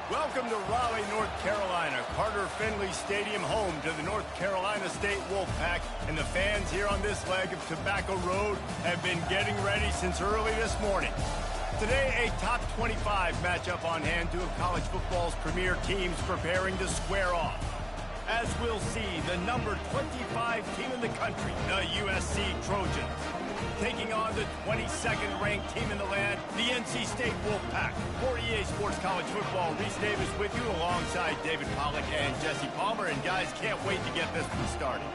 Welcome to Raleigh, North Carolina, Carter Finley Stadium, home to the North Carolina State Wolfpack, and the fans here on this leg of Tobacco Road have been getting ready since early this morning. Today, a top 25 matchup on hand, two of college football's premier teams preparing to square off. As we'll see, the number 25 team in the country, the USC Trojans, taking on the 22nd ranked team in the land, the NC State Wolfpack. For EA Sports College Football, Reese Davis with you alongside David Pollack and Jesse Palmer. And guys, can't wait to get this one started.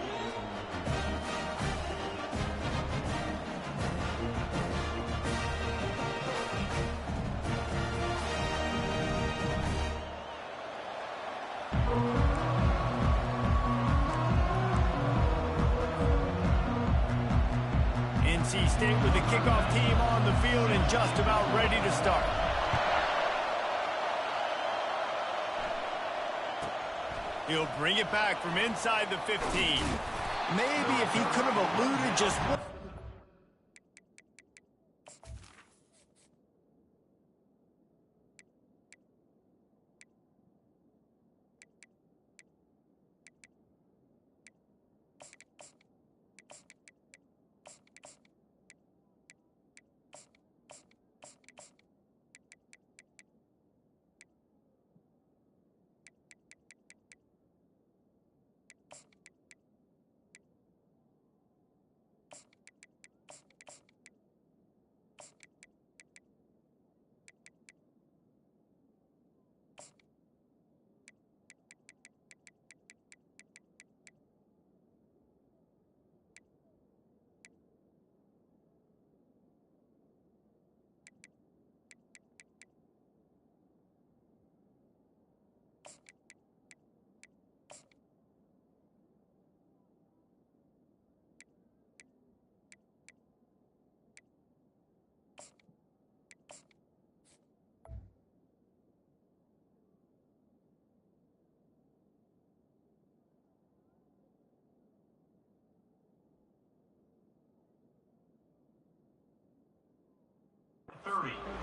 NC State with the kickoff team on the field and just about ready to start. He'll bring it back from inside the 15. Maybe if he could have eluded just one.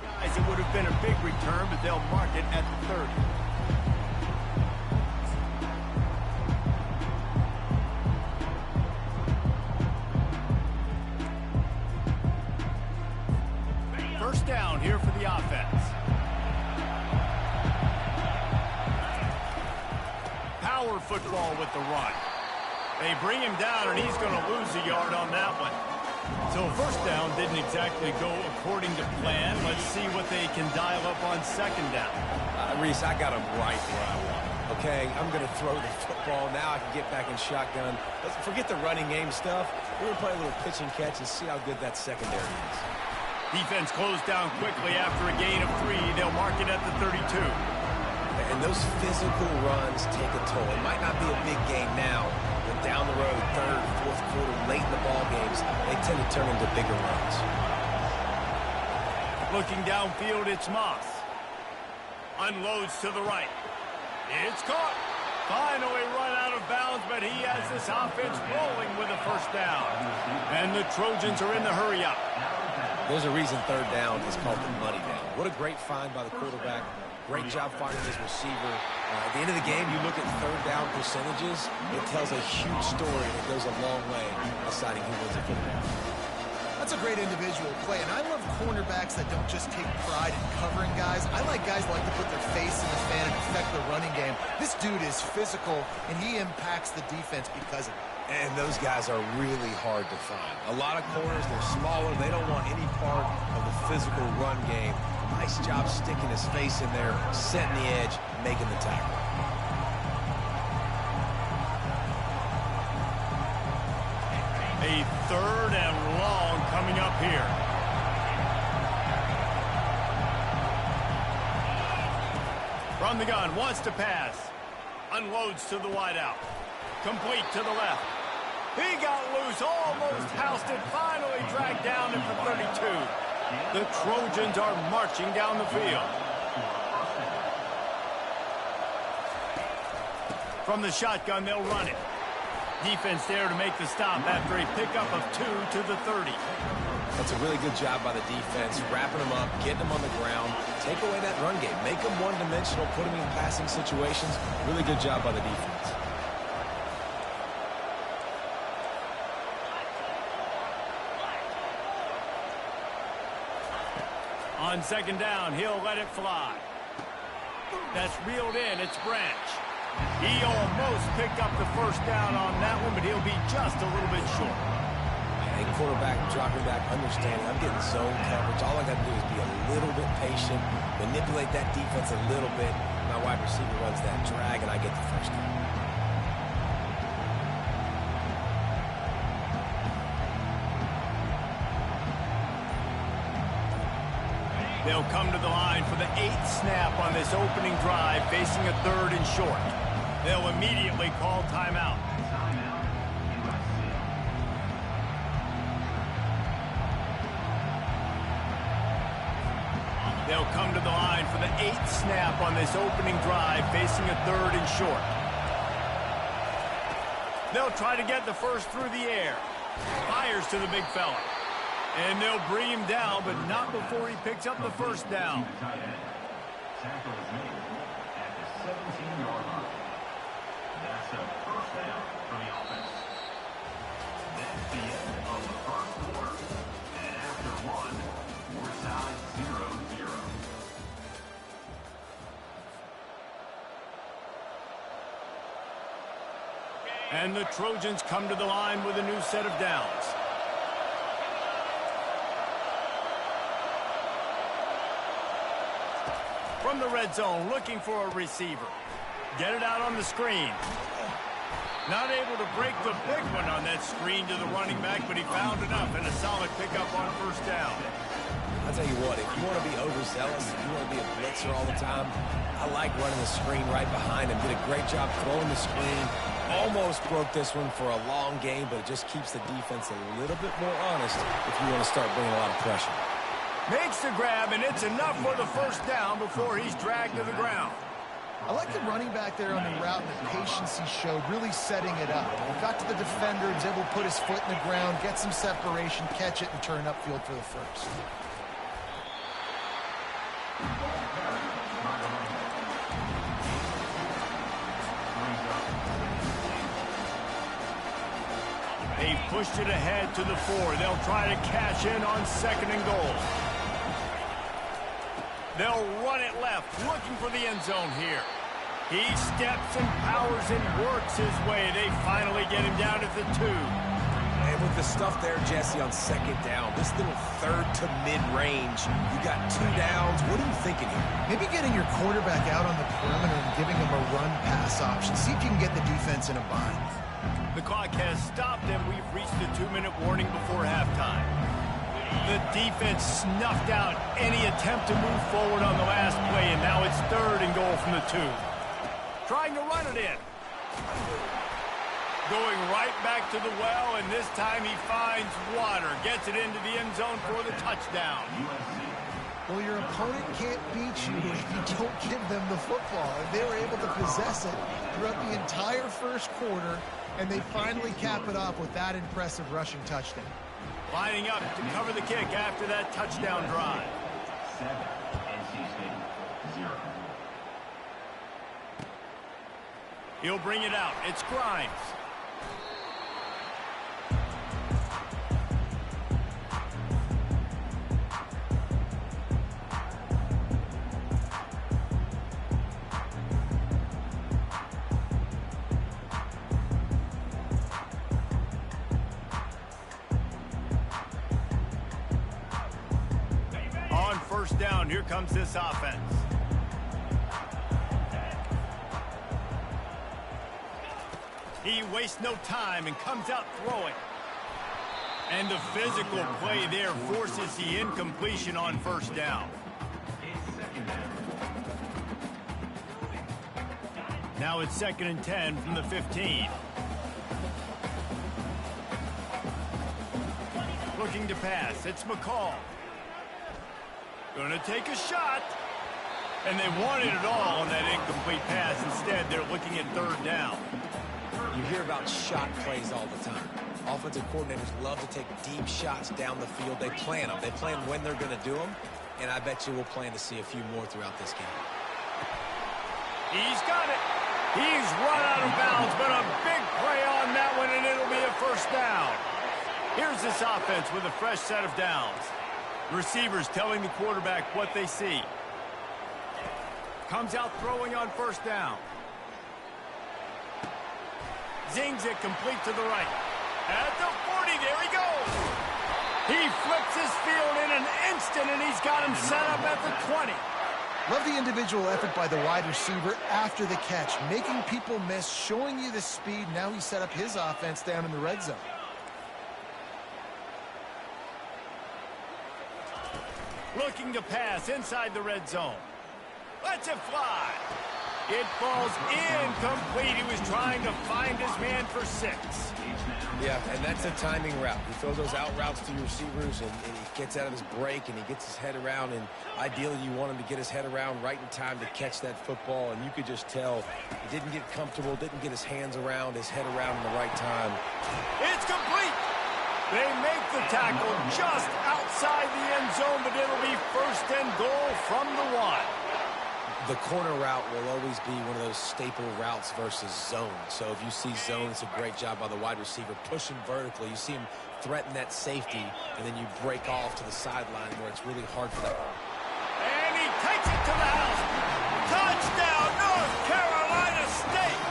Guys, it would have been a big return, but they'll mark it at the 30. First down here for the offense. Power football with the run. They bring him down, and he's going to lose a yard on that one. So first down didn't exactly go according to plan. Let's see what they can dial up on second down. Reese, I got him right where I want him. Okay, I'm going to throw the football. Now I can get back in shotgun. Let's forget the running game stuff. We're going to play a little pitch and catch and see how good that secondary is. Defense closed down quickly after a gain of 3. They'll mark it at the 32. And those physical runs take a toll. It might not be a big game now, but down the road, third, fourth quarter, late in the ball games, they tend to turn into bigger runs. Looking downfield, it's Moss. Unloads to the right. It's caught. Finally run out of bounds, but he has this offense rolling with a first down. And the Trojans are in the hurry up. There's a reason third down is called the money down. What a great find by the quarterback. Great job finding his receiver. At the end of the game, you look at third down percentages, it tells a huge story that goes a long way deciding who wins a football. That's a great individual play, and I love cornerbacks that don't just take pride in covering guys. I like guys that like to put their face in the fan and affect the running game. This dude is physical, and he impacts the defense because of it. And those guys are really hard to find. A lot of corners, they're smaller. They don't want any part of the physical run game. Nice job sticking his face in there, setting the edge, making the tackle. A third and long coming up here. From the gun, wants to pass. Unloads to the wideout. Complete to the left. He got loose, almost housed it, finally dragged down at the 32. The Trojans are marching down the field. From the shotgun, they'll run it. Defense there to make the stop after a pickup of 2 to the 30. That's a really good job by the defense, wrapping them up, getting them on the ground, take away that run game, make them one-dimensional, put them in passing situations. Really good job by the defense. On second down, he'll let it fly. That's reeled in. It's Branch. He almost picked up the first down on that one, but he'll be just a little bit short. And quarterback dropping back, understanding I'm getting zone coverage. All I got to do is be a little bit patient, manipulate that defense a little bit. My wide receiver runs that drag, and I get the first down. They'll come to the line for the 8th snap on this opening drive, facing a 3rd and short. They'll immediately call timeout. They'll come to the line for the 8th snap on this opening drive, facing a 3rd and short. They'll try to get the first through the air. Fires to the big fella. And they'll bring him down, but not before he picks up the first down. Tackle is made at the 17-yard line. That's a first down for the offense. That's the end of the first quarter. And after one, we're tied 0-0. And the Trojans come to the line with a new set of downs. From the red zone, looking for a receiver. Get it out on the screen. Not able to break the big one on that screen to the running back, but he found enough and a solid pickup on first down. I'll tell you what, if you want to be overzealous, if you want to be a blitzer all the time, I like running the screen right behind him. Did a great job throwing the screen. Almost broke this one for a long game, but it just keeps the defense a little bit more honest if you want to start bringing a lot of pressure. Makes the grab, and it's enough for the first down before he's dragged to the ground. I like the running back there on the route and the patience he showed, really setting it up. He got to the defender, was able to put his foot in the ground, get some separation, catch it, and turn upfield for the first. They've pushed it ahead to the 4. They'll try to cash in on 2nd and goal. They'll run it left, looking for the end zone here. He steps and powers and works his way. They finally get him down at the 2. And with the stuff there, Jesse, on 2nd down, this little 3rd to mid-range, you got 2 downs. What are you thinking here? Maybe getting your quarterback out on the perimeter and giving him a run-pass option. See if you can get the defense in a bind. The clock has stopped, and we've reached the 2-minute warning before halftime. The defense snuffed out any attempt to move forward on the last play, and now it's 3rd and goal from the 2. Trying to run it in. Going right back to the well, and this time he finds water. Gets it into the end zone for the touchdown. Well, your opponent can't beat you if you don't give them the football. And they were able to possess it throughout the entire first quarter, and they finally cap it off with that impressive rushing touchdown. Lining up to cover the kick after that touchdown drive. 7, NC State 0. He'll bring it out. It's Grimes. On first down, here comes this offense. He wastes no time and comes out throwing. And the physical play there forces the incompletion on first down. Now it's 2nd and 10 from the 15. Looking to pass. It's McCall. Gonna take a shot. And they wanted it all on that incomplete pass. Instead, they're looking at 3rd down. You hear about shot plays all the time. Offensive coordinators love to take deep shots down the field. They plan them. They plan when they're going to do them, and I bet you we'll plan to see a few more throughout this game. He's got it. He's run out of bounds, but a big play on that one, and it'll be a first down. Here's this offense with a fresh set of downs. Receivers telling the quarterback what they see. Comes out throwing on first down. Zings it complete to the right. At the 40, there he goes. He flips his field in an instant, and he's got him set up at the 20. Love the individual effort by the wide receiver after the catch, making people miss, showing you the speed. Now he set up his offense down in the red zone. Looking to pass inside the red zone. Lets it fly. It falls incomplete. He was trying to find his man for 6. Yeah, and that's a timing route. You throw those out routes to your receivers, and he gets out of his break, and he gets his head around, and ideally you want him to get his head around right in time to catch that football, and you could just tell he didn't get comfortable, didn't get his hands around, his head around in the right time. It's complete. They make the tackle just outside the end zone, but it'll be first and goal from the 1. The corner route will always be one of those staple routes versus zone. So if you see zone, it's a great job by the wide receiver pushing vertically. You see him threaten that safety, and then you break off to the sideline where it's really hard for that. And he takes it to the house. Touchdown, North Carolina State.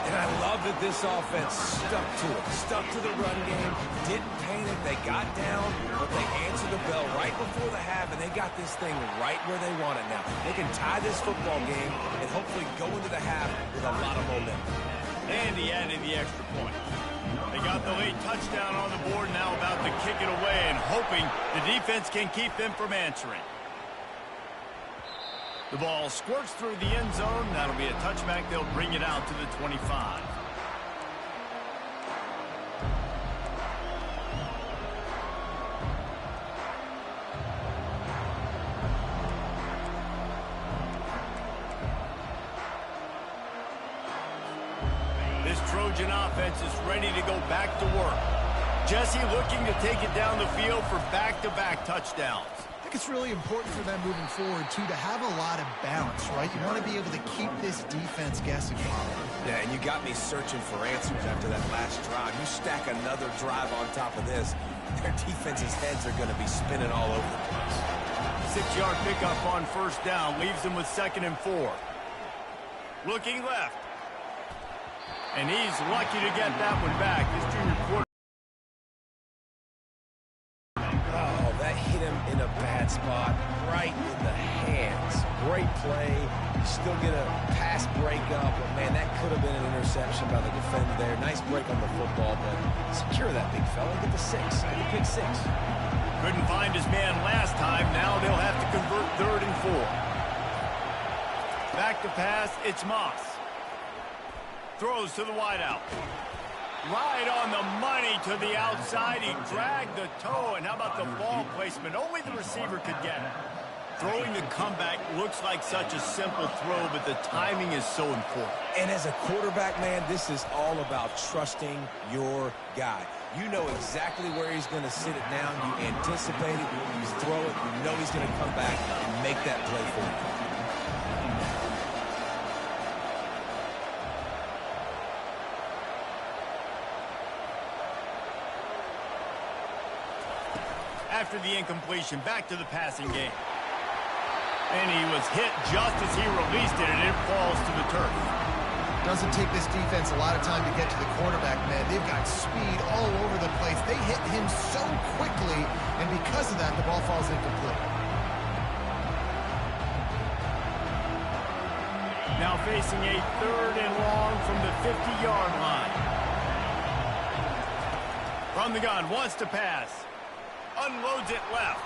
And I love that this offense stuck to it, stuck to the run game, didn't panic. They got down, but they answered the bell right before the half, and they got this thing right where they want it now. They can tie this football game and hopefully go into the half with a lot of momentum. And he added the extra point. They got the late touchdown on the board, now about to kick it away and hoping the defense can keep them from answering. The ball squirts through the end zone. That'll be a touchback. They'll bring it out to the 25. This Trojan offense is ready to go back to work. Jesse looking to take it down the field for back-to-back touchdowns. I think it's really important for them moving forward, too, to have a lot of balance, right? You want to be able to keep this defense guessing. Yeah, and you got me searching for answers after that last drive. You stack another drive on top of this, their defense's heads are going to be spinning all over the place. 6-yard pickup on first down leaves them with 2nd and 4. Looking left. And he's lucky to get that one back. This junior quarterback. In a bad spot, right in the hands. Great play. You still get a pass breakup, but man, that could have been an interception by the defender there. Nice break on the football, but secure that big fella. Get the 6. Get the pick 6. Couldn't find his man last time. Now they'll have to convert 3rd and 4. Back to pass. It's Moss. Throws to the wideout. Right on the money to the outside. He dragged the toe, and how about the ball placement? Only the receiver could get it. Throwing the comeback looks like such a simple throw, but the timing is so important. And as a quarterback, man, this is all about trusting your guy. You know exactly where he's going to sit it down. You anticipate it. You throw it. You know he's going to come back and make that play for you. After the incompletion, back to the passing game. And he was hit just as he released it, and it falls to the turf. Doesn't take this defense a lot of time to get to the quarterback, man. They've got speed all over the place. They hit him so quickly, and because of that, the ball falls incomplete. Now facing a 3rd and long from the 50-yard line. From the gun, wants to pass. Unloads it left.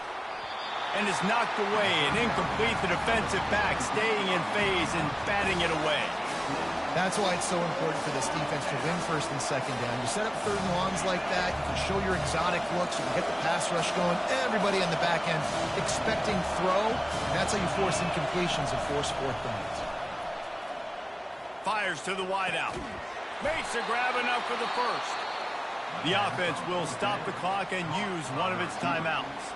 And is knocked away and incomplete. The defensive back staying in phase and batting it away. That's why it's so important for this defense to win 1st and 2nd down. You set up 3rd and longs like that. You can show your exotic looks. You can get the pass rush going. Everybody on the back end expecting throw. And that's how you force incompletions and force 4th downs. Fires to the wideout. Makes a grab enough for the 1st. The offense will stop the clock and use one of its timeouts.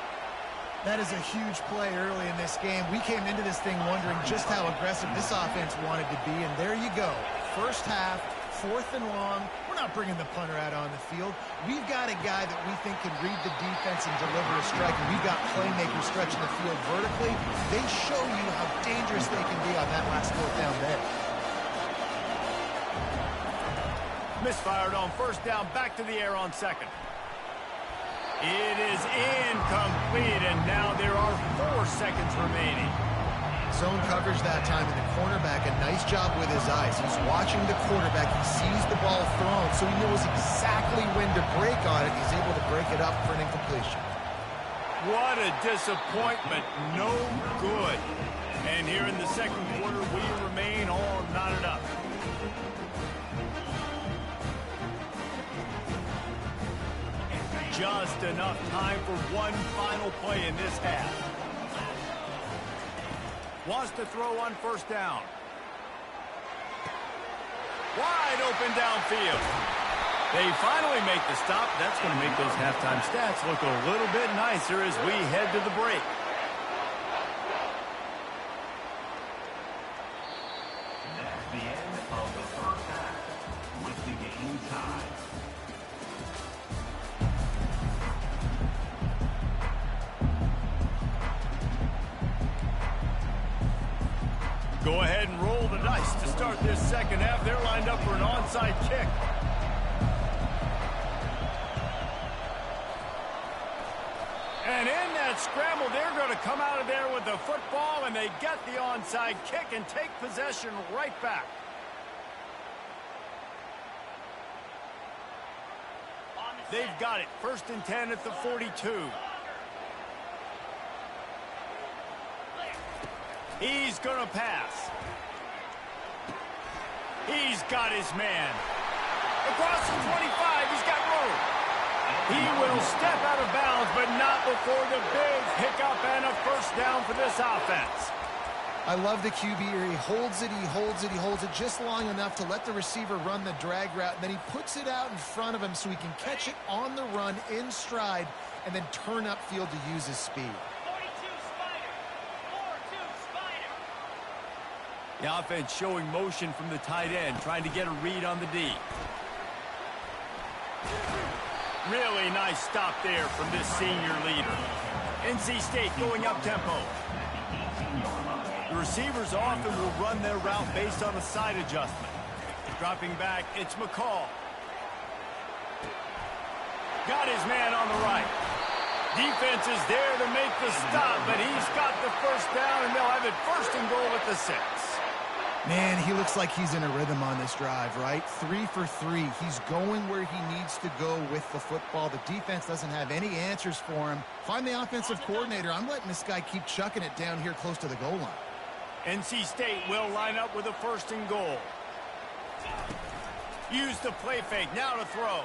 That is a huge play early in this game. We came into this thing wondering just how aggressive this offense wanted to be, and there you go. First half, 4th and long. We're not bringing the punter out on the field. We've got a guy that we think can read the defense and deliver a strike, and we've got playmakers stretching the field vertically. They show you how dangerous they can be on that last 4th down there. Misfired on first down, back to the air on second. It is incomplete, and now there are 4 seconds remaining. Zone coverage that time, and the cornerback, a nice job with his eyes. He's watching the quarterback. He sees the ball thrown, so he knows exactly when to break on it. He's able to break it up for an incompletion. What a disappointment. No good. And here in the second quarter, we remain all knotted up. Just enough time for one final play in this half. Wants to throw on first down. Wide open downfield. They finally make the stop. That's going to make those halftime stats look a little bit nicer as we head to the break. That's the end of the first half with the game tied. Go ahead and roll the dice to start this second half. They're lined up for an onside kick. And in that scramble, they're going to come out of there with the football, and they get the onside kick and take possession right back. They've got it. 1st and 10 at the 42. He's going to pass. He's got his man. Across the 25, he's got room. He will step out of bounds, but not before the big hiccup and a first down for this offense. I love the QB here. He holds it, he holds it, he holds it just long enough to let the receiver run the drag route, and then he puts it out in front of him so he can catch it on the run in stride and then turn upfield to use his speed. The offense showing motion from the tight end, trying to get a read on the D. Really nice stop there from this senior leader. NC State going up-tempo. The receivers often will run their route based on a side adjustment. Dropping back, it's McCall. Got his man on the right. Defense is there to make the stop, but he's got the first down, and they'll have it 1st and goal at the 6. Man, he looks like he's in a rhythm on this drive, right? 3 for 3. He's going where he needs to go with the football. The defense doesn't have any answers for him. Find the offensive coordinator. I'm letting this guy keep chucking it down here close to the goal line. NC State will line up with a 1st and goal. Use the play fake. Now to throw.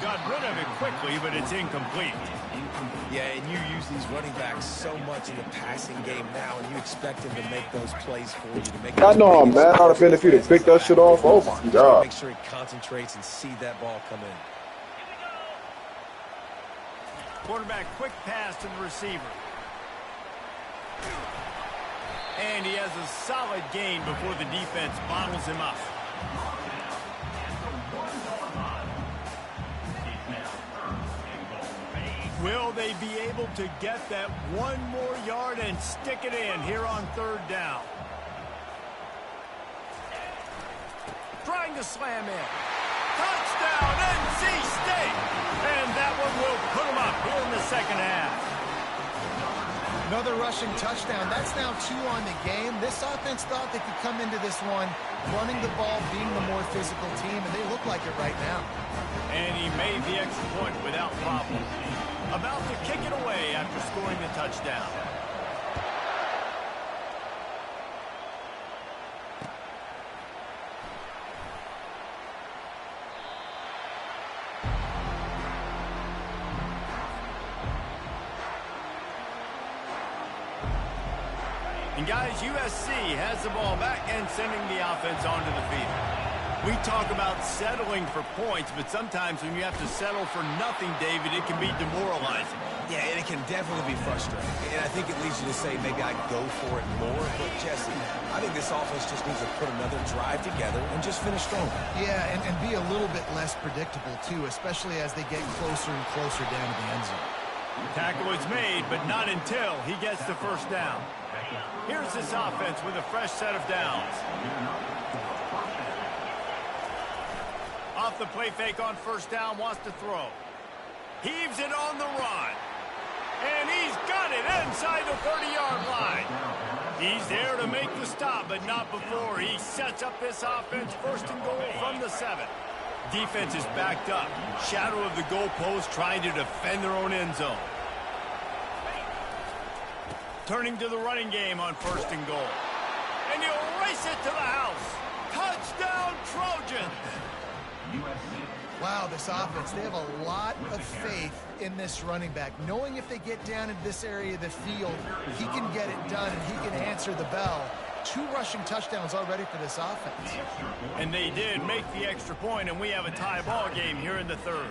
Got rid of it quickly, but it's incomplete. Yeah, and you use these running backs so much in the passing game now, and you expect them to make those plays for you. To make I know how mad I'd have been if you'd have picked that shit off. Oh, my God. Make sure he concentrates and see that ball come in. Quarterback quick pass to the receiver. And he has a solid gain before the defense bottles him up. Will they be able to get that one more yard and stick it in here on 3rd down? Trying to slam in. Touchdown, NC State! And that one will put them up here in the second half. Another rushing touchdown. That's now 2 on the game. This offense thought they could come into this one running the ball, being the more physical team, and they look like it right now. And he made the extra point without problem. About to kick it away after scoring the touchdown. And guys, USC has the ball back and sending the offense onto the field. We talk about settling for points, but sometimes when you have to settle for nothing, David, it can be demoralizing. Yeah, and it can definitely be frustrating. And I think it leads you to say maybe I'd go for it more. But, Jesse, I think this offense just needs to put another drive together and just finish strong. Yeah, and be a little bit less predictable, too, especially as they get closer and closer down to the end zone. Tackle is made, but not until he gets the first down. Here's this offense with a fresh set of downs. Off the play fake on first down, wants to throw. Heaves it on the run. And he's got it inside the 30-yard line. He's there to make the stop, but not before he sets up this offense first and goal from the 7. Defense is backed up. Shadow of the goalpost trying to defend their own end zone. Turning to the running game on first and goal. And he'll race it to the house. Touchdown, Trojans! Wow, this offense, they have a lot of faith in this running back. Knowing if they get down into this area of the field, he can get it done and he can answer the bell. 2 rushing touchdowns already for this offense. And they did make the extra point, and we have a tie ball game here in the 3rd.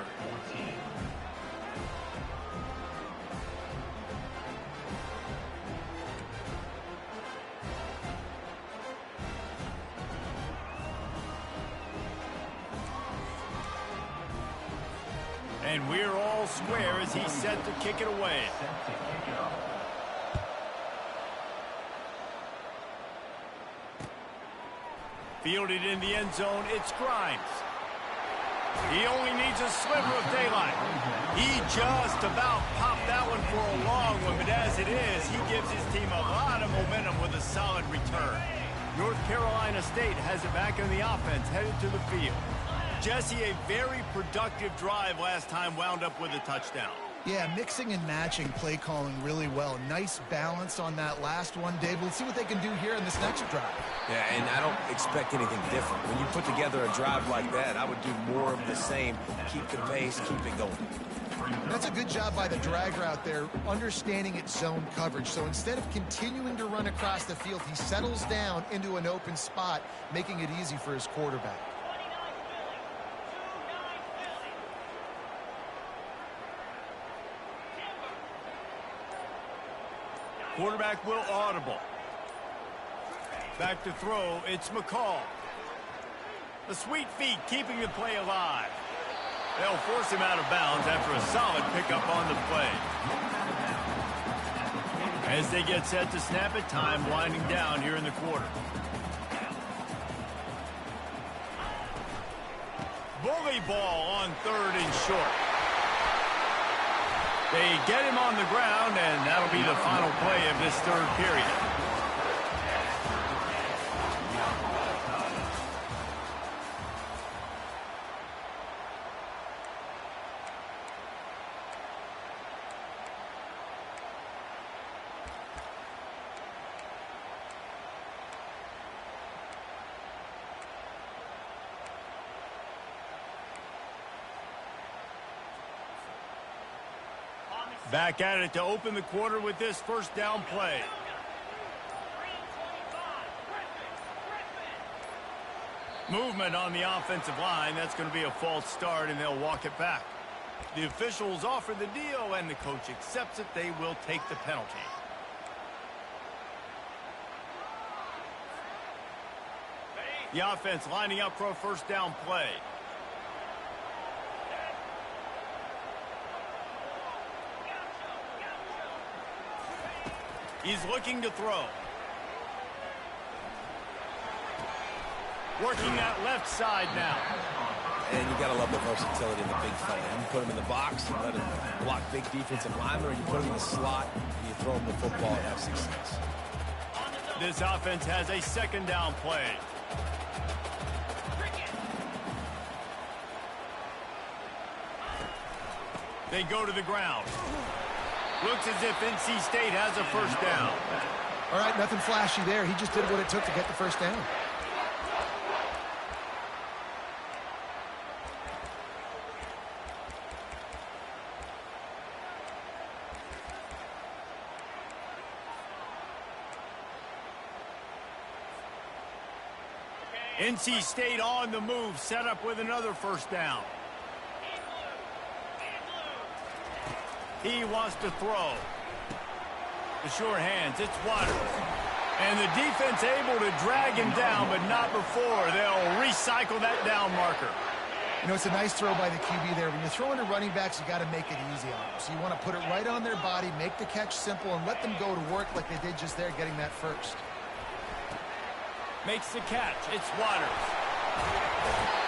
And we're all square as he's set to kick it away. Fielded in the end zone, it's Grimes. He only needs a sliver of daylight. He just about popped that one for a long one, but as it is, he gives his team a lot of momentum with a solid return. North Carolina State has it back in the offense, headed to the field. Jesse, a very productive drive last time, wound up with a touchdown. Yeah, mixing and matching play calling really well. Nice balance on that last one, Dave. We'll see what they can do here in this next drive. Yeah, and I don't expect anything different. When you put together a drive like that, I would do more of the same. Keep the pace, keep it going. That's a good job by the drag route there, understanding its zone coverage. So instead of continuing to run across the field, he settles down into an open spot, making it easy for his quarterback. Quarterback will audible. Back to throw, it's McCall. The sweet feet keeping the play alive. They'll force him out of bounds after a solid pickup on the play. As they get set to snap it, time winding down here in the quarter. Bully ball on 3rd and short. They get him on the ground, and that'll be the final play of this 3rd period. Back at it to open the quarter with this first down play. Movement on the offensive line. That's going to be a false start, and they'll walk it back. The officials offer the deal, and the coach accepts it. They will take the penalty. The offense lining up for a first down play. He's looking to throw. Working that left side now. And you got to love the versatility of the big fella. You put him in the box and let him block big defensive linemen, or you put him in the slot and you throw him the football and have success. This offense has a second down play. They go to the ground. Looks as if NC State has a first down. All right, nothing flashy there. He just did what it took to get the first down. NC State on the move, set up with another first down. He wants to throw. The sure hands, it's Waters. And the defense able to drag him down, but not before. They'll recycle that down marker. You know, it's a nice throw by the QB there. When you're throwing to running backs, you got to make it easy on them. So you want to put it right on their body, make the catch simple, and let them go to work like they did just there, getting that first. Makes the catch. It's Waters.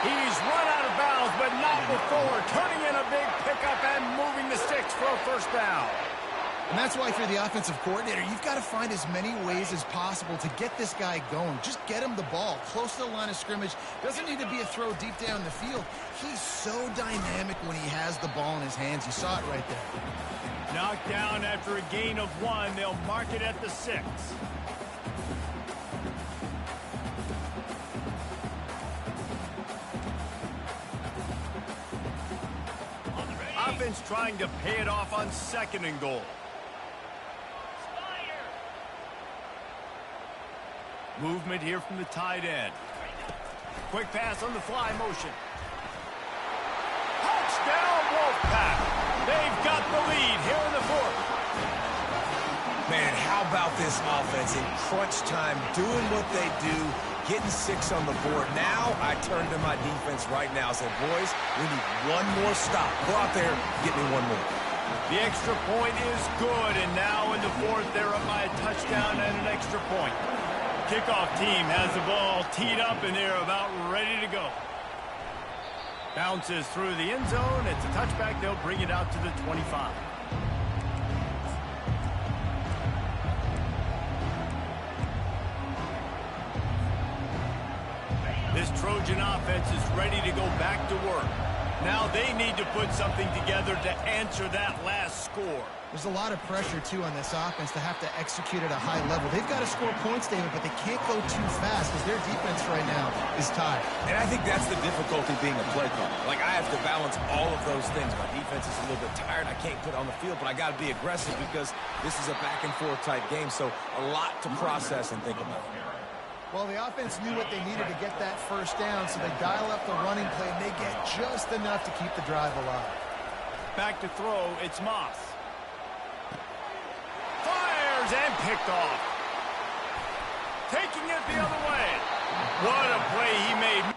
He's run out of bounds, but not before. Turning in a big pickup and moving the sticks for a first down. And that's why if you're the offensive coordinator, you've got to find as many ways as possible to get this guy going. Just get him the ball close to the line of scrimmage. Doesn't need to be a throw deep down the field. He's so dynamic when he has the ball in his hands. You saw it right there. Knocked down after a gain of 1. They'll mark it at the 6. Offense trying to pay it off on 2nd and goal. Movement here from the tight end. Quick pass on the fly motion. Touchdown Wolfpack. They've got the lead here in the 4th. Man, how about this offense in crunch time, doing what they do, getting 6 on the board. Now I turn to my defense right now and say, boys, we need one more stop. Go out there, get me one more. The extra point is good, and now in the 4th, they're up by a touchdown and an extra point. Kickoff team has the ball teed up, and they're about ready to go. Bounces through the end zone. It's a touchback. They'll bring it out to the 25. This Trojan offense is ready to go back to work. Now they need to put something together to answer that last score. There's a lot of pressure, too, on this offense to have to execute at a high level. They've got to score points, David, but they can't go too fast because their defense right now is tied. And I think that's the difficulty being a play caller. Like, I have to balance all of those things. My defense is a little bit tired. I can't put it on the field, but I got to be aggressive because this is a back-and-forth type game, so a lot to process and think about. Well, the offense knew what they needed to get that first down, so they dial up the running play, and they get just enough to keep the drive alive. Back to throw, it's Moss. Fires and picked off. Taking it the other way. What a play he made.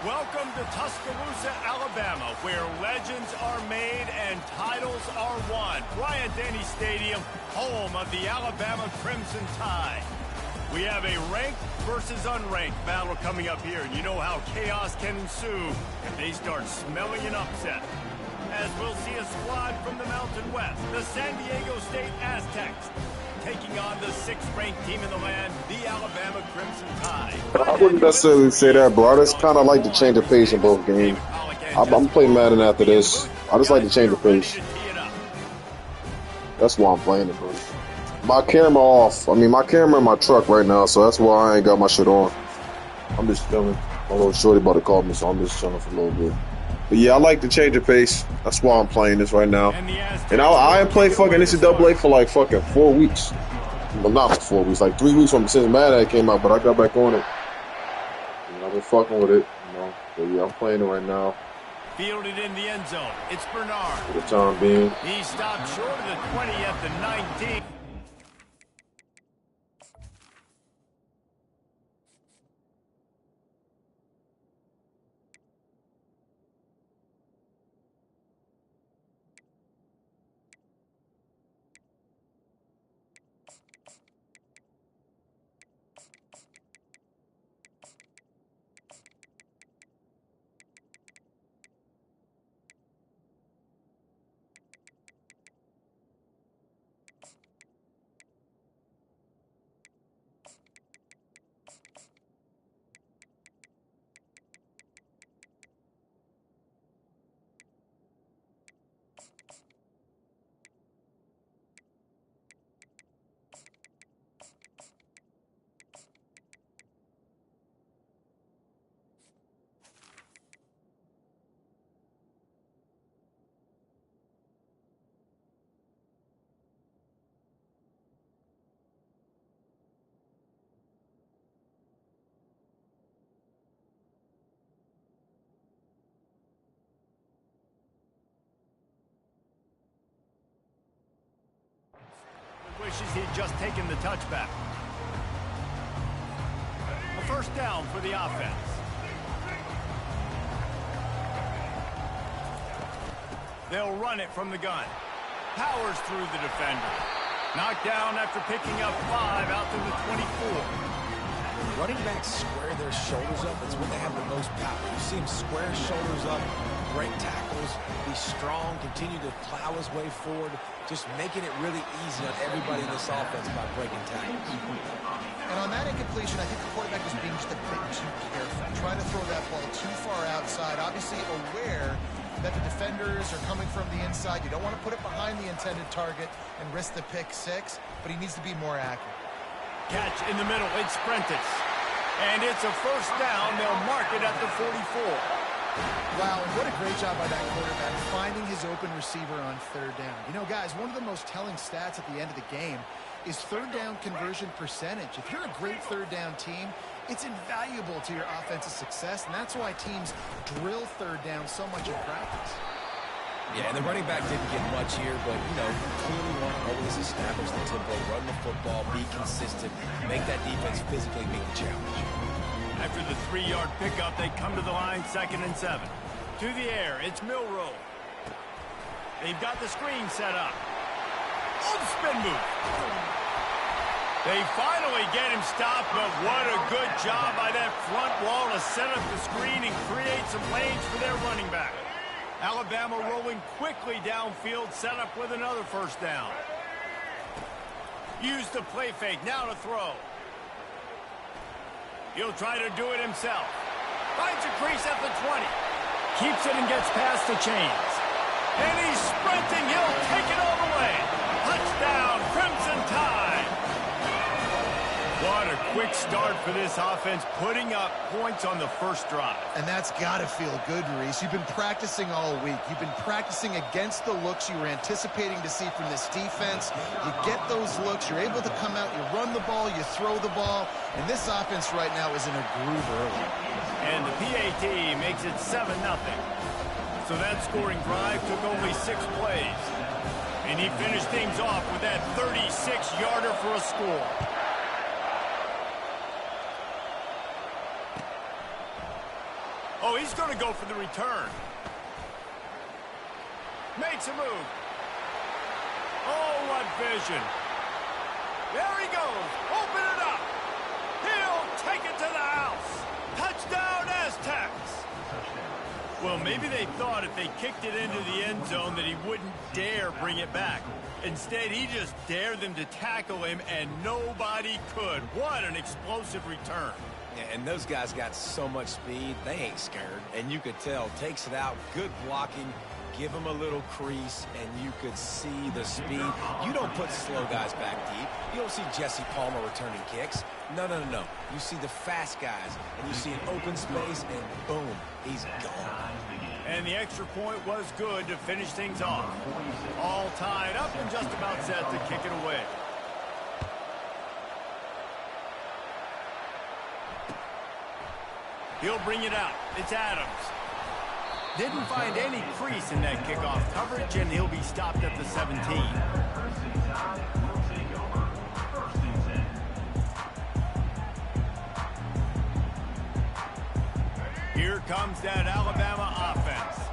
Welcome to Tuscaloosa, Alabama, where legends are made and titles are won. Bryant-Denny Stadium, home of the Alabama Crimson Tide. We have a ranked versus unranked battle coming up here, and you know how chaos can ensue if they start smelling an upset. As we'll see a squad from the Mountain West, the San Diego State Aztecs, taking on the 6th-ranked team in the land, the Alabama Crimson Tide. I wouldn't necessarily say that, bro. I just kind of like to change the pace in both games. I'm playing Madden after this. I just like to change the pace. That's why I'm playing it, bro. My camera off. I mean, my camera in my truck right now, so that's why I ain't got my shit on. I'm just chilling. My little shorty about to call me, so I'm just chilling for a little bit. But yeah, I like to change the pace. That's why I'm playing this right now. And I ain't played fucking NCAA for like fucking 4 weeks. Well, not for 4 weeks, like 3 weeks since Madden came out, but I got back on it. And I've been fucking with it, you know. But yeah, I'm playing it right now. Fielded in the end zone. It's Bernard. For the time being. He stopped short of the 20 at the 19. wishes he had just taken the touchback. A first down for the offense. They'll run it from the gun. Powers through the defender. Knocked down after picking up 5 out to the 24. When running backs square their shoulders up, it's when they have the most power. You see him square his shoulders up, break tackles, be strong, continue to plow his way forward, just making it really easy on everybody in this offense by breaking tackles. And on that incompletion, I think the quarterback was being just a bit too careful, trying to throw that ball too far outside, obviously aware that the defenders are coming from the inside. You don't want to put it behind the intended target and risk the pick 6, but he needs to be more accurate. Catch in the middle, it's Sprentis. And it's a first down. They'll mark it at the 44. Wow, and what a great job by that quarterback finding his open receiver on third down. You know, guys, one of the most telling stats at the end of the game is third down conversion percentage. If you're a great third down team, it's invaluable to your offensive success, and that's why teams drill third down so much in practice. Yeah, and the running back didn't get much here, but, you know, clearly want to always establish the tempo, run the football, be consistent, make that defense physically meet the challenge. After the 3-yard pickup, they come to the line, 2nd and 7. To the air, it's Milrow. They've got the screen set up. Oh, the spin move. They finally get him stopped, but what a good job by that front wall to set up the screen and create some lanes for their running back. Alabama rolling quickly downfield, set up with another first down. Use the play fake, now to throw. He'll try to do it himself. Finds a crease at the 20. Keeps it and gets past the chains. And he's sprinting. He'll take it all the way. Touchdown, Crimson Tide. What a quick start for this offense, putting up points on the first drive. And that's got to feel good, Reese. You've been practicing all week. You've been practicing against the looks you were anticipating to see from this defense. You get those looks. You're able to come out. You run the ball. You throw the ball. And this offense right now is in a groove early. And the PAT makes it 7-0. So that scoring drive took only 6 plays. And he finished things off with that 36-yarder for a score. Oh, he's going to go for the return. Makes a move. Oh, what vision. There he goes. Open it up. He'll take it to the house. Touchdown, Aztecs. Well, maybe they thought if they kicked it into the end zone that he wouldn't dare bring it back. Instead, he just dared them to tackle him, and nobody could. What an explosive return. Yeah, and those guys got so much speed, they ain't scared. And you could tell, takes it out, good blocking, give him a little crease, and you could see the speed. You don't put slow guys back deep. You don't see Jesse Palmer returning kicks. No, no, no, no. You see the fast guys, and you see an open space, and boom, he's gone. And the extra point was good to finish things off. All tied up and just about set to kick it away. He'll bring it out. It's Adams. Didn't find any crease in that kickoff coverage, and he'll be stopped at the 17. Here comes that Alabama offense.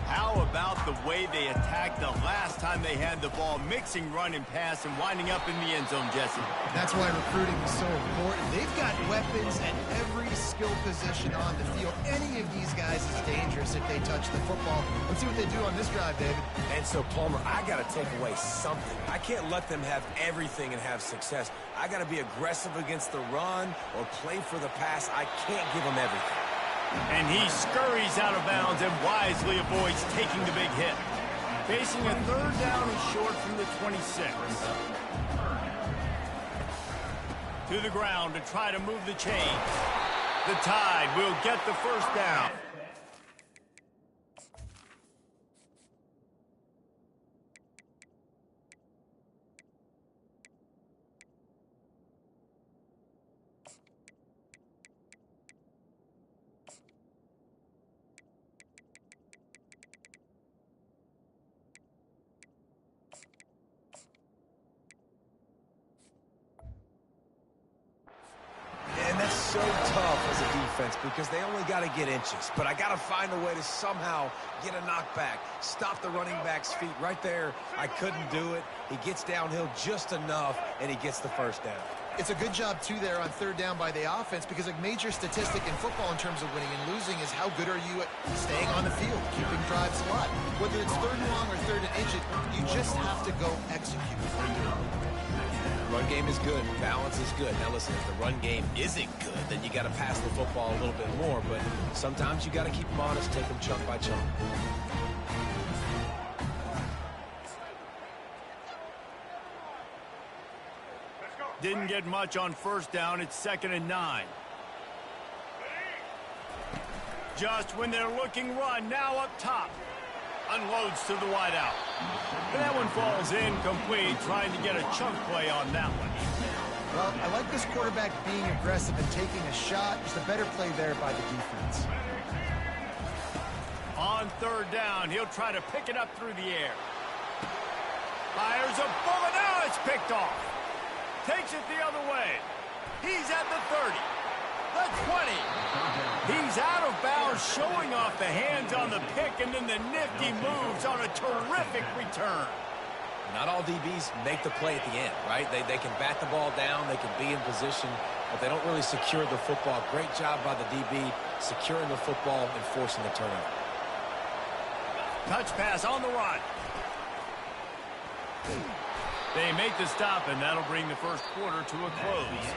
How about the way they attacked the last time they had the ball, mixing run and pass and winding up in the end zone, Jesse? That's why recruiting is so important. They've got weapons at every skill position on the field. Any of these guys is dangerous if they touch the football. Let's see what they do on this drive, David. And so, Palmer, I got to take away something. I can't let them have everything and have success. I got to be aggressive against the run or play for the pass. I can't give them everything. And he scurries out of bounds and wisely avoids taking the big hit. Facing a third down and short from the 26. To the ground to try to move the chains. The Tide will get the first down. defense because they only got to get inches. But I got to find a way to somehow get a knockback, stop the running back's feet. Right there, I couldn't do it. He gets downhill just enough, and he gets the first down. It's a good job, too, there on third down by the offense because a major statistic in football in terms of winning and losing is how good are you at staying on the field, keeping drives alive. Whether it's third and long or third and inches, you just have to go execute. Run game is good. Balance is good. Now, listen, if the run game isn't good, then you got to pass the football a little bit more. But sometimes you got to keep them honest, take them chunk by chunk. Didn't get much on first down. It's 2nd and 9. Just when they're looking run, now up top. Unloads to the wideout. And that one falls incomplete, trying to get a chunk play on that one. Well, I like this quarterback being aggressive and taking a shot. Just a better play there by the defense. On third down, he'll try to pick it up through the air. Fires a bullet. Now it's picked off. Takes it the other way. He's at the 30. The 20. He's out of bounds, showing off the hands on the pick, and then the nifty moves on a terrific return. Not all DBs make the play at the end, right? They can bat the ball down, they can be in position, but they don't really secure the football. Great job by the DB securing the football and forcing the turnover. Touch pass on the run. They make the stop, and that'll bring the first quarter to a close.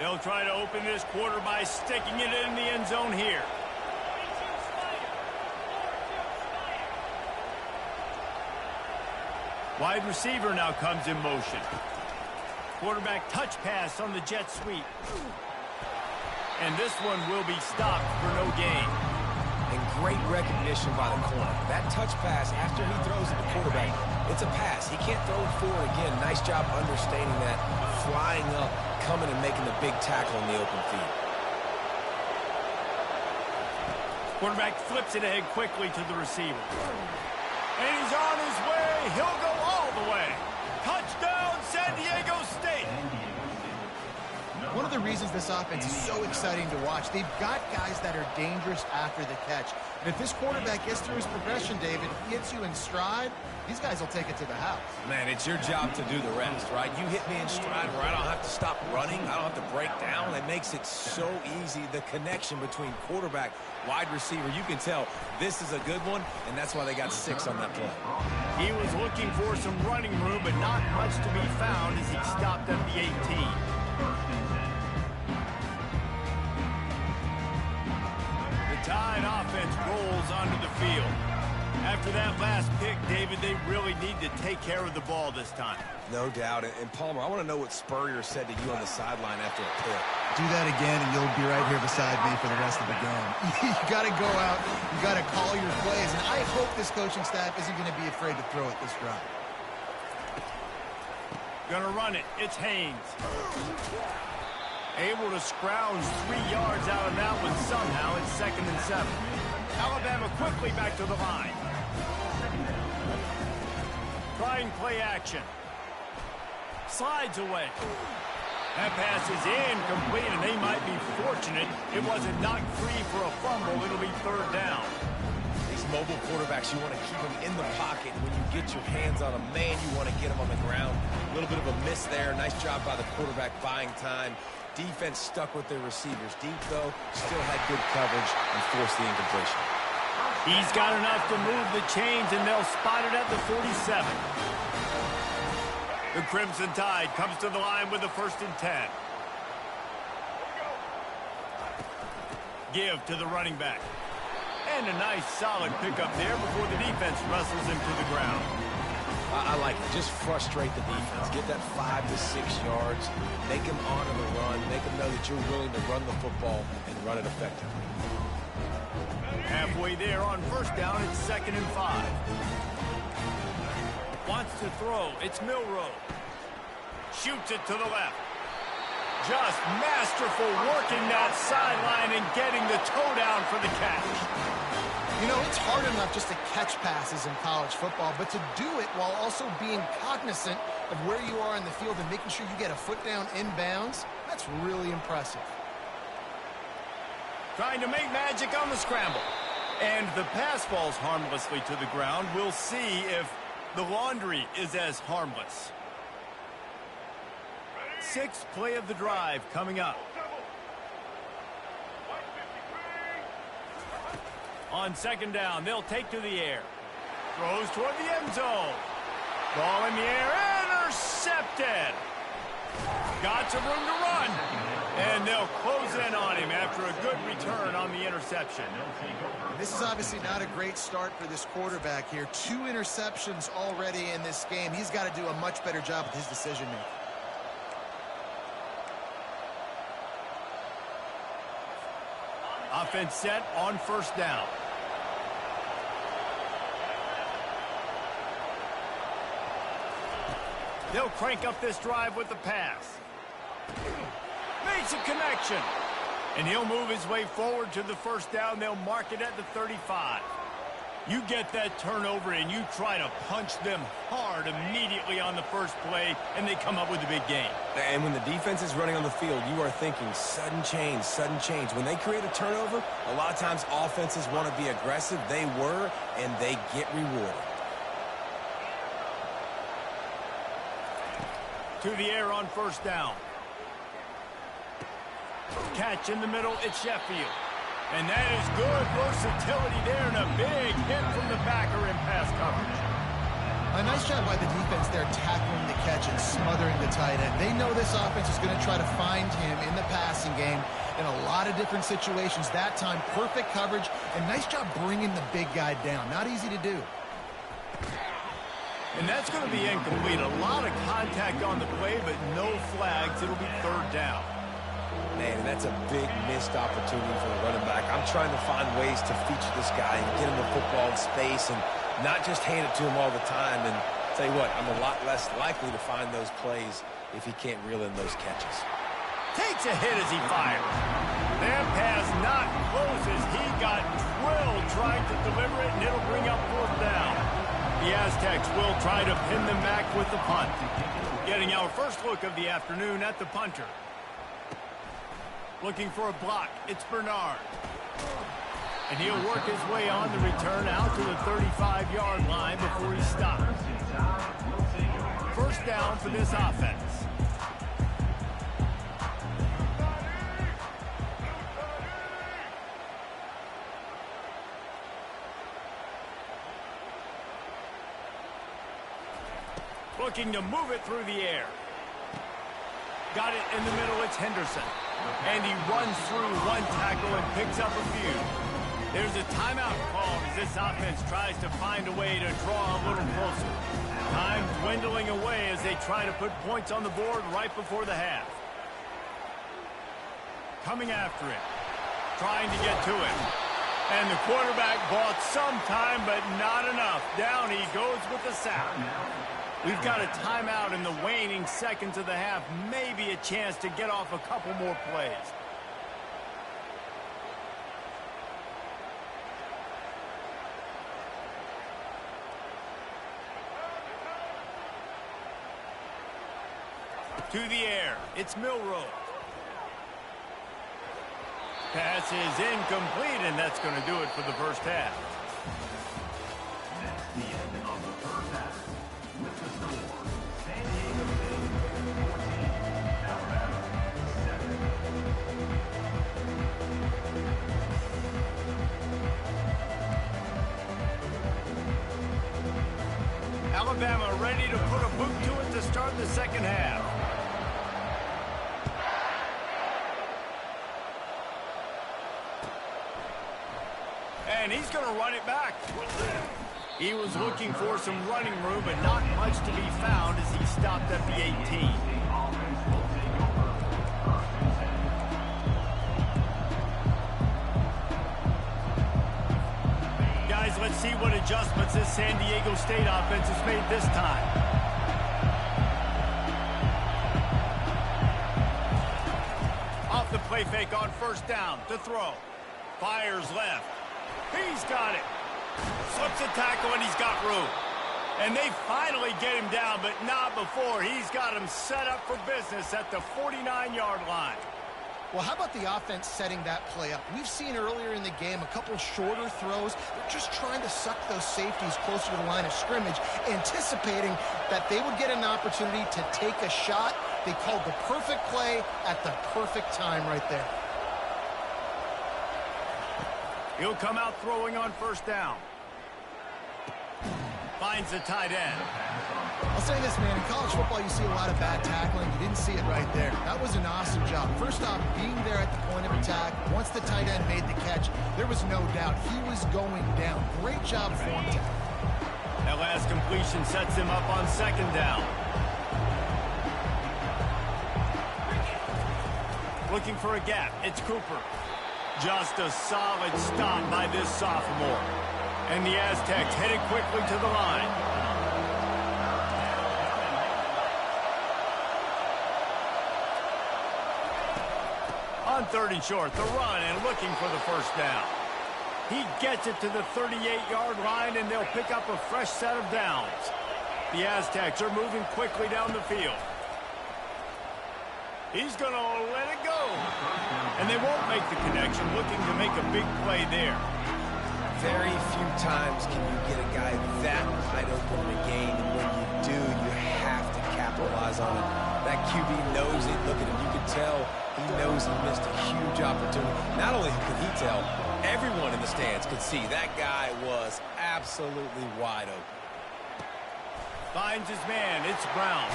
They'll try to open this quarter by sticking it in the end zone here. Wide receiver now comes in motion. Quarterback touch pass on the jet sweep. And this one will be stopped for no gain. And great recognition by the corner. That touch pass, after he throws it to the quarterback, it's a pass. He can't throw it forward again. Nice job understanding that, flying up, coming and making the big tackle in the open field. Quarterback flips it ahead quickly to the receiver. And he's on his way. He'll go all the way. Touchdown, San Diego State. One of the reasons this offense is so exciting to watch, they've got guys that are dangerous after the catch. And if this quarterback gets through his progression, David, hits you in stride, these guys will take it to the house. Man, it's your job to do the rest, right? You hit me in stride where I don't have to stop running. I don't have to break down. It makes it so easy. The connection between quarterback, wide receiver, you can tell this is a good one, and that's why they got 6 on that play. He was looking for some running room, but not much to be found as he stopped at the 18. The Tide offense rolls onto the field. After that last pick, David, they really need to take care of the ball this time. No doubt. And Palmer, I want to know what Spurrier said to you on the sideline after a pick. Do that again, and you'll be right here beside me for the rest of the game. You got to go out. You got to call your plays, and I hope this coaching staff isn't going to be afraid to throw it this drive. Gonna run it. It's Haynes. Able to scrounge 3 yards out of that one somehow. It's 2nd and 7. Alabama quickly back to the line. Trying play action. Slides away. That pass is incomplete, and they might be fortunate it wasn't knocked free for a fumble. It'll be 3rd down. These mobile quarterbacks, you want to keep them in the pocket. When you get your hands on a man, you want to get them on the ground. A little bit of a miss there. Nice job by the quarterback buying time. Defense stuck with their receivers deep, though. Still had good coverage and forced the incompletion. He's got enough to move the chains, and they'll spot it at the 47. The Crimson Tide comes to the line with the 1st and 10. Give to the running back. And a nice solid pickup there before the defense wrestles him to the ground. I like it. Just frustrate the defense. Get that 5 to 6 yards. Make them honor the run. Make them know that you're willing to run the football and run it effectively. Halfway there on 1st down, it's 2nd and 5. Wants to throw. It's Milroe. Shoots it to the left. Just masterful working that sideline and getting the toe down for the catch. You know, it's hard enough just to catch passes in college football, but to do it while also being cognizant of where you are in the field and making sure you get a foot down inbounds, that's really impressive. Trying to make magic on the scramble. And the pass falls harmlessly to the ground. We'll see if the laundry is as harmless. Sixth play of the drive coming up. On second down, they'll take to the air. Throws toward the end zone. Ball in the air, intercepted. Got some room to run. And they'll close in on him after a good return on the interception. This is obviously not a great start for this quarterback here. 2 interceptions already in this game. He's got to do a much better job with his decision-making. Offense set on first down. They'll crank up this drive with the pass. Makes a connection. And he'll move his way forward to the first down. They'll mark it at the 35. You get that turnover and you try to punch them hard immediately on the first play, and they come up with a big gain. And when the defense is running on the field, you are thinking sudden change, sudden change. When they create a turnover, a lot of times offenses want to be aggressive. They were, and they get rewarded. To the air on first down. Catch in the middle, it's Sheffield. And that is good versatility there and a big hit from the backer in pass coverage. A nice job by the defense there tackling the catch and smothering the tight end. They know this offense is going to try to find him in the passing game in a lot of different situations. That time, perfect coverage and nice job bringing the big guy down. Not easy to do. And that's going to be incomplete. A lot of contact on the play, but no flags. It'll be third down. Man, that's a big missed opportunity for the running back. I'm trying to find ways to feature this guy and get him the football in space and not just hand it to him all the time. And tell you what, I'm a lot less likely to find those plays if he can't reel in those catches. Takes a hit as he fires. That pass not close as he got drilled trying to deliver it, and it'll bring up fourth down. The Aztecs will try to pin them back with the punt. Getting our first look of the afternoon at the punter. Looking for a block, it's Bernard. And he'll work his way on the return out to the 35-yard line before he stops. First down for this offense. Looking to move it through the air. Got it in the middle, it's Henderson. And he runs through one tackle and picks up a few. There's a timeout called as this offense tries to find a way to draw a little closer. Time dwindling away as they try to put points on the board right before the half. Coming after it. Trying to get to it. And the quarterback bought some time, but not enough. Down he goes with the sack. We've got a timeout in the waning seconds of the half. Maybe a chance to get off a couple more plays. To the air, it's Milroe. Pass is incomplete, and that's going to do it for the first half. That's the end of the first half. With the score, San Diego State 14, Alabama 7. Alabama ready to put a boot to it to start the second half. And he's going to run it back. He was looking for some running room, but not much to be found as he stopped at the 18. Guys, let's see what adjustments this San Diego State offense has made this time. play fake on first down to throw. Fires left. He's got it. Slips a tackle, and he's got room. And they finally get him down, but not before. He's got him set up for business at the 49-yard line. Well, how about the offense setting that play up? We've seen earlier in the game a couple shorter throws. They're just trying to suck those safeties closer to the line of scrimmage, anticipating that they would get an opportunity to take a shot. They called the perfect play at the perfect time right there. He'll come out throwing on first down. Finds the tight end. I'll say this, man. In college football, you see a lot of bad tackling. You didn't see it right there. That was an awesome job. First off, being there at the point of attack. Once the tight end made the catch, there was no doubt he was going down. Great job for him. That last completion sets him up on second down. Looking for a gap. It's Cooper. Just a solid stop by this sophomore. And the Aztecs headed quickly to the line. On 3rd and short, the run and looking for the first down. He gets it to the 38-yard line, and they'll pick up a fresh set of downs. The Aztecs are moving quickly down the field. He's going to let it go. And they won't make the connection, looking to make a big play there. Very few times can you get a guy that wide open in a game, and when you do, you have to capitalize on it. That QB knows it. Look at him. You can tell he knows he missed a huge opportunity. Not only could he tell, everyone in the stands could see that guy was absolutely wide open. Finds his man. It's Brown.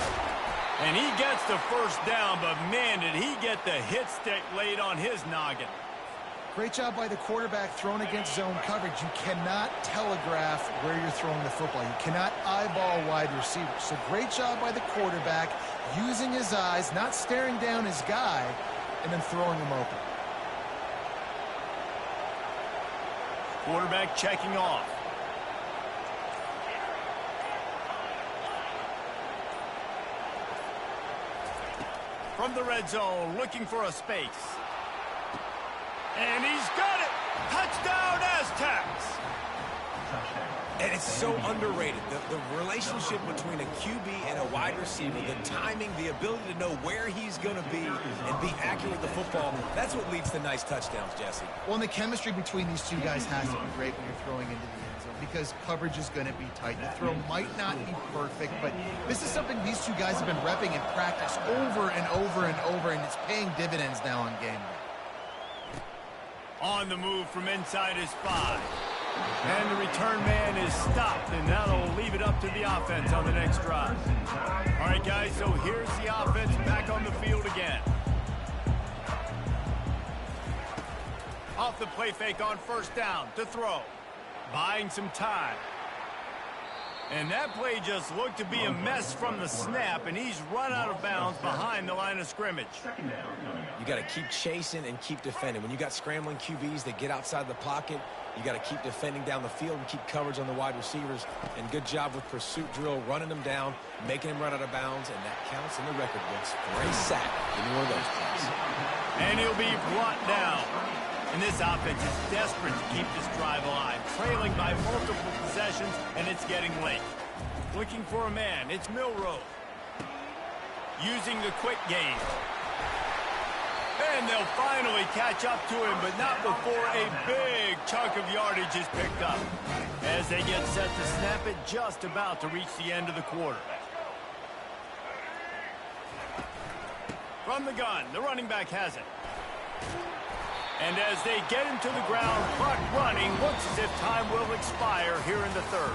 And he gets the first down, but man, did he get the hit stick laid on his noggin. Great job by the quarterback thrown against zone coverage. You cannot telegraph where you're throwing the football. You cannot eyeball wide receivers. So great job by the quarterback using his eyes, not staring down his guy, and then throwing him open. Quarterback checking off. From the red zone, looking for a space. And he's got it! Touchdown, Aztecs! And it's so underrated. The relationship between a QB and a wide receiver, the timing, the ability to know where he's going to be and be accurate with the football, that's what leads to nice touchdowns, Jesse. Well, and the chemistry between these two guys has to be great when you're throwing into the end zone because coverage is going to be tight. The throw might not be perfect, but this is something these two guys have been repping in practice over and over and over, and it's paying dividends now on game day. On the move from inside his 5. And the return man is stopped, and that'll leave it up to the offense on the next drive. All right, guys, so here's the offense back on the field again. Off the play fake on first down to throw. Buying some time. And that play just looked to be a mess from the snap, and he's run out of bounds behind the line of scrimmage. You got to keep chasing and keep defending. When you got scrambling QBs that get outside the pocket, you got to keep defending down the field and keep coverage on the wide receivers. And good job with pursuit drill, running them down, making them run out of bounds, and that counts in the record books for a sack in one of those plays. And he'll be brought down. And this offense is desperate to keep this drive alive, trailing by multiple possessions, and it's getting late. Looking for a man, it's Milroe. Using the quick game. And they'll finally catch up to him, but not before a big chunk of yardage is picked up. As they get set to snap it, just about to reach the end of the quarter. From the gun, the running back has it. And as they get him to the ground, clock running, looks as if time will expire here in the third.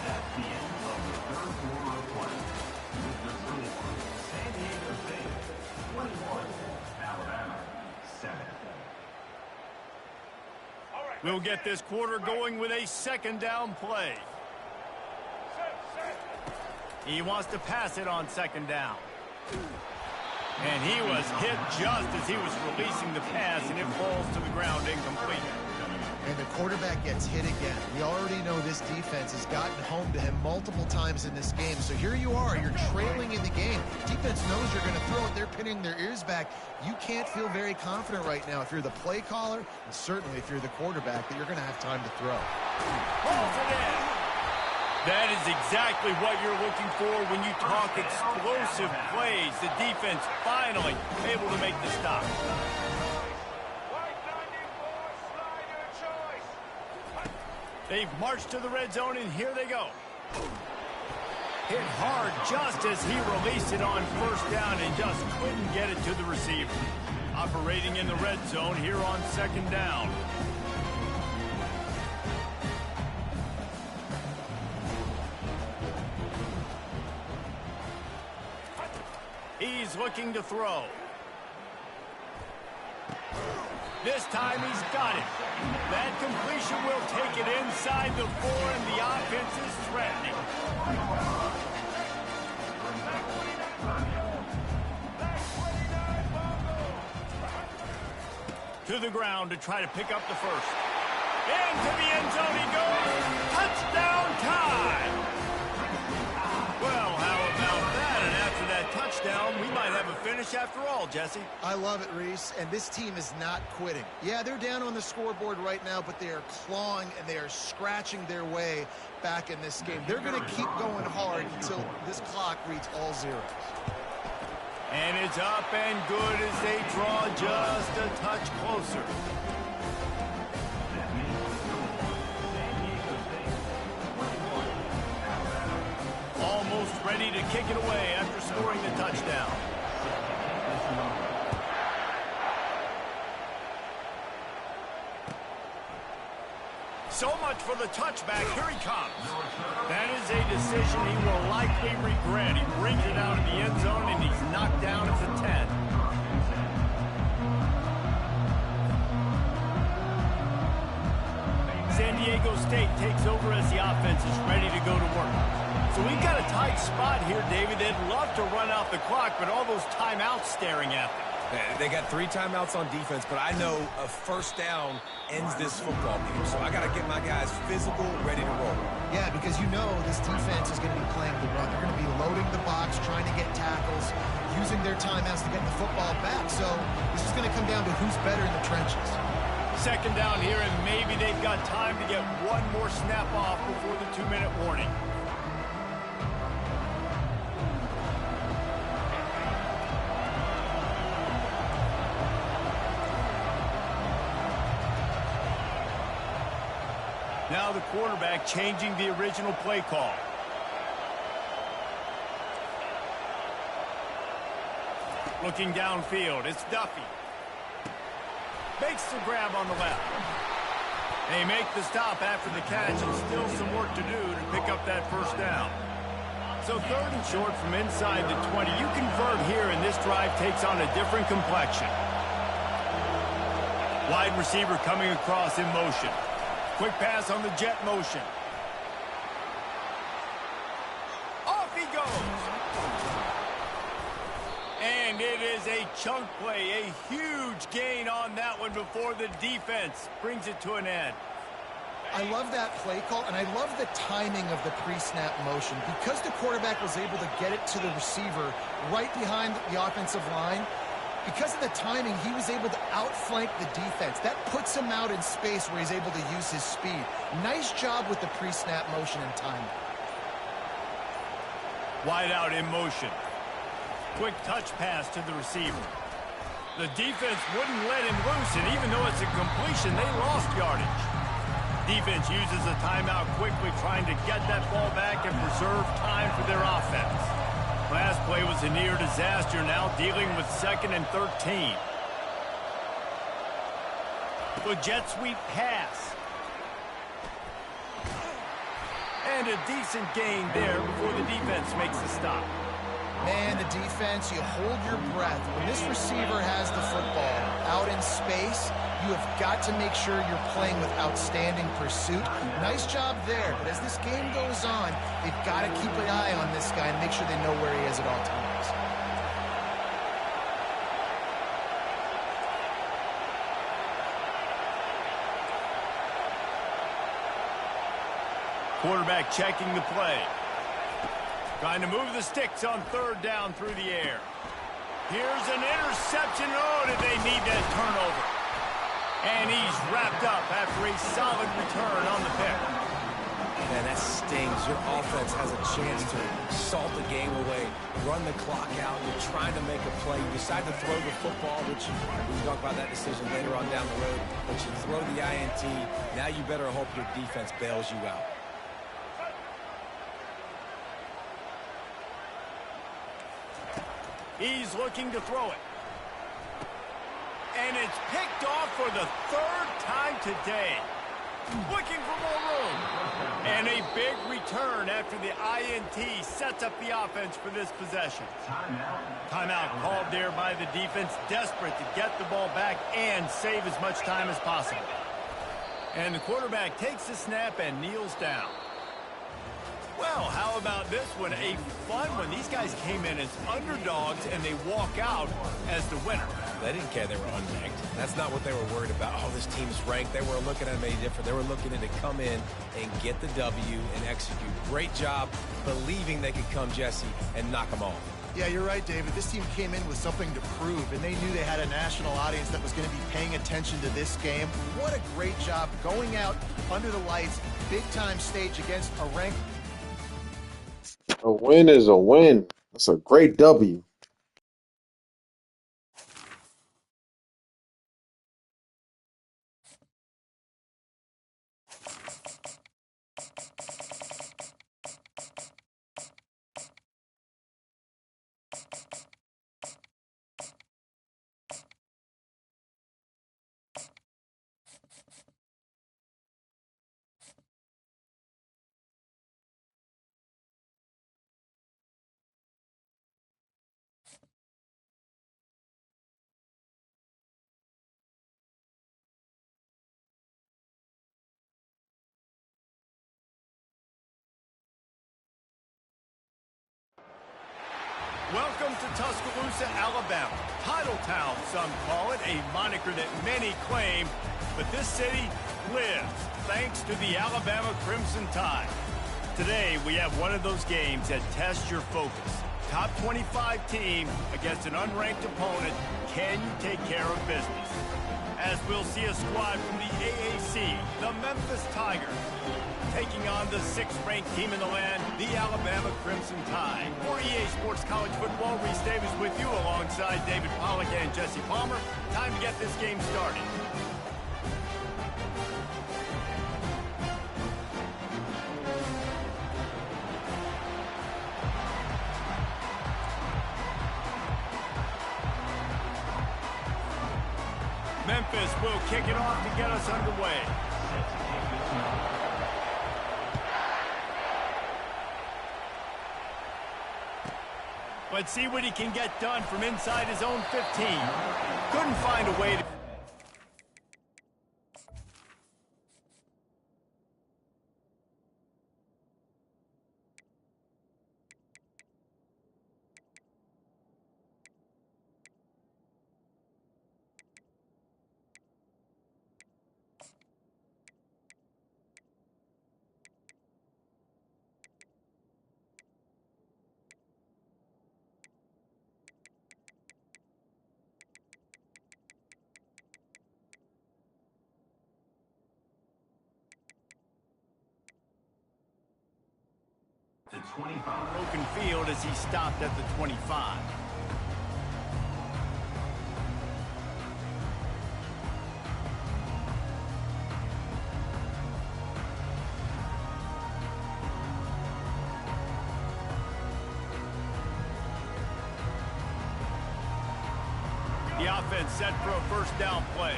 That's the end of the third quarter of play. With the score, San Diego State 21, Alabama 7. We'll get this quarter going with a second down play. He wants to pass it on second down. And he was hit just as he was releasing the pass, and it falls to the ground incomplete. And the quarterback gets hit again. We already know this defense has gotten home to him multiple times in this game. So here you are, you're trailing in the game. Defense knows you're going to throw it. They're pinning their ears back. You can't feel very confident right now if you're the play caller, and certainly if you're the quarterback, that you're going to have time to throw. Pulls it in. That is exactly what you're looking for when you talk explosive plays. The defense finally able to make the stop. They've marched to the red zone, and here they go. Hit hard just as he released it on first down and just couldn't get it to the receiver. Operating in the red zone here on second down. He's looking to throw. This time he's got it. That completion will take it inside the 4, and the offense is threatening. To the ground to try to pick up the first. Into the end zone he goes. Touchdown time! Well, how about that? And after that touchdown, we might have a finish after all, Jesse. I love it, Reese, and this team is not quitting. Yeah, they're down on the scoreboard right now, but they are clawing and they are scratching their way back in this game. They're going to keep going hard until this clock reads all zeros. And it's up and good as they draw just a touch closer. Almost ready to kick it away after scoring the touchdown. So much for the touchback. Here he comes. That is a decision he will likely regret. He brings it out of the end zone, and he's knocked down at the 10. San Diego State takes over as the offense is ready to go to work. So we've got a tight spot here, David. They'd love to run out the clock, but all those timeouts staring at them. They got 3 timeouts on defense, but I know a first down ends this football game. So I got to get my guys physical, ready to roll. Yeah, because you know this defense is going to be playing the run. They're going to be loading the box, trying to get tackles, using their timeouts to get the football back. So this is going to come down to who's better in the trenches. Second down here, and maybe they've got time to get one more snap off before the 2-minute warning. Now the quarterback changing the original play call. Looking downfield, it's Duffy. Makes the grab on the left. They make the stop after the catch, and still some work to do to pick up that first down. So 3rd and short from inside the 20. You convert here, and this drive takes on a different complexion. Wide receiver coming across in motion. Quick pass on the jet motion. Off he goes. And it is a chunk play, a huge gain on that one before the defense brings it to an end. I love that play call, and I love the timing of the pre-snap motion. Because the quarterback was able to get it to the receiver right behind the offensive line, because of the timing, he was able to outflank the defense. That puts him out in space where he's able to use his speed. Nice job with the pre-snap motion and timing. Wide out in motion. Quick touch pass to the receiver. The defense wouldn't let him loose, and even though it's a completion, they lost yardage. Defense uses a timeout quickly, trying to get that ball back and preserve time for their offense. Last play was a near disaster, now dealing with 2nd and 13. The jet sweep pass. And a decent gain there before the defense makes the stop. Man, the defense, you hold your breath. When this receiver has the football out in space, you have got to make sure you're playing with outstanding pursuit. Nice job there, but as this game goes on, they've got to keep an eye on this guy and make sure they know where he is at all times. Quarterback checking the play. Trying to move the sticks on third down through the air. Here's an interception. Oh, did they need that turnover? And he's wrapped up after a solid return on the pick. Man, that stings. Your offense has a chance to salt the game away, run the clock out. You're trying to make a play. You decide to throw the football, which we can talk about that decision later on down the road. But you throw the INT. Now you better hope your defense bails you out. He's looking to throw it. And it's picked off for the third time today. Looking for more room. And a big return after the INT sets up the offense for this possession. Timeout called there by the defense, desperate to get the ball back and save as much time as possible. And the quarterback takes the snap and kneels down. Well, how about this one? A fun one. These guys came in as underdogs, and they walk out as the winner. They didn't care they were unranked. That's not what they were worried about. Oh, this team's ranked. They weren't looking at them any different. They were looking to come in and get the W and execute. Great job believing they could come, Jesse, and knock them off. Yeah, you're right, David. This team came in with something to prove, and they knew they had a national audience that was going to be paying attention to this game. What a great job going out under the lights, big-time stage against a ranked. A win is a win. That's a great W. Welcome to Tuscaloosa, Alabama. Titletown, some call it, a moniker that many claim, but this city lives thanks to the Alabama Crimson Tide. Today, we have one of those games that tests your focus. Top 25 team against an unranked opponent. Can you take care of business? As we'll see a squad from the AAC, the Memphis Tigers, taking on the 6th-ranked team in the land, the Alabama Crimson Tide. For EA Sports College Football, Reese Davis with you alongside David Pollack and Jesse Palmer. Time to get this game started. Memphis will kick it off to get us underway. Let's see what he can get done from inside his own 15. Couldn't find a way to... To 25. Broken field as he stopped at the 25. The offense set for a first down play.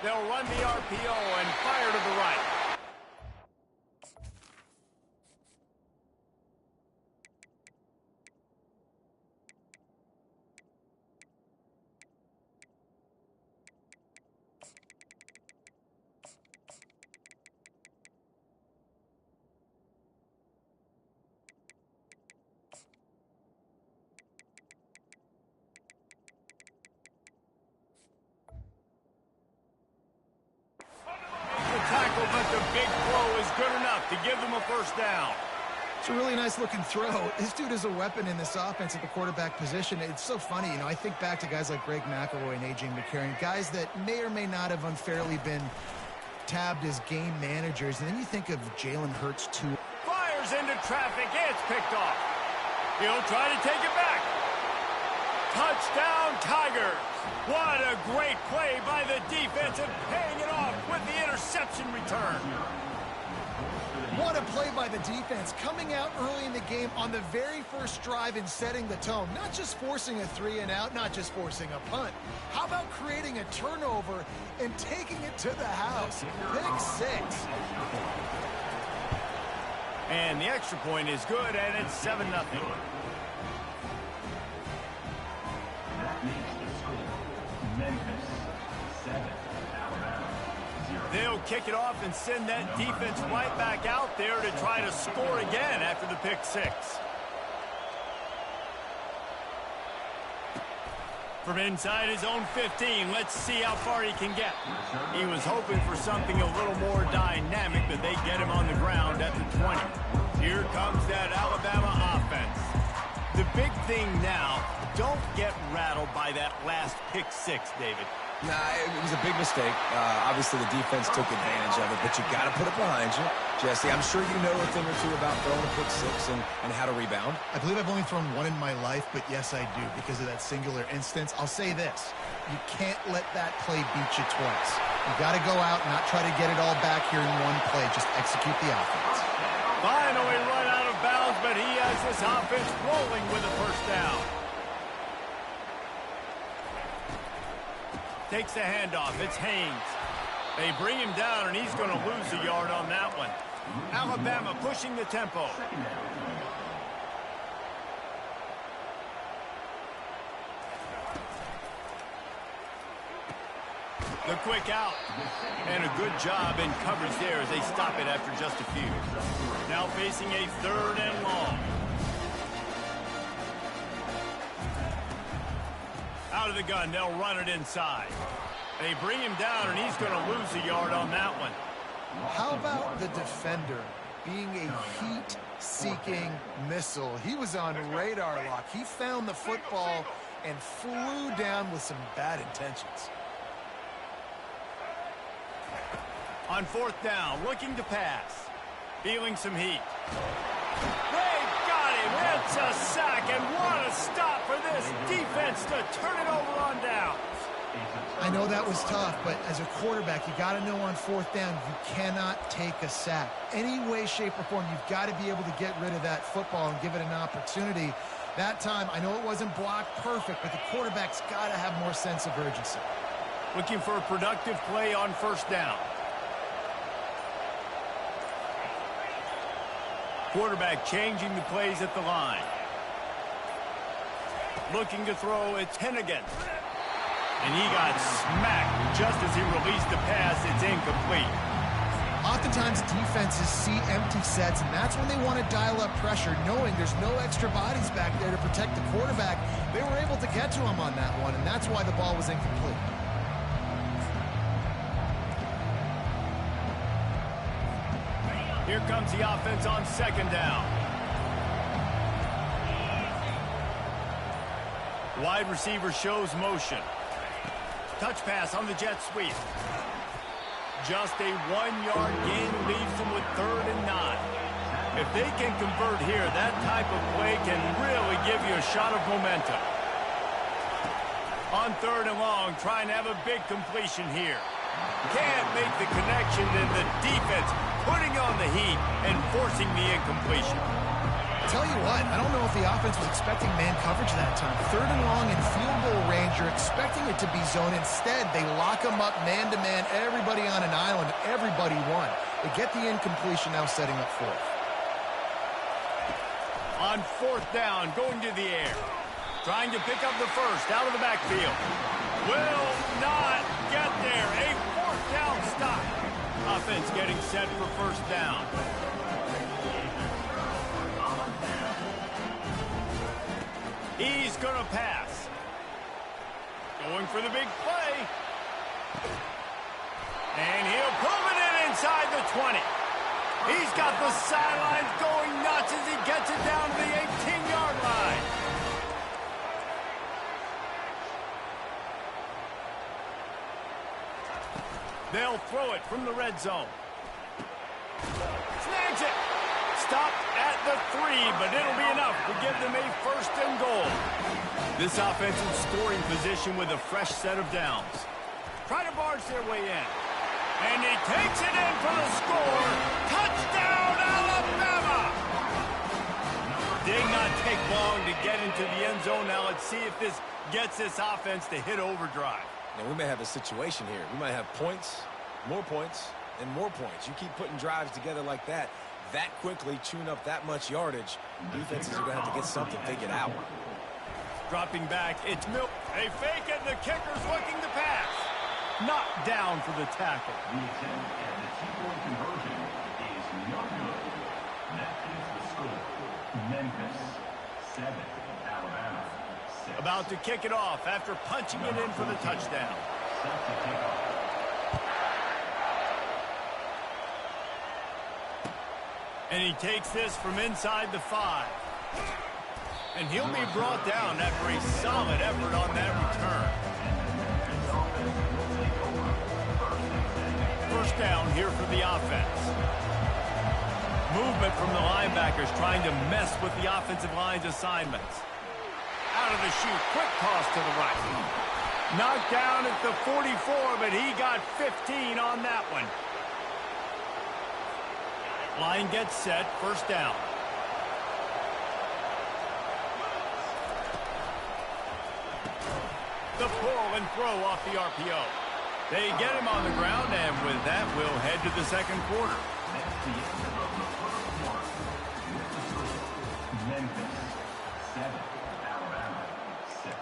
They'll run the RPO and fire to the right. first down. It's a really nice looking throw. This dude is a weapon in this offense at the quarterback position. It's so funny, I think back to guys like Greg McElroy and A.J. McCarron, guys that may or may not have unfairly been tabbed as game managers. And then you think of Jalen Hurts, too. Fires into traffic. It's picked off. He'll try to take it back. Touchdown, Tigers. What a great play by the defense and paying it off with the interception return. What a play by the defense, coming out early in the game on the very first drive and setting the tone. Not just forcing a 3-and-out, not just forcing a punt. How about creating a turnover and taking it to the house? Pick 6. And the extra point is good, and it's 7-0. That makes the score Memphis 7, Alabama 0. They'll kick it off and send that defense right back out there to try to score again after the pick 6. From inside his own 15, let's see how far he can get. He was hoping for something a little more dynamic, but they get him on the ground at the 20. Here comes that Alabama offense. The big thing now, don't get rattled by that last pick 6, David. Nah, it was a big mistake. Obviously, the defense took advantage of it, but you got to put it behind you. Jesse, I'm sure you know a thing or two about throwing a pick 6 and how to rebound. I believe I've only thrown one in my life, but yes, I do, because of that singular instance. I'll say this. You can't let that play beat you twice. You got to go out and not try to get it all back here in one play. Just execute the offense. Finally run out of bounds, but he has this offense rolling with a first down. Takes the handoff. It's Haynes. They bring him down, and he's going to lose a yard on that one. Alabama pushing the tempo. The quick out. And a good job in coverage there as they stop it after just a few. Now facing a 3rd and long. Out of the gun, they'll run it inside. They bring him down, and he's going to lose a yard on that one. How about the defender being a heat-seeking missile? He was on radar lock. He found the football and flew down with some bad intentions. On 4th down, looking to pass. Feeling some heat. They got him. It's a sack, and what a stop for this defense to turn it over on down. I know that was tough, but as a quarterback, you got to know on 4th down, you cannot take a sack. Any way, shape, or form, you've got to be able to get rid of that football and give it an opportunity. That time, I know it wasn't blocked perfect, but the quarterback's got to have more sense of urgency. Looking for a productive play on 1st down. Quarterback changing the plays at the line. Looking to throw, it's Hennigan. And he got smacked just as he released the pass. It's incomplete. Oftentimes, defenses see empty sets, and that's when they want to dial up pressure, knowing there's no extra bodies back there to protect the quarterback. They were able to get to him on that one, and that's why the ball was incomplete. Here comes the offense on 2nd down. Wide receiver shows motion. Touch pass on the jet sweep. Just a 1-yard gain leaves them with 3rd and 9. If they can convert here, that type of play can really give you a shot of momentum. On 3rd and long, trying to have a big completion here. Can't make the connection, and the defense putting on the heat and forcing the incompletion. Tell you what, I don't know if the offense was expecting man coverage that time. 3rd and long in field goal range, you're expecting it to be zone. Instead, they lock them up man-to-man, everybody on an island, everybody won. They get the incompletion, now setting up 4th. On 4th down, going to the air. Trying to pick up the first out of the backfield. Will not get there. A 4th down stop. Offense getting set for 1st down. He's going to pass. Going for the big play. And he'll pull it in inside the 20. He's got the sidelines going nuts as he gets it down to the 18-yard line. They'll throw it from the red zone. Snags it. Stop at the 3, but it'll be enough to give them a first and goal. This offensive scoring position with a fresh set of downs. Try to barge their way in. And he takes it in for the score. Touchdown, Alabama! Did not take long to get into the end zone. Now let's see if this gets this offense to hit overdrive. Now, we may have a situation here. We might have points, and more points. You keep putting drives together like that quickly, tune up that much yardage, defenses are going to have to get something figured out. Dropping back, it's Milk. They fake it, and the kicker's looking to pass. Knocked down for the tackle. The attempt at the two-point conversion is no good. That is the score. Memphis 7, Alabama 6. About to kick it off after punching it in for the touchdown. Set to kick off. And he takes this from inside the 5. And he'll be brought down after a solid effort on that return. First down here for the offense. Movement from the linebackers trying to mess with the offensive line's assignments. Out of the chute, quick toss to the right. Knocked down at the 44, but he got 15 on that one. Line gets set, first down. The pull and throw off the RPO. They get him on the ground, and with that, we'll head to the second quarter. That's the end of the first quarter. Memphis 7, Alabama 6.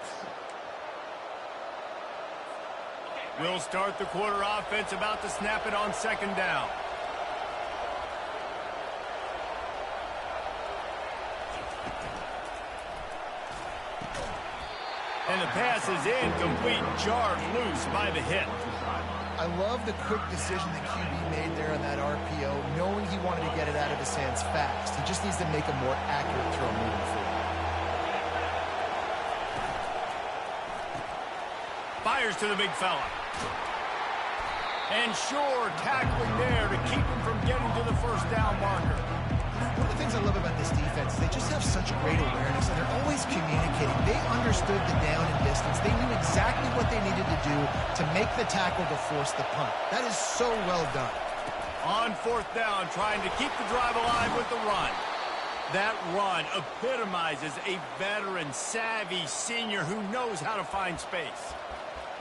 We'll start the quarter offense, about to snap it on second down. And the pass is incomplete, jarred loose by the hit. I love the quick decision the QB made there on that RPO, knowing he wanted to get it out of his hands fast. He just needs to make a more accurate throw moving forward. Fires to the big fella. And sure, tackling there to keep him from getting to the first down marker. One of the things I love about this defense is they just have such great awareness, and they're always communicating. They understood the down and distance. They knew exactly what they needed to do to make the tackle to force the punt. That is so well done. On fourth down, trying to keep the drive alive with the run. That run epitomizes a veteran, savvy senior who knows how to find space.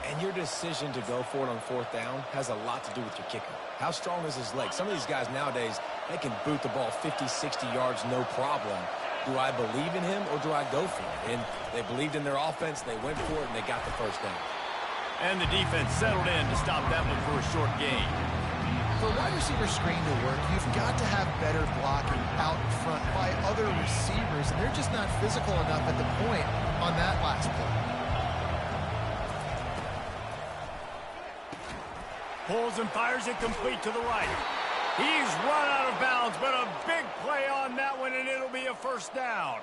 And your decision to go for it on fourth down has a lot to do with your kicker. How strong is his leg? Some of these guys nowadays, they can boot the ball 50, 60 yards, no problem. Do I believe in him or do I go for it? And they believed in their offense, they went for it, and they got the first down. And the defense settled in to stop that one for a short gain. For a wide receiver screen to work, you've got to have better blocking out in front by other receivers, and they're just not physical enough at the point on that last play. Pulls and fires it complete to the right. He's run out of bounds, but a big play on that one, and it'll be a first down.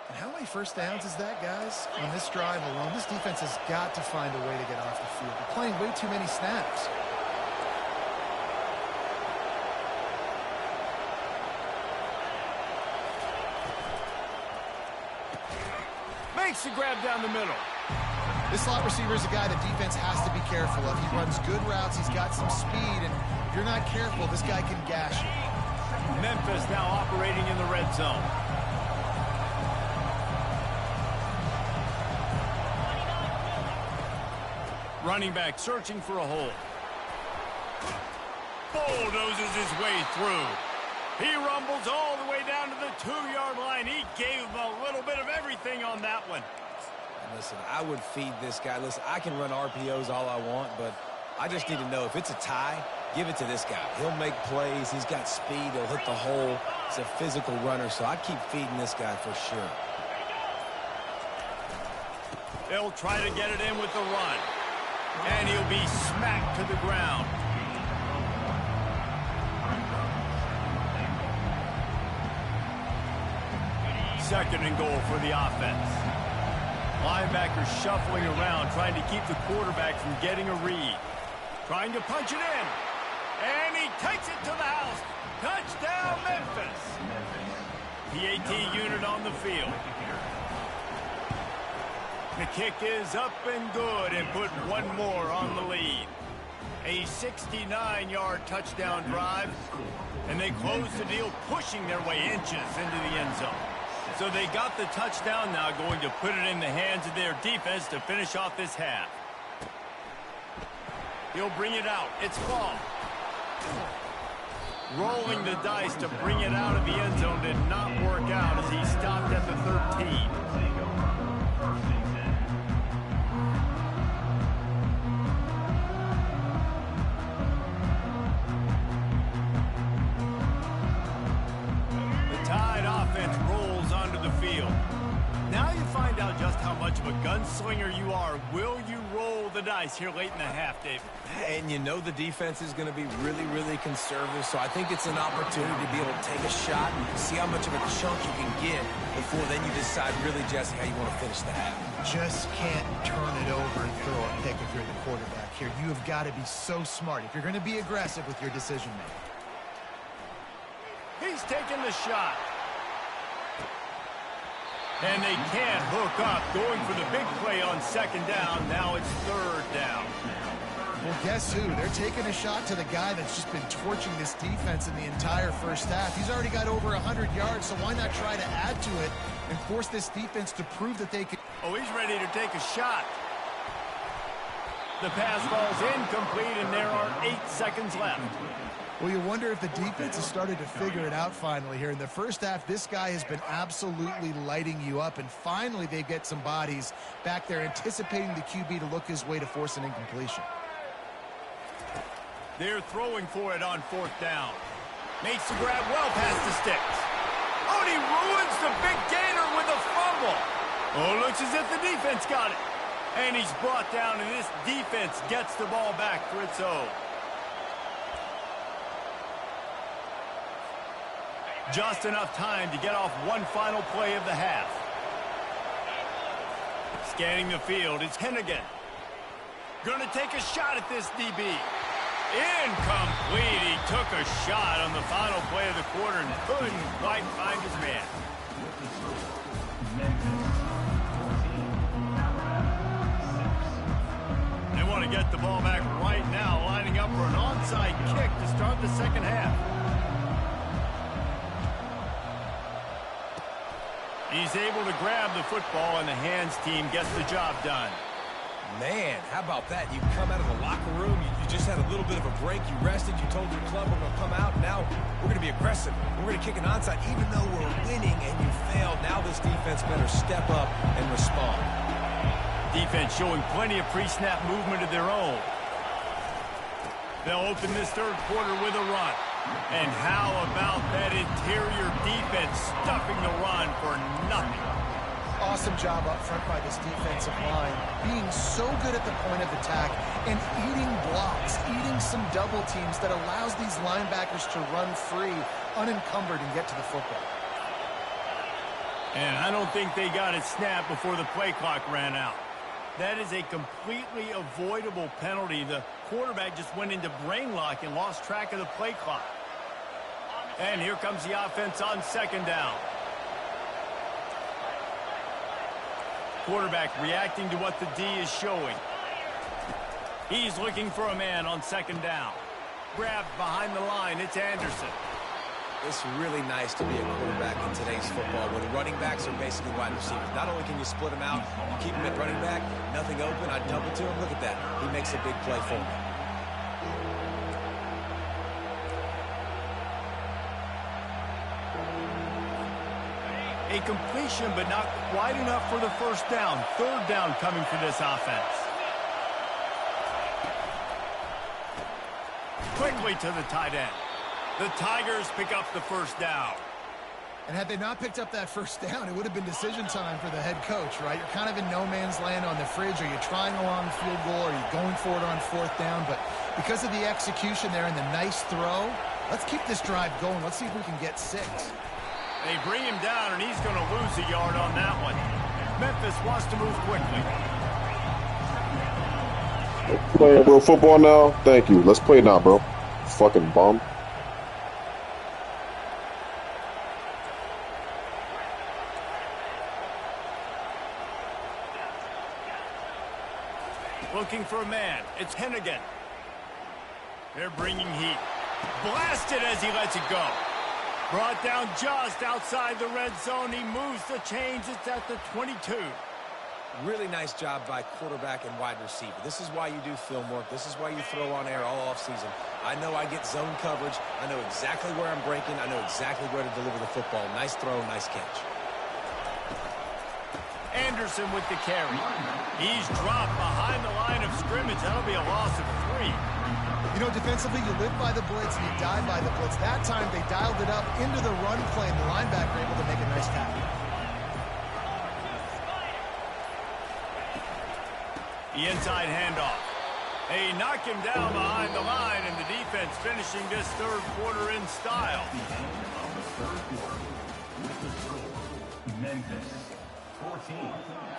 And how many first downs is that, guys? On this drive alone, this defense has got to find a way to get off the field. They're playing way too many snaps. Makes the grab down the middle. This slot receiver is a guy the defense has to be careful of. He runs good routes. He's got some speed, and if you're not careful, this guy can gash you. Memphis now operating in the red zone. Running back searching for a hole. Bulldozes his way through. He rumbles all the way down to the 2-yard line. He gave him a little bit of everything on that one. Listen, I would feed this guy. Listen, I can run RPOs all I want, but I just need to know if it's a tie, give it to this guy. He'll make plays. He's got speed. He'll hit the hole. He's a physical runner, so I'd keep feeding this guy for sure. They'll try to get it in with the run. And he'll be smacked to the ground. second and goal for the offense. Linebackers shuffling around, trying to keep the quarterback from getting a read. Trying to punch it in. And he takes it to the house. Touchdown, Memphis. PAT unit on the field. The kick is up and good and put one more on the lead. A 69-yard touchdown drive, and they close the deal, pushing their way inches into the end zone. So they got the touchdown, now going to put it in the hands of their defense to finish off this half. He'll bring it out. It's Ball. Rolling the dice to bring it out of the end zone did not work out as he stopped at the 13. Now you find out just how much of a gunslinger you are. Will you roll the dice here late in the half, David? And you know the defense is going to be really, really conservative, so I think it's an opportunity to be able to take a shot and see how much of a chunk you can get before then you decide really, Jesse, how you want to finish the half. Just can't turn it over and throw a pick if you're the quarterback here. You have got to be so smart if you're going to be aggressive with your decision-making. He's taking the shot. And they can't hook up, going for the big play on second down. Now it's third down. Well, guess who? They're taking a shot to the guy that's just been torching this defense in the entire first half. He's already got over 100 yards, so why not try to add to it and force this defense to prove that they can... Oh, he's ready to take a shot. The pass falls incomplete, and there are 8 seconds left. Well, you wonder if the defense has started to figure it out finally here. In the first half, this guy has been absolutely lighting you up, and finally they get some bodies back there anticipating the QB to look his way to force an incompletion. They're throwing for it on fourth down. Makes the grab well past the sticks. Oh, and he ruins the big gainer with a fumble. Oh, looks as if the defense got it. And he's brought down, and this defense gets the ball back for its own. Just enough time to get off one final play of the half. Scanning the field, it's Hennigan. Gonna take a shot at this DB. Incomplete. He took a shot on the final play of the quarter and couldn't quite find his man. They want to get the ball back right now, lining up for an onside kick to start the second half. He's able to grab the football, and the hands team gets the job done. Man, how about that? You come out of the locker room, you just had a little bit of a break, you rested, you told your club we're going to come out, and now we're going to be aggressive. We're going to kick an onside, even though we're winning and you failed. Now this defense better step up and respond. Defense showing plenty of pre-snap movement of their own. They'll open this third quarter with a run. And how about that interior defense stuffing the run for nothing? Awesome job up front by this defensive line, being so good at the point of attack and eating blocks, eating some double teams that allows these linebackers to run free, unencumbered, and get to the football. And I don't think they got it snapped before the play clock ran out. That is a completely avoidable penalty. The quarterback just went into brain lock and lost track of the play clock. And here comes the offense on second down. Quarterback reacting to what the D is showing. He's looking for a man on second down. Grabbed behind the line, it's Anderson. It's really nice to be a quarterback in today's football when running backs are basically wide receivers. Not only can you split them out, you keep them at running back, nothing open, I dump it to him. Look at that. He makes a big play for me. A completion, but not quite enough for the first down. Third down coming for this offense. Quickly to the tight end. The Tigers pick up the first down. And had they not picked up that first down, it would have been decision time for the head coach, right? You're kind of in no man's land on the fridge. Are you trying a long field goal? Are you going for it on fourth down? But because of the execution there and the nice throw, let's keep this drive going. Let's see if we can get 6. They bring him down, and he's going to lose a yard on that one. Memphis wants to move quickly. Playing real football now? Thank you. Let's play now, bro. Fucking bum. Looking for a man. It's Hennigan. They're bringing heat. Blasted as he lets it go. Brought down just outside the red zone. He moves the chains. It's at the 22. Really nice job by quarterback and wide receiver. This is why you do film work. This is why you throw on air all offseason. I know I get zone coverage. I know exactly where I'm breaking. I know exactly where to deliver the football. Nice throw, nice catch. Anderson with the carry. He's dropped behind the line of scrimmage. That'll be a loss of 3. You know, defensively, you live by the blitz and you die by the blitz. That time, they dialed it up into the run play, and the linebacker able to make a nice tackle. The inside handoff. They knock him down behind the line, and the defense finishing this third quarter in style. Memphis 14,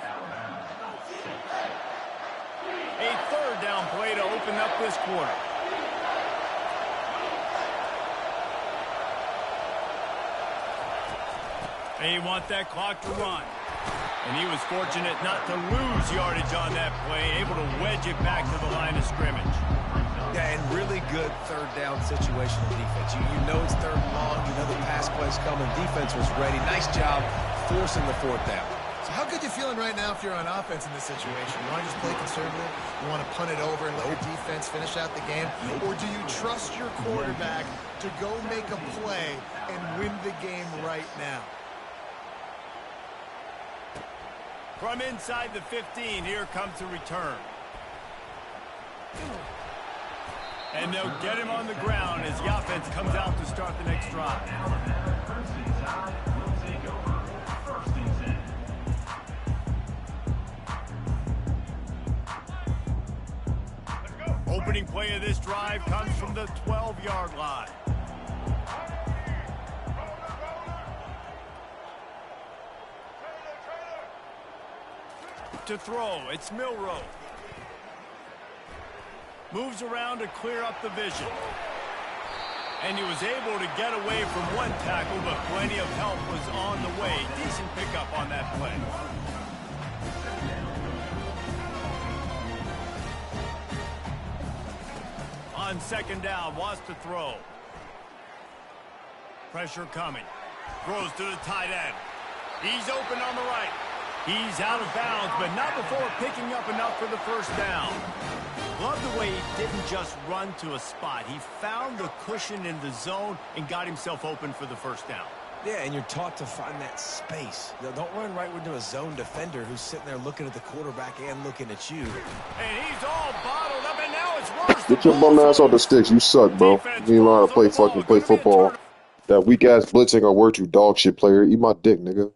Alabama 6. A third down play to open up this quarter. They want that clock to run. And he was fortunate not to lose yardage on that play, able to wedge it back to the line of scrimmage. Yeah, and really good third down situational defense. You know it's third and long. You know the pass play's coming. Defense was ready. Nice job forcing the fourth down. So how good you feeling right now if you're on offense in this situation? You want to just play conservative? You want to punt it over and let your defense finish out the game? Or do you trust your quarterback to go make a play and win the game right now? From inside the 15, here comes the return. And they'll get him on the ground as the offense comes out to start the next drive. Opening play of this drive comes from the 12-yard line. To throw, it's Milroe. Moves around to clear up the vision. And he was able to get away from one tackle, but plenty of help was on the way. Decent pickup on that play. On second down, wants to throw. Pressure coming. Throws to the tight end. He's open on the right. He's out of bounds, but not before picking up enough for the first down. Love the way he didn't just run to a spot. He found the cushion in the zone and got himself open for the first down. Yeah, and you're taught to find that space. Don't run right into a zone defender who's sitting there looking at the quarterback and looking at you. And he's all bottled up, and now it's worse. Get your bum ass off the sticks. You suck, bro. You ain't know how to play football. That weak ass blitz ain't gonna work, you dog shit player. Eat my dick, nigga.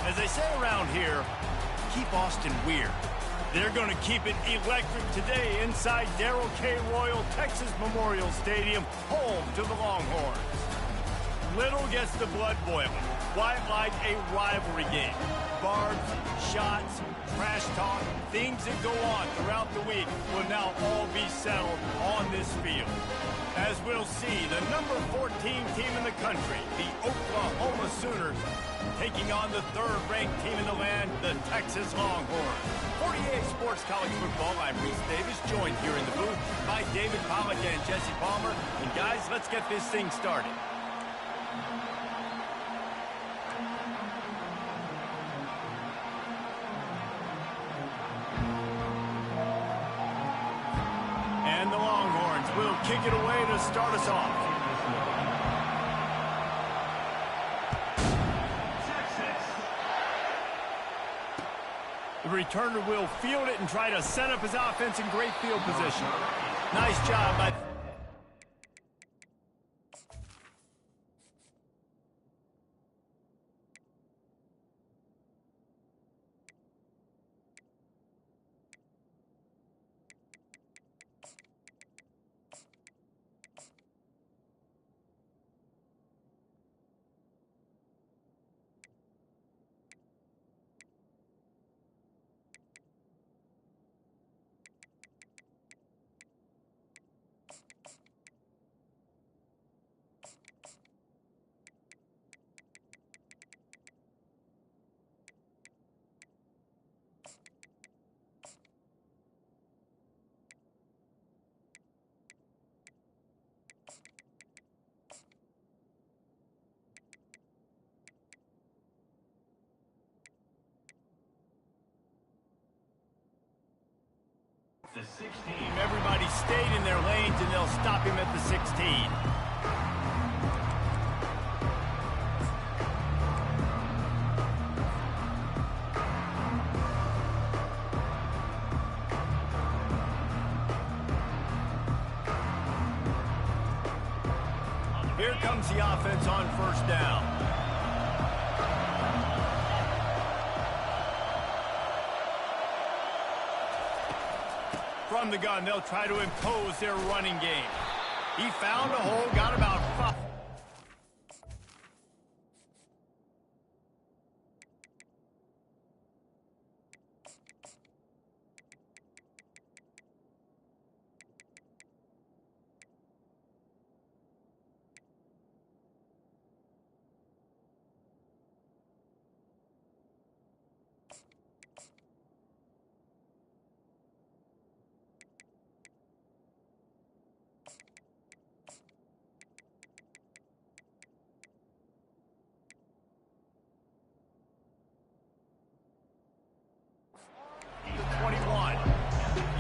As they say around here, keep Austin weird. They're going to keep it electric today inside Darrell K. Royal Texas Memorial Stadium, home to the Longhorns. Little gets the blood boiling. Quite like a rivalry game. Barbs, shots, trash talk, things that go on throughout the week will now all be settled on this field. As we'll see, the number 14 team in the country, the Oklahoma Sooners, taking on the third-ranked team in the land, the Texas Longhorns. 48 Sports College Football, I'm Reese Davis, joined here in the booth by David Pollack and Jesse Palmer. And guys, let's get this thing started. And the Longhorns will kick it away to start us off. The returner will field it and try to set up his offense in great field position. Nice job by... The 16. Everybody stayed in their lanes, and they'll stop him at the 16. Here comes the offense on first down. From the gun, they'll try to impose their running game. He found a hole, got about 5.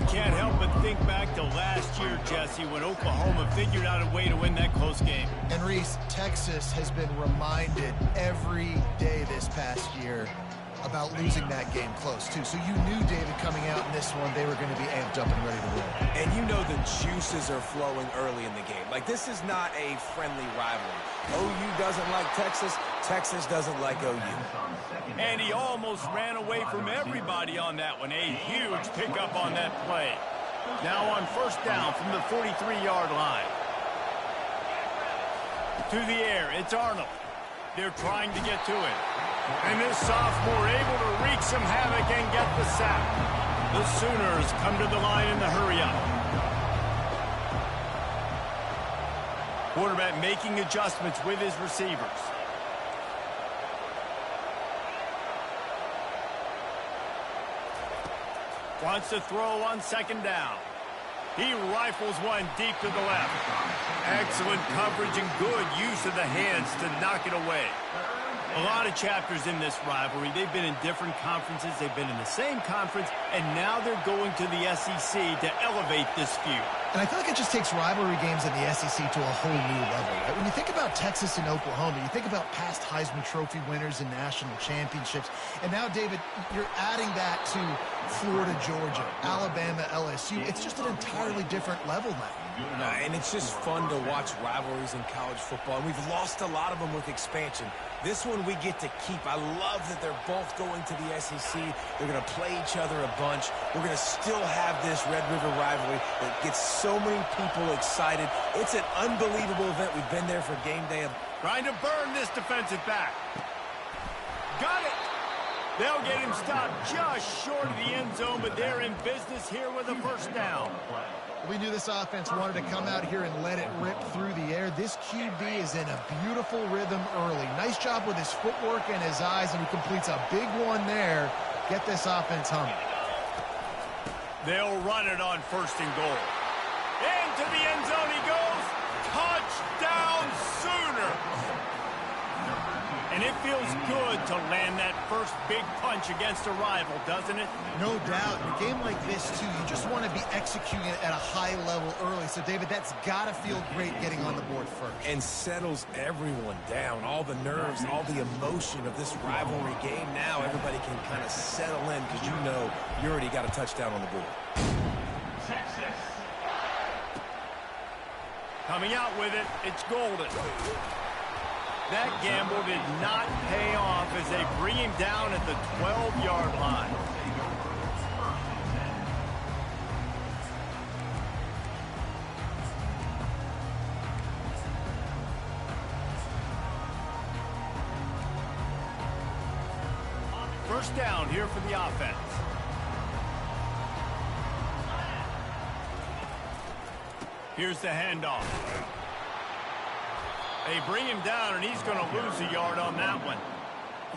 Can't help but think back to last year, Jesse, when Oklahoma figured out a way to win that close game. And Reese, Texas has been reminded every day this past year about losing that game close, too. So you knew, David, coming out in this one, they were going to be amped up and ready to win. And you know the juices are flowing early in the game. Like, this is not a friendly rivalry. OU doesn't like Texas. Texas doesn't like OU. And he almost ran away from everybody on that one. A huge pickup on that play. Now on first down from the 43-yard line. To the air, it's Arnold. They're trying to get to it. And this sophomore able to wreak some havoc and get the sack. The Sooners come to the line in the hurry-up. Quarterback making adjustments with his receivers. Wants to throw on second down. He rifles one deep to the left. Excellent coverage and good use of the hands to knock it away. A lot of chapters in this rivalry. They've been in different conferences. They've been in the same conference. And now they're going to the SEC to elevate this feud. And I feel like it just takes rivalry games in the SEC to a whole new level, right? When you think about Texas and Oklahoma, you think about past Heisman Trophy winners and national championships. And now, David, you're adding that to Florida, Georgia, Alabama, LSU. It's just an entirely different level now. And it's just fun to watch rivalries in college football. And we've lost a lot of them with expansion. This one we get to keep. I love that they're both going to the SEC. They're going to play each other a bunch. We're going to still have this Red River rivalry that gets so many people excited. It's an unbelievable event. We've been there for game day. Trying to burn this defensive back. Got it. They'll get him stopped just short of the end zone, but they're in business here with a first down. We knew this offense wanted to come out here and let it rip through the air. This QB is in a beautiful rhythm early. Nice job with his footwork and his eyes, and he completes a big one there. Get this offense humming. They'll run it on first and goal. Into the end zone he goes. Touchdown Sooners! And it feels good to land that first big punch against a rival, doesn't it? No doubt. In a game like this, too, you just want to be executing it at a high level early. So, David, that's got to feel great getting on the board first. And settles everyone down. All the nerves, all the emotion of this rivalry game. Now everybody can kind of settle in because you know you already got a touchdown on the board. Texas. Coming out with it, it's Golden. That gamble did not pay off as they bring him down at the 12-yard line. First down here for the offense. Here's the handoff. They bring him down, and he's going to lose a yard on that one.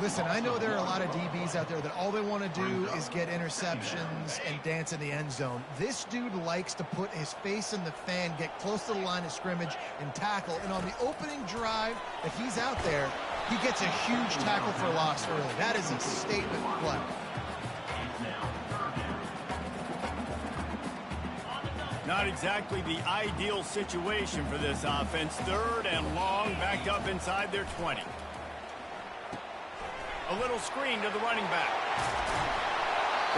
Listen, I know there are a lot of DBs out there that all they want to do is get interceptions and dance in the end zone. This dude likes to put his face in the fan, get close to the line of scrimmage, and tackle. And on the opening drive that he's out there, he gets a huge tackle for loss early. That is a statement play. Not exactly the ideal situation for this offense. Third and long, backed up inside their 20. A little screen to the running back.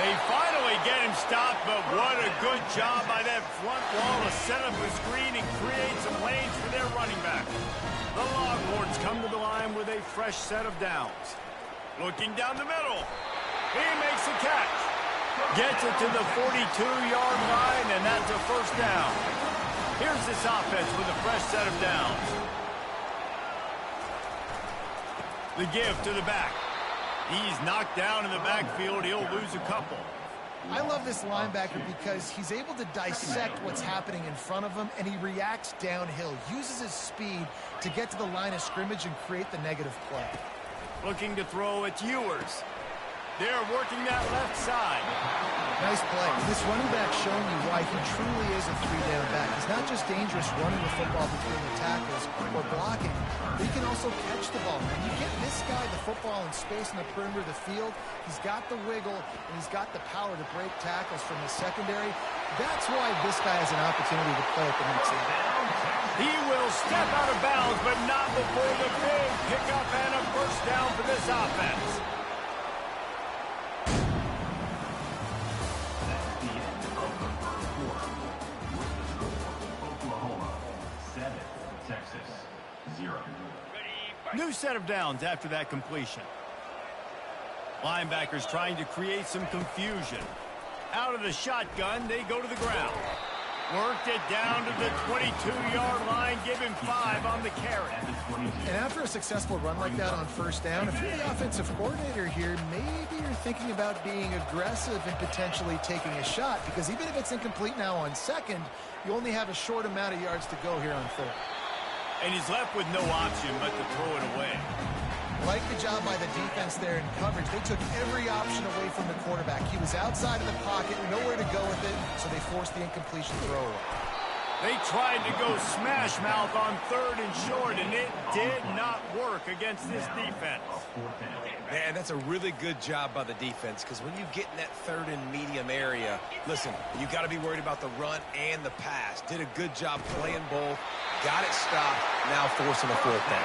They finally get him stopped, but what a good job by that front wall to set up a screen and create some lanes for their running back. The Longhorns come to the line with a fresh set of downs. Looking down the middle. He makes the catch. Gets it to the 42-yard line, and that's a first down. Here's this offense with a fresh set of downs. The give to the back. He's knocked down in the backfield. He'll lose a couple. I love this linebacker because he's able to dissect what's happening in front of him, and he reacts downhill, uses his speed to get to the line of scrimmage and create the negative play. Looking to throw, it's Ewers. They're working that left side. Nice play. This running back showing you why he truly is a three-down back. He's not just dangerous running the football between the tackles or blocking, but he can also catch the ball. When you get this guy the football in space in the perimeter of the field, he's got the wiggle and he's got the power to break tackles from the secondary. That's why this guy has an opportunity to play at the next level. He will step out of bounds, but not before the big pickup and a first down for this offense. New set of downs after that completion. Linebackers trying to create some confusion. Out of the shotgun, they go to the ground. Worked it down to the 22-yard line, give him 5 on the carry. And after a successful run like that on first down, if you're the offensive coordinator here, maybe you're thinking about being aggressive and potentially taking a shot, because even if it's incomplete now on second, you only have a short amount of yards to go here on third. And he's left with no option but to throw it away. Like the job by the defense there in coverage. They took every option away from the quarterback. He was outside of the pocket, nowhere to go with it, so they forced the incompletion throw away. They tried to go smash mouth on third and short, and it did not work against this defense. Man, that's a really good job by the defense, because when you get in that third and medium area, listen, you got to be worried about the run and the pass. Did a good job playing both, got it stopped, now forcing a fourth down.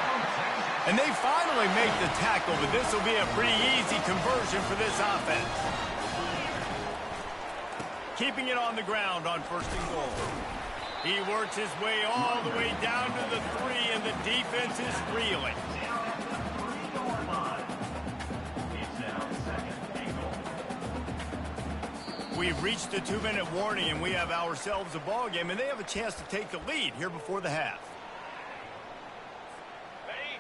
And they finally make the tackle, but this will be a pretty easy conversion for this offense. Keeping it on the ground on first and goal. He works his way all the way down to the 3, and the defense is reeling. we've reached the 2-minute warning, and we have ourselves a ball game, and they have a chance to take the lead here before the half.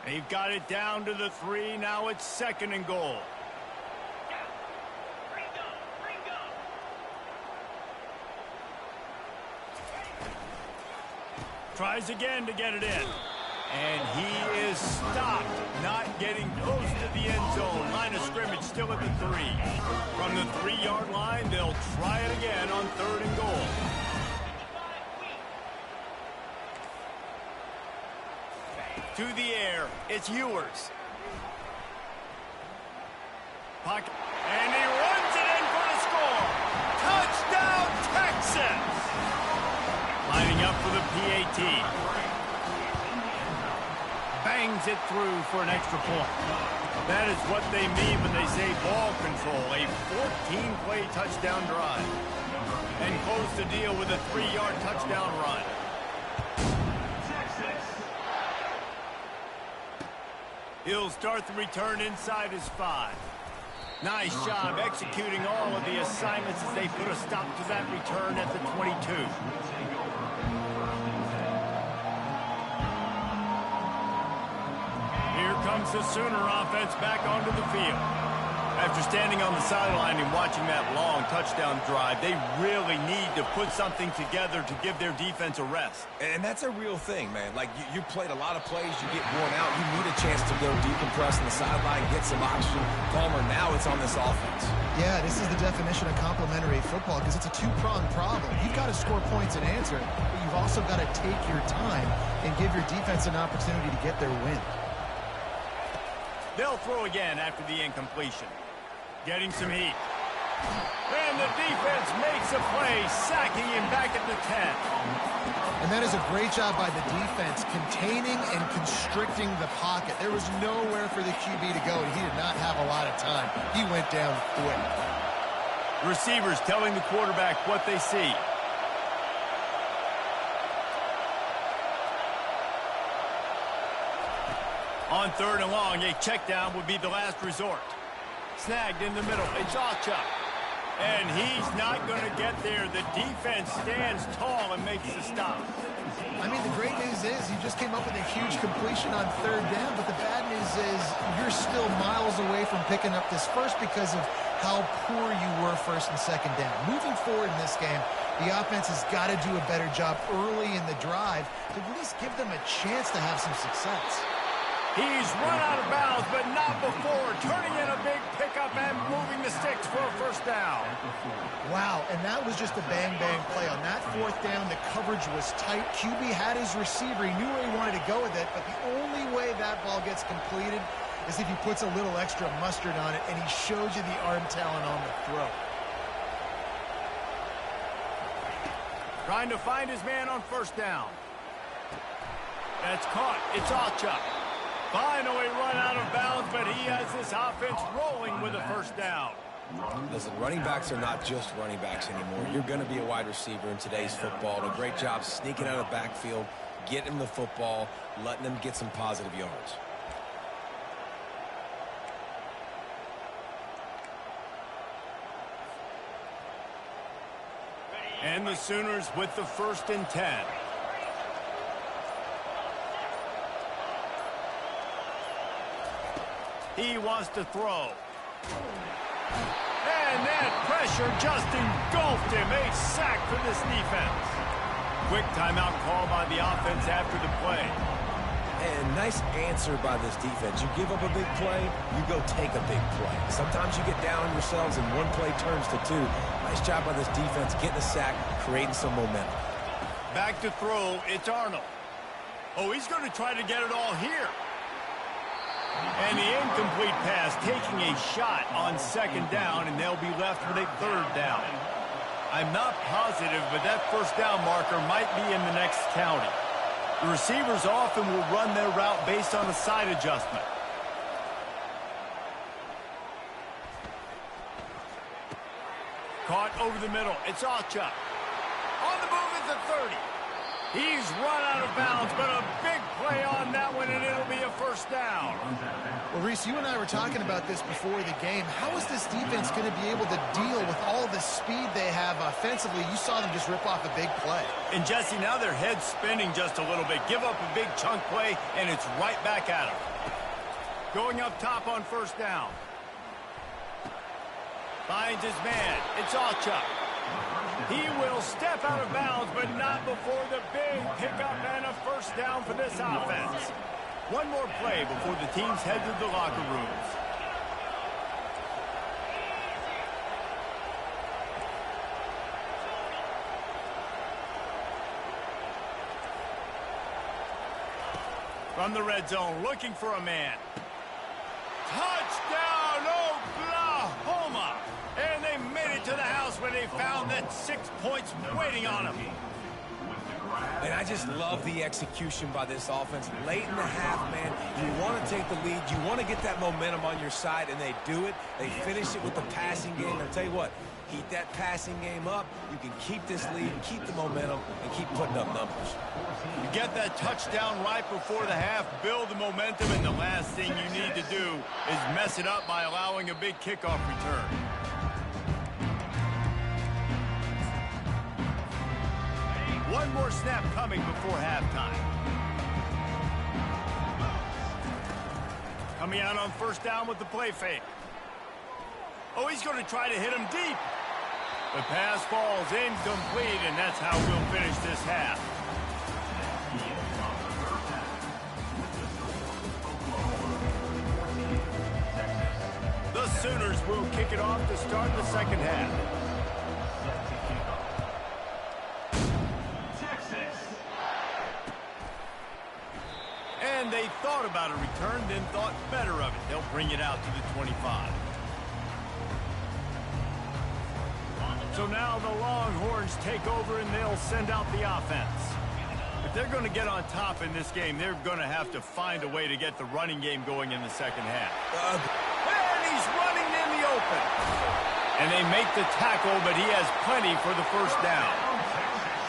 They've got it down to the 3. Now it's 2nd and goal. Tries again to get it in. And he is stopped, not getting close to the end zone. Line of scrimmage still at the 3. From the 3-yard line, they'll try it again on 3rd and goal. To the air, it's Ewers. Pocket, and he runs it in for the score. Touchdown, Texas! Lining up for the PAT. Bangs it through for an extra point. That is what they mean when they say ball control. A 14-play touchdown drive. And close the deal with a 3-yard touchdown run. He'll start the return inside his 5. Nice job executing all of the assignments as they put a stop to that return at the 22. Here comes the Sooner offense back onto the field. After standing on the sideline and watching that long touchdown drive, they really need to put something together to give their defense a rest. And that's a real thing, man. Like, you played a lot of plays, you get worn out, you need a chance to go decompress on the sideline, get some oxygen. Palmer, now it's on this offense. Yeah, this is the definition of complementary football because it's a two-pronged problem. You've got to score points and answer, but you've also got to take your time and give your defense an opportunity to get their win. They'll throw again after the incompletion. Getting some heat. And the defense makes a play, sacking him back at the 10. And that is a great job by the defense, containing and constricting the pocket. There was nowhere for the QB to go, and he did not have a lot of time. He went down quick. Receivers telling the quarterback what they see. On 3rd and long, a check down would be the last resort. Snagged in the middle. It's Ocha. And he's not going to get there. The defense stands tall and makes the stop. I mean, the great news is you just came up with a huge completion on 3rd down, but the bad news is you're still miles away from picking up this first because of how poor you were 1st and 2nd down. Moving forward in this game, the offense has got to do a better job early in the drive to at least give them a chance to have some success. He's run out of bounds, but not before. Turning in a big pickup and moving the sticks for a 1st down. Wow, and that was just a bang-bang play. On that 4th down, the coverage was tight. QB had his receiver. He knew where he wanted to go with it, but the only way that ball gets completed is if he puts a little extra mustard on it, and he shows you the arm talent on the throw. Trying to find his man on 1st down. That's caught. It's Ocha. Finally run out of bounds, but he has this offense rolling with a 1st down. Listen, running backs are not just running backs anymore. You're going to be a wide receiver in today's football. And a great job sneaking out of the backfield, getting them the football, letting them get some positive yards. And the Sooners with the 1st and 10. He wants to throw. And that pressure just engulfed him. A sack for this defense. Quick timeout call by the offense after the play. And nice answer by this defense. You give up a big play, you go take a big play. Sometimes you get down on yourselves and one play turns to 2. Nice job by this defense getting a sack, creating some momentum. Back to throw, it's Arnold. Oh, he's going to try to get it all here. And the incomplete pass taking a shot on 2nd down, and they'll be left with a 3rd down. I'm not positive, but that 1st down marker might be in the next county. The receivers often will run their route based on a side adjustment. Caught over the middle. It's Ocha. On the move at the 30. He's run out of bounds, but a big play on that one, and it'll be a 1st down. Well, Reese, you and I were talking about this before the game. How is this defense going to be able to deal with all the speed they have offensively? You saw them just rip off a big play. And, Jesse, now their head's spinning just a little bit. Give up a big chunk play, and it's right back at them. Going up top on first down. Finds his man. It's Alchuk. He will step out of bounds, but not before the big pickup and a first down for this offense. One more play before the teams head to the locker rooms. From the red zone, looking for a man. Touchdown, Oklahoma! And they made it to the house where they found that 6 points waiting on them. And I just love the execution by this offense. Late in the half, man, you want to take the lead. You want to get that momentum on your side, and they do it. They finish it with the passing game. I'll tell you what, keep that passing game up. You can keep this lead, keep the momentum, and keep putting up numbers. You get that touchdown right before the half, build the momentum, and the last thing you need to do is mess it up by allowing a big kickoff return. One more snap coming before halftime. Coming out on first down with the play fake. Oh, he's going to try to hit him deep. The pass falls incomplete, and that's how we'll finish this half. The Sooners will kick it off to start the second half. And they thought about a return, then thought better of it. They'll bring it out to the 25. So now the Longhorns take over and they'll send out the offense. If they're going to get on top in this game, they're going to have to find a way to get the running game going in the second half. And he's running in the open. And they make the tackle, but he has plenty for the first down.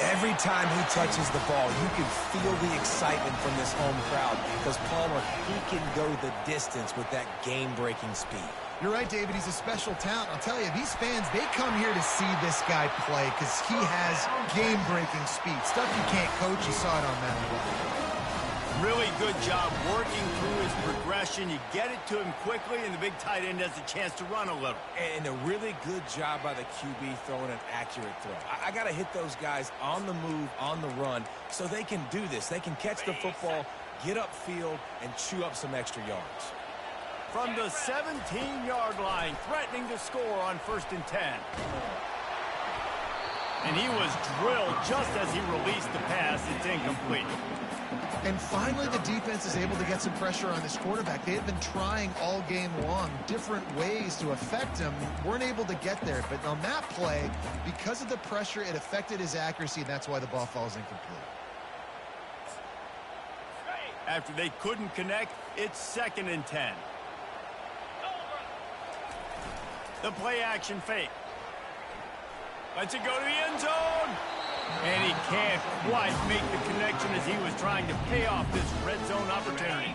Every time he touches the ball, you can feel the excitement from this home crowd because Palmer, he can go the distance with that game-breaking speed. You're right, David. He's a special talent. I'll tell you, these fans, they come here to see this guy play because he has game-breaking speed. Stuff you can't coach. You saw it on Madden. Really good job working through his progression. You get it to him quickly, and the big tight end has a chance to run a little. And a really good job by the QB throwing an accurate throw. I got to hit those guys on the move, on the run, so they can do this. They can catch the football, get upfield, and chew up some extra yards. From the 17-yard line, threatening to score on 1st and 10. And he was drilled just as he released the pass. It's incomplete. And finally, the defense is able to get some pressure on this quarterback. They had been trying all game long different ways to affect him. Weren't able to get there. But on that play, because of the pressure, it affected his accuracy, and that's why the ball falls incomplete. After they couldn't connect, it's 2nd and 10. The play action fake. Lets it go to the end zone. And he can't quite make the connection as he was trying to pay off this red zone opportunity.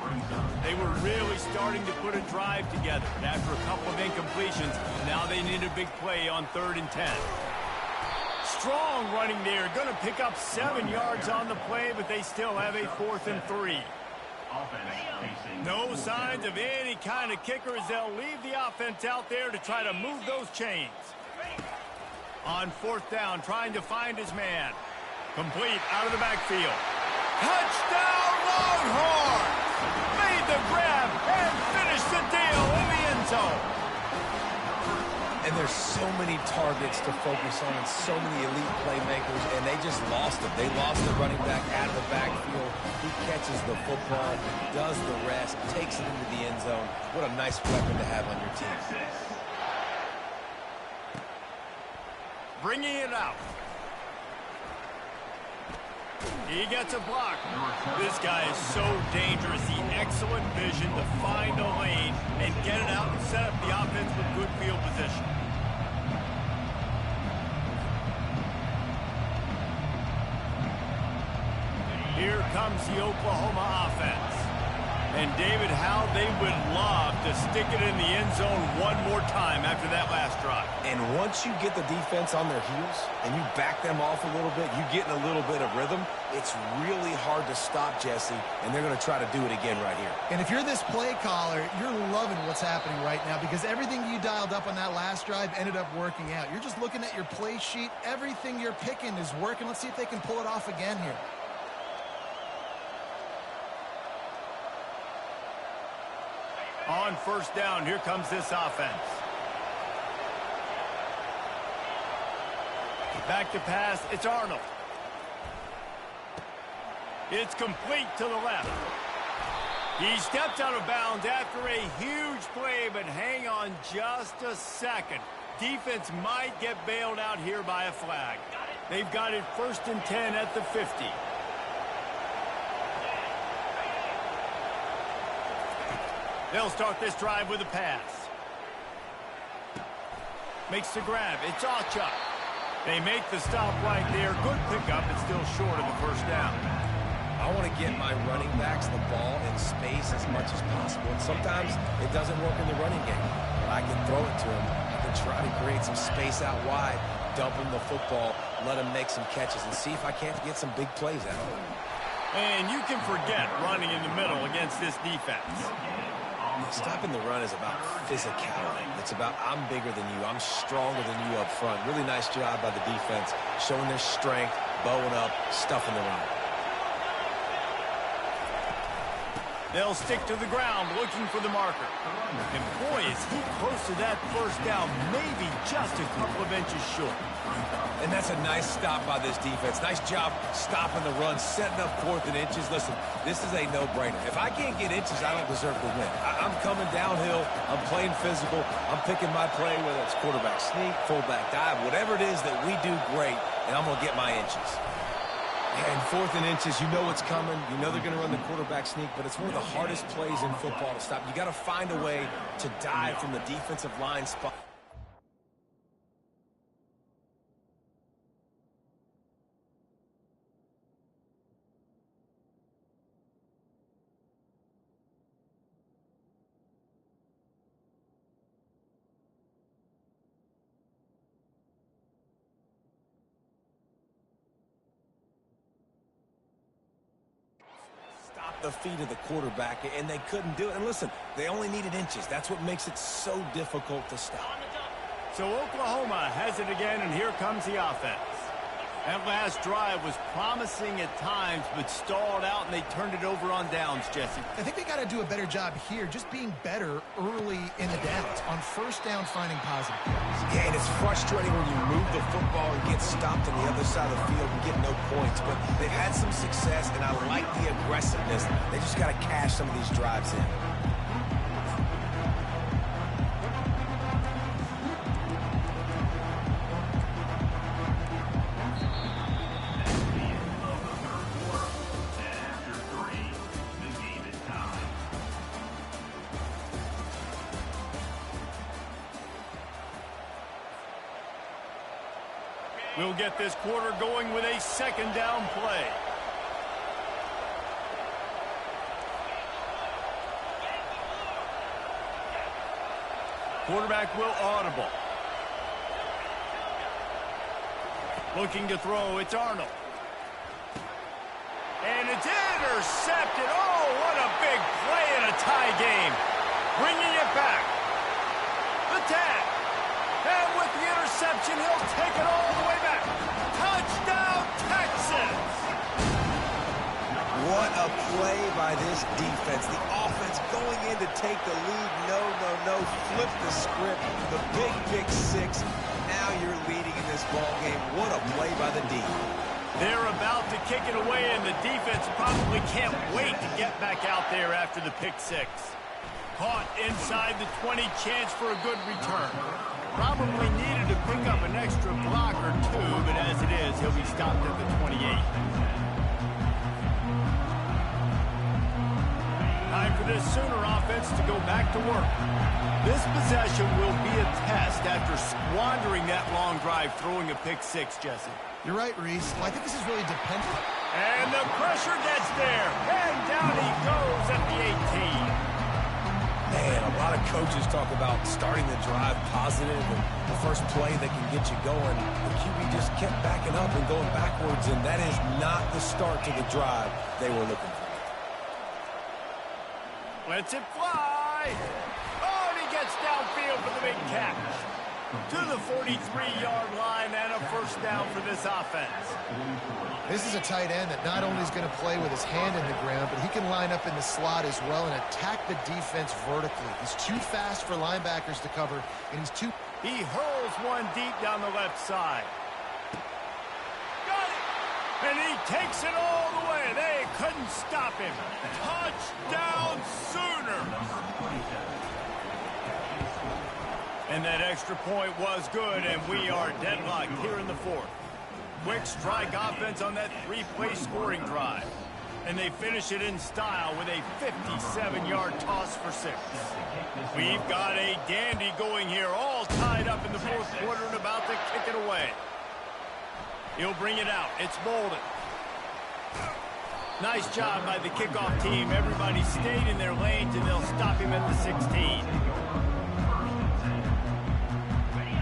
They were really starting to put a drive together. And after a couple of incompletions, now they need a big play on 3rd and 10. Strong running there. Going to pick up 7 yards on the play, but they still have a 4th and 3. No signs of any kind of kicker as they'll leave the offense out there to try to move those chains. On 4th down, trying to find his man. Complete out of the backfield. Touchdown, Longhorns! Made the grab and finished the deal in the end zone. And there's so many targets to focus on and so many elite playmakers, and they just lost it. They lost the running back out of the backfield. He catches the football, does the rest, takes it into the end zone. What a nice weapon to have on your team. Bringing it out. He gets a block. This guy is so dangerous. He excellent vision to find a lane and get it out and set up the offense with good field position. Here comes the Oklahoma offense. And David, how they would love stick it in the end zone one more time after that last drive. And once you get the defense on their heels and you back them off a little bit, you get in a little bit of rhythm, it's really hard to stop, Jesse, and they're going to try to do it again right here. And if you're this play caller, you're loving what's happening right now because everything you dialed up on that last drive ended up working out. You're just looking at your play sheet. Everything you're picking is working. Let's see if they can pull it off again here. On first down, here comes this offense. Back to pass, it's Arnold. It's complete to the left. He stepped out of bounds after a huge play, but hang on just a second. Defense might get bailed out here by a flag. They've got it 1st and 10 at the 50. They'll start this drive with a pass. Makes the grab. It's Ocha. They make the stop right there. Good pickup, but still short of the first down. I want to get my running backs the ball in space as much as possible. And sometimes it doesn't work in the running game. But I can throw it to them. I can try to create some space out wide, dump them the football, let them make some catches, and see if I can't get some big plays out of them. And you can forget running in the middle against this defense. Stopping the run is about physicality. It's about I'm bigger than you, I'm stronger than you up front. Really nice job by the defense, showing their strength, bowing up, stuffing the run. They'll stick to the ground looking for the marker. And boy, is he close to that first down, maybe just a couple of inches short. And that's a nice stop by this defense. Nice job stopping the run, setting up 4th and inches. Listen, this is a no-brainer. If I can't get inches, I don't deserve to win. I'm coming downhill. I'm playing physical. I'm picking my play, whether it's quarterback sneak, fullback dive, whatever it is that we do great, and I'm going to get my inches. And 4th and inches, you know what's coming. You know they're going to run the quarterback sneak, but it's one of the hardest plays in football to stop. You got to find a way to dive from the defensive line spot. The feet of the quarterback, and they couldn't do it. And listen, they only needed inches. That's what makes it so difficult to stop. So Oklahoma has it again, and here comes the offense. That last drive was promising at times, but stalled out, and they turned it over on downs, Jesse. I think they got to do a better job here, just being better early in the downs, on first down finding positive plays. Yeah, and it's frustrating when you move the football and get stopped on the other side of the field and get no points, but they've had some success, and I like the aggressiveness. They just got to cash some of these drives in. We'll get this quarter going with a 2nd down play. Quarterback will audible. Looking to throw, it's Arnold. And it's intercepted. Oh, what a big play in a tie game. Bringing it back. The tag. And with the interception, he'll take it all the way back. Touchdown, Texans! What a play by this defense. The offense going in to take the lead. No. Flip the script. The big pick 6. Now you're leading in this ball game. What a play by the D. They're about to kick it away, and the defense probably can't wait to get back out there after the pick 6. Caught inside the 20, chance for a good return. Probably needed to pick up an extra block or 2, but as it is, he'll be stopped at the 28. Time for this Sooner offense to go back to work. This possession will be a test after squandering that long drive throwing a pick 6, Jesse. You're right, Reese. Well, I think this is really dependent. And the pressure gets there. And down he goes at the 18. Man, a lot of coaches talk about starting the drive positive and the first play that can get you going. The QB just kept backing up and going backwards, and that is not the start to the drive they were looking for. Lets it fly. Oh, and he gets downfield for the big catch. To the 43-yard line and a first down for this offense. This is a tight end that not only is going to play with his hand in the ground, but he can line up in the slot as well and attack the defense vertically. He's too fast for linebackers to cover, and he's too... He hurls one deep down the left side. Got it! And he takes it all the way. They couldn't stop him. Touchdown Sooner! And that extra point was good, and we are deadlocked here in the fourth. Quick strike offense on that three-play scoring drive. And they finish it in style with a 57-yard toss for 6. We've got a dandy going here, all tied up in the fourth quarter and about to kick it away. He'll bring it out. It's Bolden. Nice job by the kickoff team. Everybody stayed in their lanes, and they'll stop him at the 16.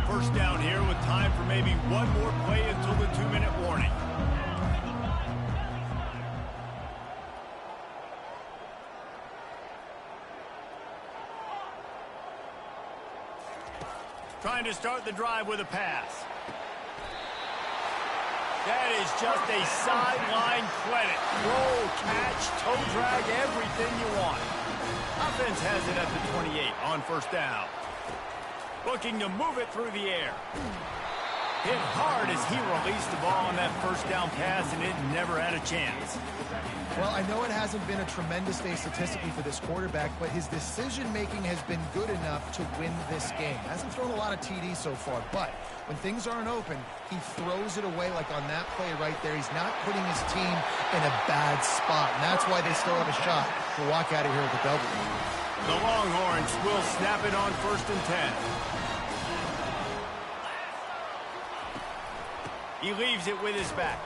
First down here with time for maybe one more play until the 2-minute warning. Trying to start the drive with a pass. That is just a sideline credit. Roll, catch, toe drag, everything you want. Offense has it at the 28 on first down. Looking to move it through the air. Hit hard as he released the ball on that first down pass, and it never had a chance. Well, I know it hasn't been a tremendous day statistically for this quarterback, but his decision-making has been good enough to win this game. Hasn't thrown a lot of TDs so far, but when things aren't open, he throws it away like on that play right there. He's not putting his team in a bad spot, and that's why they still have a shot to walk out of here with a W. The Longhorns will snap it on 1st and 10. He leaves it with his back.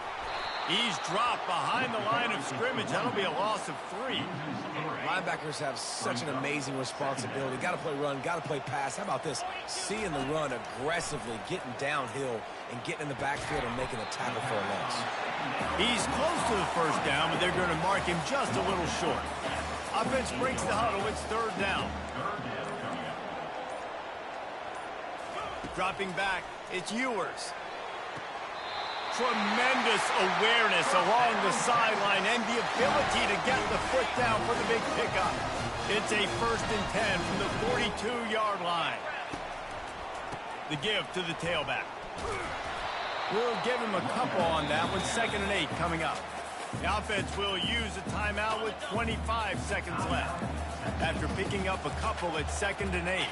He's dropped behind the line of scrimmage. That'll be a loss of 3. Linebackers have such an amazing responsibility. Got to play run, got to play pass. How about this? Seeing the run aggressively, getting downhill, and getting in the backfield and making a tackle for a loss. He's close to the first down, but they're going to mark him just a little short. Offense breaks the huddle. It's 3rd down. Dropping back, it's Ewers. Tremendous awareness along the sideline and the ability to get the foot down for the big pickup. It's a 1st and 10 from the 42-yard line. The give to the tailback. We'll give him a couple on that one. 2nd and 8 coming up. The offense will use a timeout with 25 seconds left. After picking up a couple at 2nd and 8.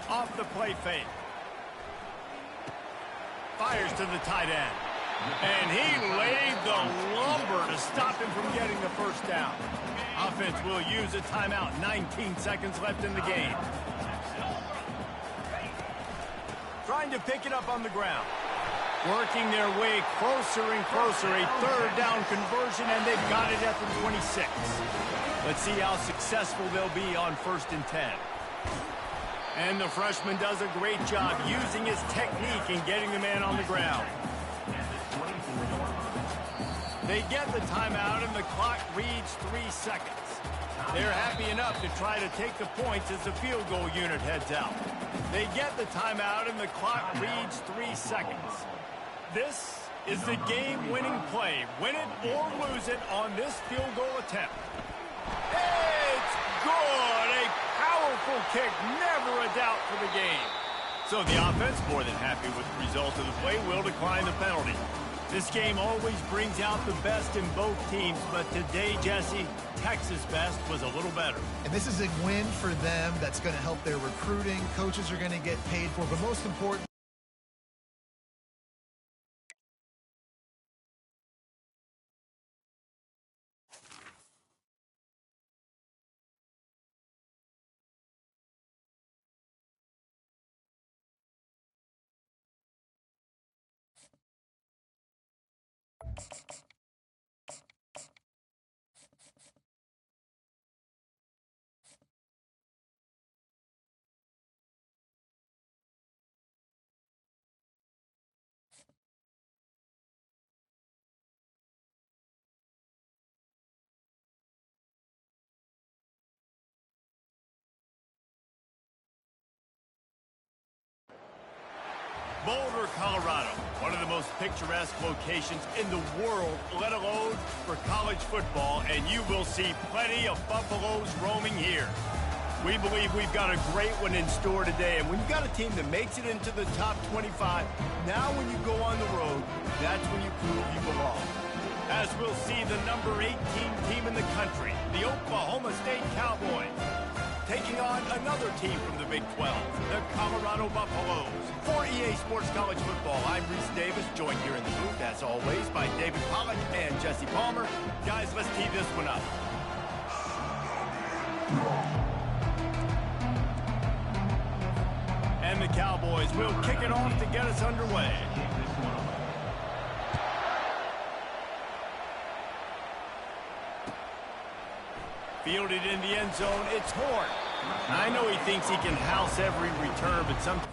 Off the play fake. Fires to the tight end. And he laid the lumber to stop him from getting the first down. Offense will use a timeout. 19 seconds left in the game. Trying to pick it up on the ground. Working their way closer and closer. A 3rd down conversion, and they've got it at the 26. Let's see how successful they'll be on 1st and 10. And the freshman does a great job using his technique and getting the man on the ground. They get the timeout, and the clock reads 3 seconds. They're happy enough to try to take the points as the field goal unit heads out. They get the timeout, and the clock reads 3 seconds. This is the game-winning play. Win it or lose it on this field goal attempt. It's good. A powerful kick, never a doubt for the game. So the offense, more than happy with the result of the play, will decline the penalty. This game always brings out the best in both teams, but today, Jesse, Texas' best was a little better. And this is a win for them that's going to help their recruiting. Coaches are going to get paid for, but most important, Boulder, Colorado, one of the most picturesque locations in the world, let alone for college football, and you will see plenty of Buffaloes roaming here. We believe we've got a great one in store today, and when you got a team that makes it into the top 25, now when you go on the road, that's when you prove you belong. As we'll see the number 18 team in the country, the Oklahoma State Cowboys, taking on another team from the Big 12, the Colorado Buffaloes. For EA Sports College Football, I'm Reese Davis, joined here in the booth, as always, by David Pollack and Jesse Palmer. Guys, let's tee this one up. And the Cowboys will kick it off to get us underway. Fielded in the end zone, it's Horn. I know he thinks he can house every return, but sometimes...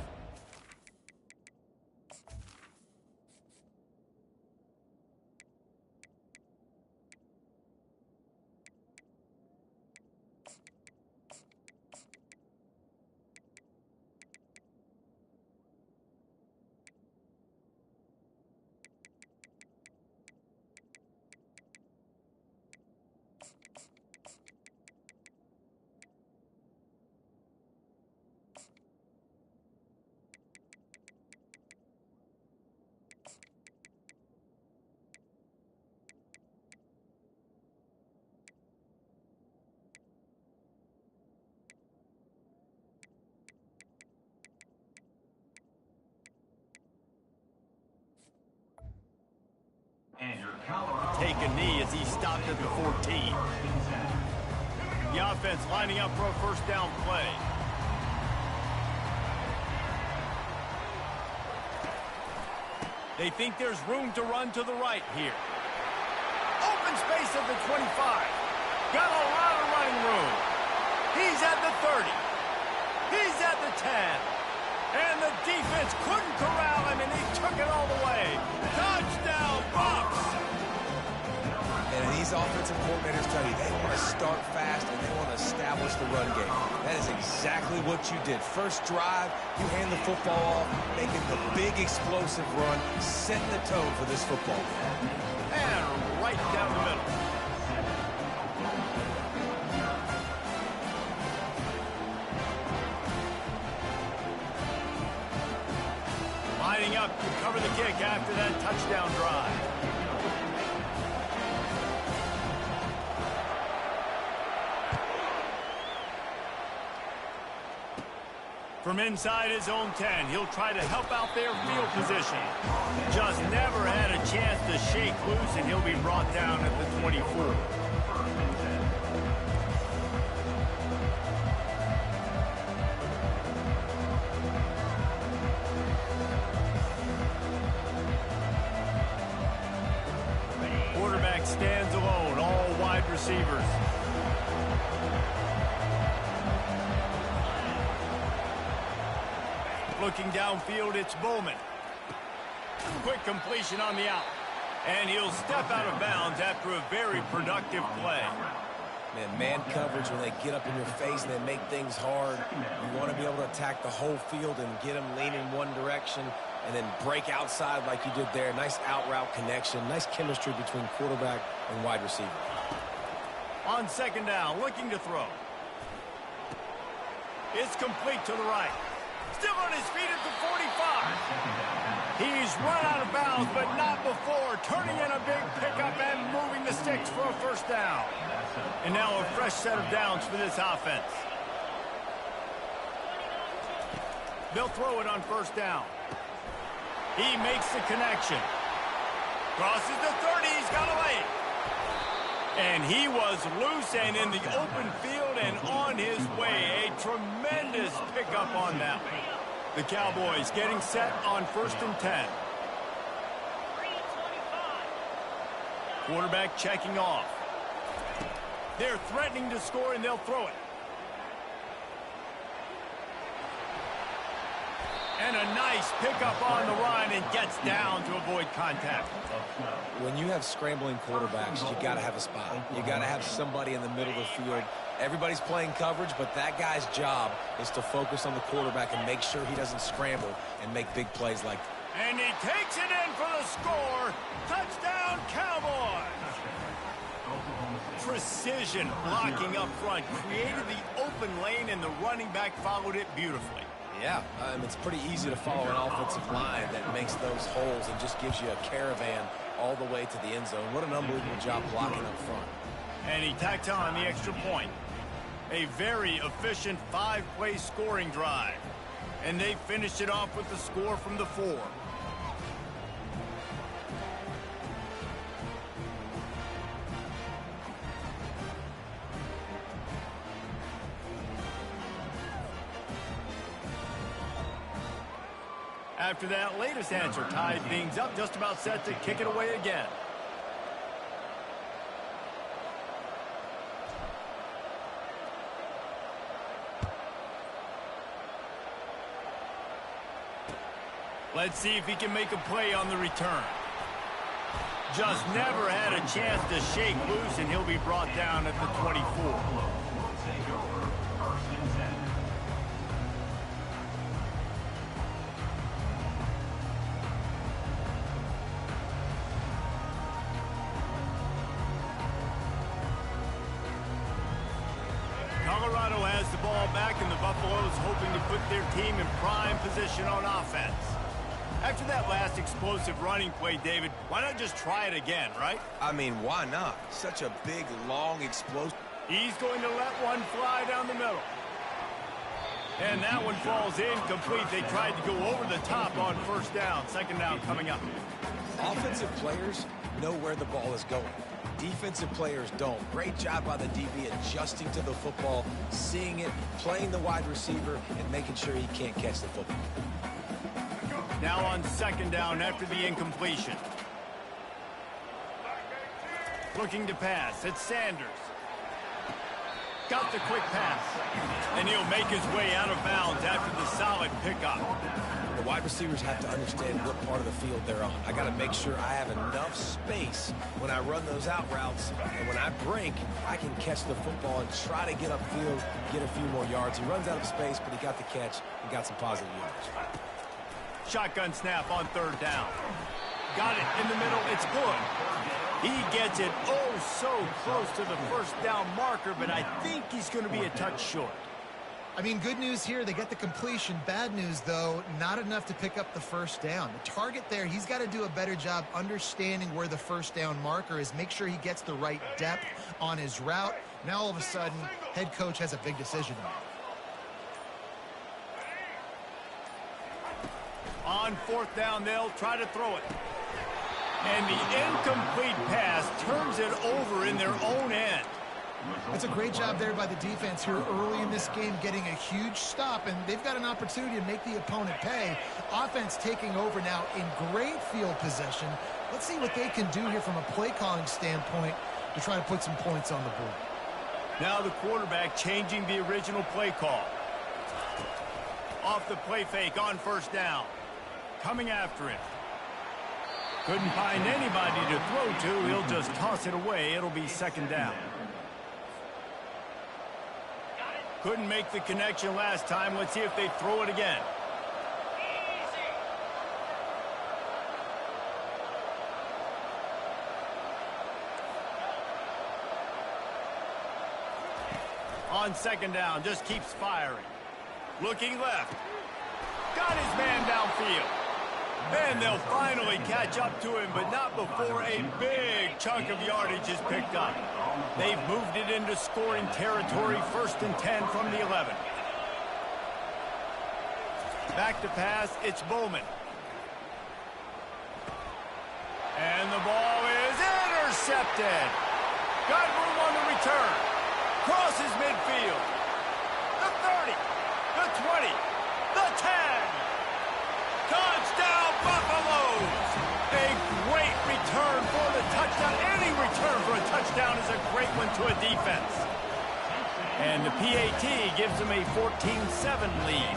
take a knee as he stopped at the 14. The offense lining up for a first down play. They think there's room to run to the right here. Open space at the 25. Got a lot of running room. He's at the 30. He's at the 10. And the defense couldn't corral him, and he took it all the way. Touchdown, Bucs! And these offensive coordinators tell you they want to start fast and they want to establish the run game. That is exactly what you did. First drive, you hand the football off, making the big explosive run, setting the tone for this football game. And right down the middle. Lining up to cover the kick after that touchdown drive. From inside his own 10, he'll try to help out their field position. Just never had a chance to shake loose, and he'll be brought down at the 24. Quarterback stands alone, all wide receivers. Looking downfield, it's Bowman. Quick completion on the out. And he'll step out of bounds after a very productive play. Man coverage, when they get up in your face and they make things hard, you want to be able to attack the whole field and get them leaning one direction and then break outside like you did there. Nice out route connection, nice chemistry between quarterback and wide receiver. On second down, looking to throw. It's complete to the right. Still on his feet at the 45. He's run out of bounds, but not before turning in a big pickup and moving the sticks for a first down. And now a fresh set of downs for this offense. They'll throw it on first down. He makes the connection. Crosses the 30. He's got a lane. And he was loose and in the open field and on his way. A tremendous pickup on that one. The Cowboys getting set on first and 10. Quarterback checking off. They're threatening to score, and they'll throw it. And a nice pickup on the run and gets down to avoid contact. When you have scrambling quarterbacks, you got to have a spot. You got to have somebody in the middle of the field. Everybody's playing coverage, but that guy's job is to focus on the quarterback and make sure he doesn't scramble and make big plays like that. And he takes it in for the score. Touchdown, Cowboys! Precision blocking up front created the open lane, and the running back followed it beautifully. Yeah, it's pretty easy to follow an offensive line that makes those holes and just gives you a caravan all the way to the end zone. What an unbelievable job blocking up front. And he tacked on the extra point. A very efficient 5-play scoring drive. And they finished it off with the score from the 4. After that latest answer tied things up, just about set to kick it away again. Let's see if he can make a play on the return. Just never had a chance to shake loose, and he'll be brought down at the 24. Colorado has the ball back, and the Buffaloes hoping to put their team in prime position on offense. After that last explosive running play, David, why not just try it again, right? I mean, why not? Such a big, long, explosive. He's going to let one fly down the middle. And that one falls incomplete. They tried to go over the top on first down. Second down coming up. Offensive players know where the ball is going. Defensive players don't. Great job by the DB adjusting to the football, seeing it, playing the wide receiver, and making sure he can't catch the football. Now on second down after the incompletion. Looking to pass. It's Sanders. Got the quick pass. And he'll make his way out of bounds after the solid pickup. The wide receivers have to understand what part of the field they're on. I got to make sure I have enough space when I run those out routes. And when I break, I can catch the football and try to get upfield, get a few more yards. He runs out of space, but he got the catch and got some positive yards. Shotgun snap on third down. Got it in the middle. It's good. He gets it so close to the first down marker, but I think he's going to be a touch short. I mean, good news here, they get the completion. Bad news, though, not enough to pick up the first down. The target there, he's got to do a better job understanding where the first down marker is, make sure he gets the right depth on his route. Now, all of a sudden, head coach has a big decision to make. On fourth down, they'll try to throw it. And the incomplete pass turns it over in their own end. That's a great job there by the defense here early in this game, getting a huge stop, and they've got an opportunity to make the opponent pay. Offense taking over now in great field possession. Let's see what they can do here from a play calling standpoint to try to put some points on the board. Now the quarterback changing the original play call. Off the play fake on first down. Coming after it. Couldn't find anybody to throw to. He'll just toss it away. It'll be second down. Couldn't make the connection last time. Let's see if they throw it again. On second down, just keeps firing. Looking left. Got his man downfield. And they'll finally catch up to him, but not before a big chunk of yardage is picked up. They've moved it into scoring territory, 1st and 10 from the 11. Back to pass, it's Bowman. And the ball is intercepted. Got room on the return. Crosses midfield. The 30, the 20, the 10. Touchdown, Buffaloes! A great return for the touchdown. Any return for a touchdown is a great one to a defense. And the PAT gives them a 14-7 lead.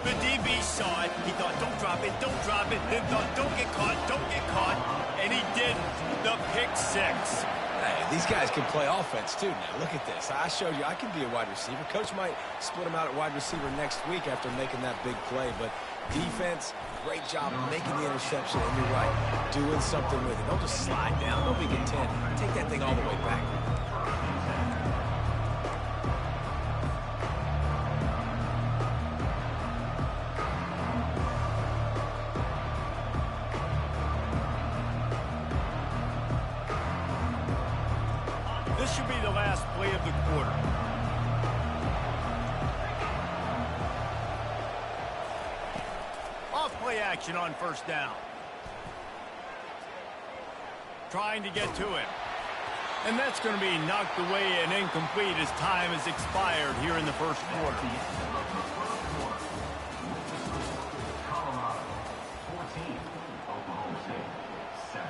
The DB saw it. He thought, don't drop it, don't drop it. Then thought, don't get caught, don't get caught. And he didn't. The pick six. Hey, these guys can play offense, too, now. Look at this. I showed you I can be a wide receiver. Coach might split him out at wide receiver next week after making that big play. But defense, great job making the interception. And you're right, doing something with it. Don't just slide down. Don't be content. Take that thing all the way back. This should be the last play of the quarter. Off play action on first down. Trying to get to him. And that's going to be knocked away and incomplete as time has expired here in the first quarter. Colorado 14, Oklahoma State 7.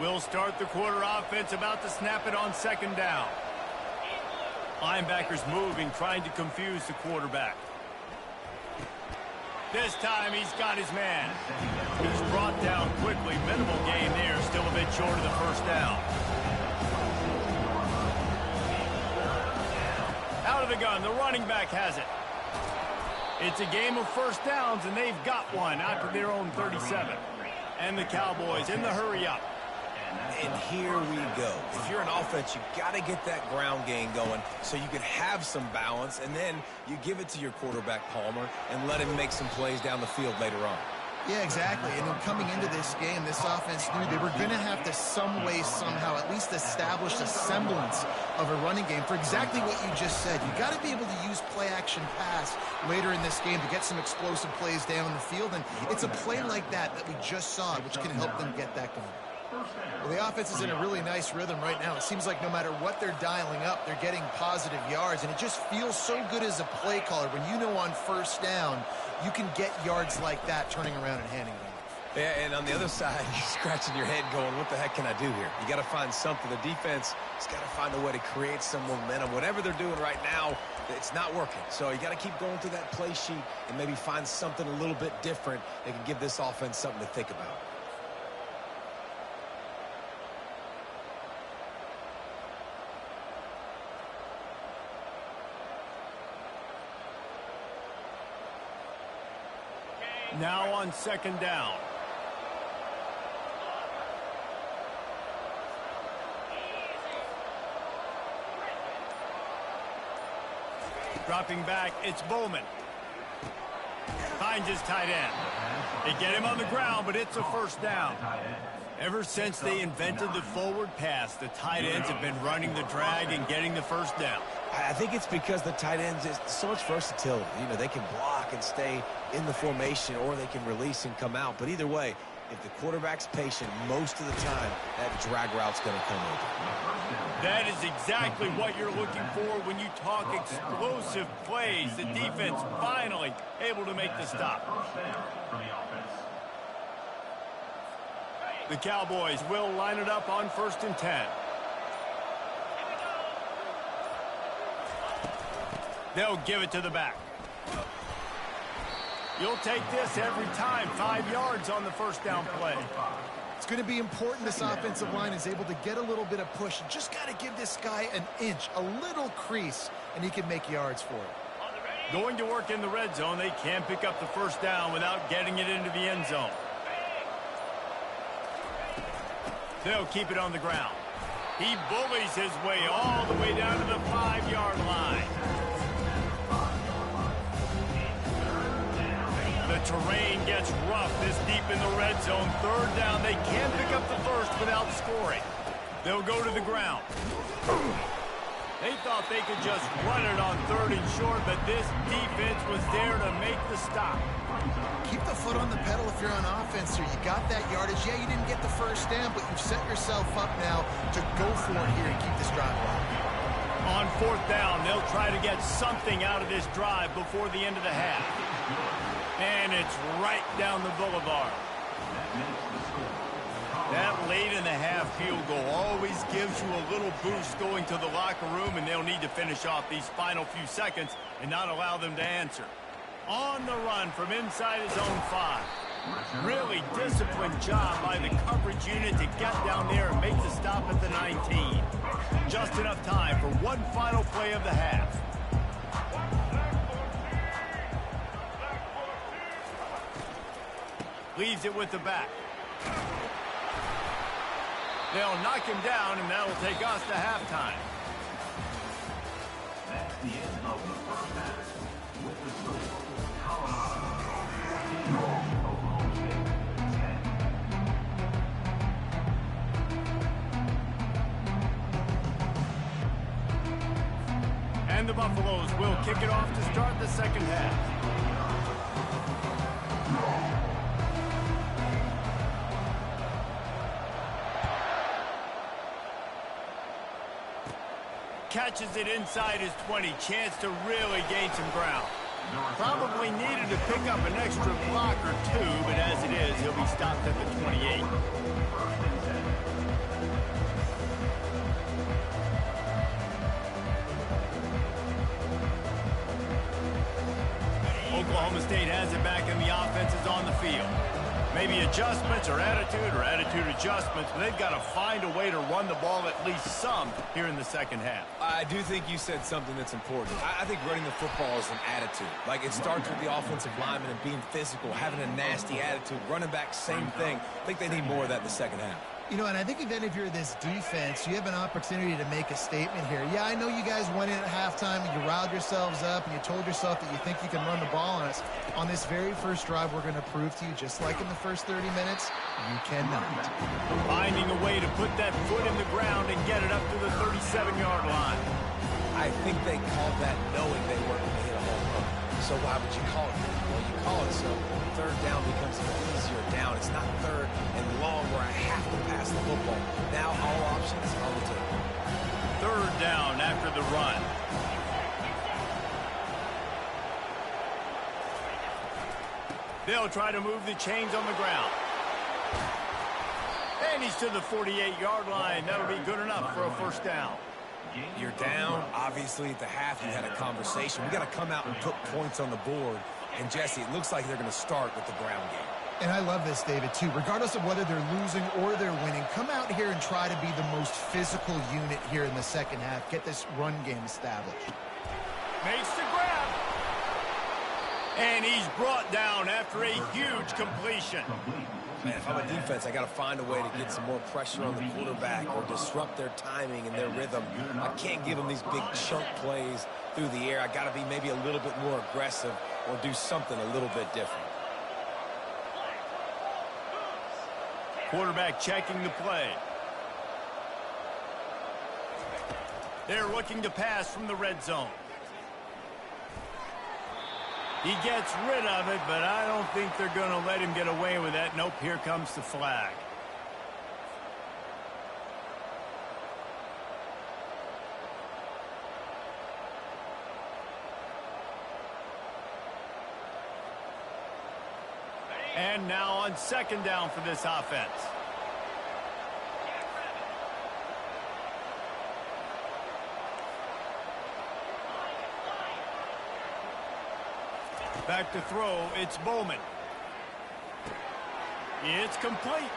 We'll start the quarter offense, about to snap it on second down. Linebackers moving, trying to confuse the quarterback. This time he's got his man. He's brought down quickly. Minimal gain there, still a bit short of the first down. Out of the gun, the running back has it. It's a game of first downs, and they've got one out to their own 37. And the Cowboys in the hurry-up. And here we go. If you're an offense, you got to get that ground game going so you can have some balance, and then you give it to your quarterback, Palmer, and let him make some plays down the field later on. Yeah, exactly. And then coming into this game, this offense knew they were going to have to some way, somehow, at least establish a semblance of a running game for exactly what you just said. You got to be able to use play-action pass later in this game to get some explosive plays down the field, and it's a play like that we just saw, which can help them get that going. Well, the offense is in a really nice rhythm right now. It seems like no matter what they're dialing up, they're getting positive yards, and it just feels so good as a play caller when you know on first down you can get yards like that turning around and handing it off. Yeah, and on the other side, you're scratching your head going, what the heck can I do here? You got to find something. The defense has got to find a way to create some momentum. Whatever they're doing right now, it's not working. So you got to keep going through that play sheet and maybe find something a little bit different that can give this offense something to think about. Now on second down. Dropping back, it's Bowman. Finds his tight end. They get him on the ground, but it's a first down. Ever since they invented the forward pass, the tight ends have been running the drag and getting the first down. I think it's because the tight ends is so much versatility. You know, they can block and stay in the formation, or they can release and come out. But either way, if the quarterback's patient, most of the time, that drag route's going to come over. That is exactly what you're looking for when you talk explosive plays. The defense finally able to make the stop. The Cowboys will line it up on 1st and 10. They'll give it to the back. You'll take this every time. 5 yards on the first down play. It's going to be important this offensive line is able to get a little bit of push. Just got to give this guy an inch, a little crease, and he can make yards for it. Going to work in the red zone. They can't pick up the first down without getting it into the end zone. They'll keep it on the ground. He bullies his way all the way down to the 5-yard line. The terrain gets rough this deep in the red zone. 3rd down. They can't pick up the first without scoring. They'll go to the ground. They thought they could just run it on 3rd and short, but this defense was there to make the stop. Keep the foot on the pedal if you're on offense here. You got that yardage. Yeah, you didn't get the first down, but you've set yourself up now to go for it here and keep this drive alive. On 4th down, they'll try to get something out of this drive before the end of the half. And it's right down the boulevard. That late in the half field goal always gives you a little boost going to the locker room, and they'll need to finish off these final few seconds and not allow them to answer. On the run from inside his own 5. Really disciplined job by the coverage unit to get down there and make the stop at the 19. Just enough time for one final play of the half. Leaves it with the back. They'll knock him down, and that'll take us to halftime. That's the end of the first half. With the score, Colorado 14, Oklahoma State 10. And the Buffaloes will kick it off to start the second half. Catches it inside his 20. Chance to really gain some ground. Probably needed to pick up an extra block or two, but as it is, he'll be stopped at the 28. Oklahoma State has it back, and the offense is on the field. Maybe adjustments or attitude adjustments, but they've got to find a way to run the ball at least some here in the second half. I do think you said something that's important. I think running the football is an attitude. Like, it starts with the offensive lineman and being physical, having a nasty attitude. Running back, same thing. I think they need more of that in the second half. You know, and I think even if you're this defense, you have an opportunity to make a statement here. Yeah, I know you guys went in at halftime and you riled yourselves up and you told yourself that you think you can run the ball on us. On this very first drive, we're going to prove to you, just like in the first 30 minutes, you cannot. Finding a way to put that foot in the ground and get it up to the 37-yard line. I think they called that knowing they weren't going to hit a home run. So why would you call it that? Well, you call it so third down becomes an easier down. It's not third and long where I have to pass the football. Now all options on the table. Third down after the run. They'll try to move the chains on the ground. And he's to the 48-yard line. That'll be good enough for a first down. You're down. Obviously, at the half, you had a conversation. We got to come out and put points on the board. And, Jesse, it looks like they're going to start with the ground game. And I love this, David, too. Regardless of whether they're losing or they're winning, come out here and try to be the most physical unit here in the second half. Get this run game established. Makes the grab. And he's brought down after a huge completion. Man, if I'm a defense, I got to find a way to get some more pressure on the quarterback or disrupt their timing and their rhythm. I can't give them these big chunk plays through the air. I got to be maybe a little bit more aggressive or do something a little bit different. Quarterback checking the play. They're looking to pass from the red zone. He gets rid of it, but I don't think they're going to let him get away with that. Nope, here comes the flag. And now on second down for this offense. Back to throw, it's Bowman. It's complete.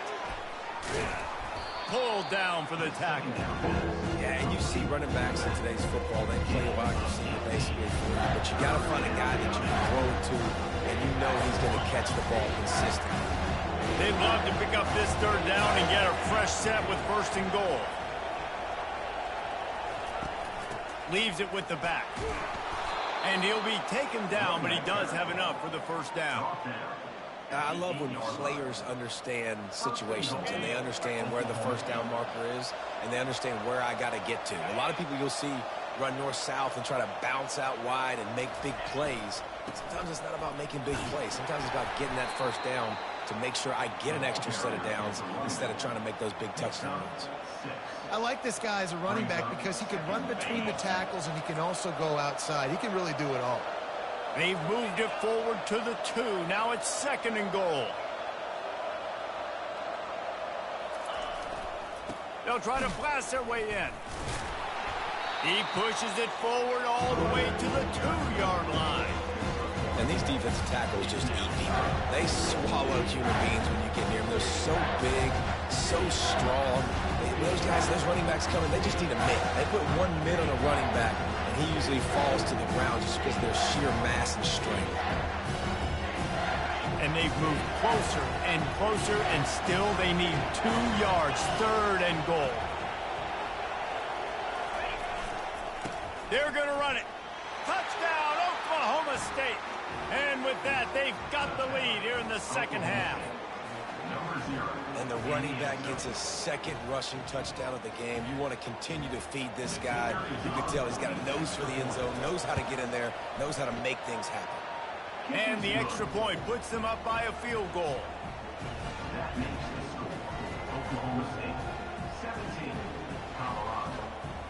Pulled down for the tackle. Yeah, and you see running backs in today's football, they play wide receiver basically for you, but you got to find a guy that you can throw it to, and you know he's going to catch the ball consistently. They'd love to pick up this third down and get a fresh set with first and goal. Leaves it with the back. And he'll be taken down, but he does have enough for the first down. I love when players understand situations and they understand where the first down marker is and they understand where I got to get to. A lot of people you'll see run north-south and try to bounce out wide and make big plays. Sometimes it's not about making big plays. Sometimes it's about getting that first down to make sure I get an extra set of downs instead of trying to make those big touchdown runs. I like this guy as a running back because he can run between the tackles and he can also go outside. He can really do it all. They've moved it forward to the 2. Now it's second and goal. They'll try to blast their way in. He pushes it forward all the way to the 2-yard line. And these defensive tackles just eat people. They swallow human beings when you get near them. They're so big, so strong. Those guys, those running backs coming, they just need a mid. They put one mid on a running back, and he usually falls to the ground just because of their sheer mass and strength. And they've moved closer and closer, and still they need 2 yards, 3rd and goal. They're going to run it. Touchdown, Oklahoma State. And with that, they've got the lead here in the second half. And the running back gets his 2nd rushing touchdown of the game. You want to continue to feed this guy. You can tell he's got a nose for the end zone, knows how to get in there, knows how to make things happen. And the extra point puts them up by a field goal. That makes the score Oklahoma State 17, Colorado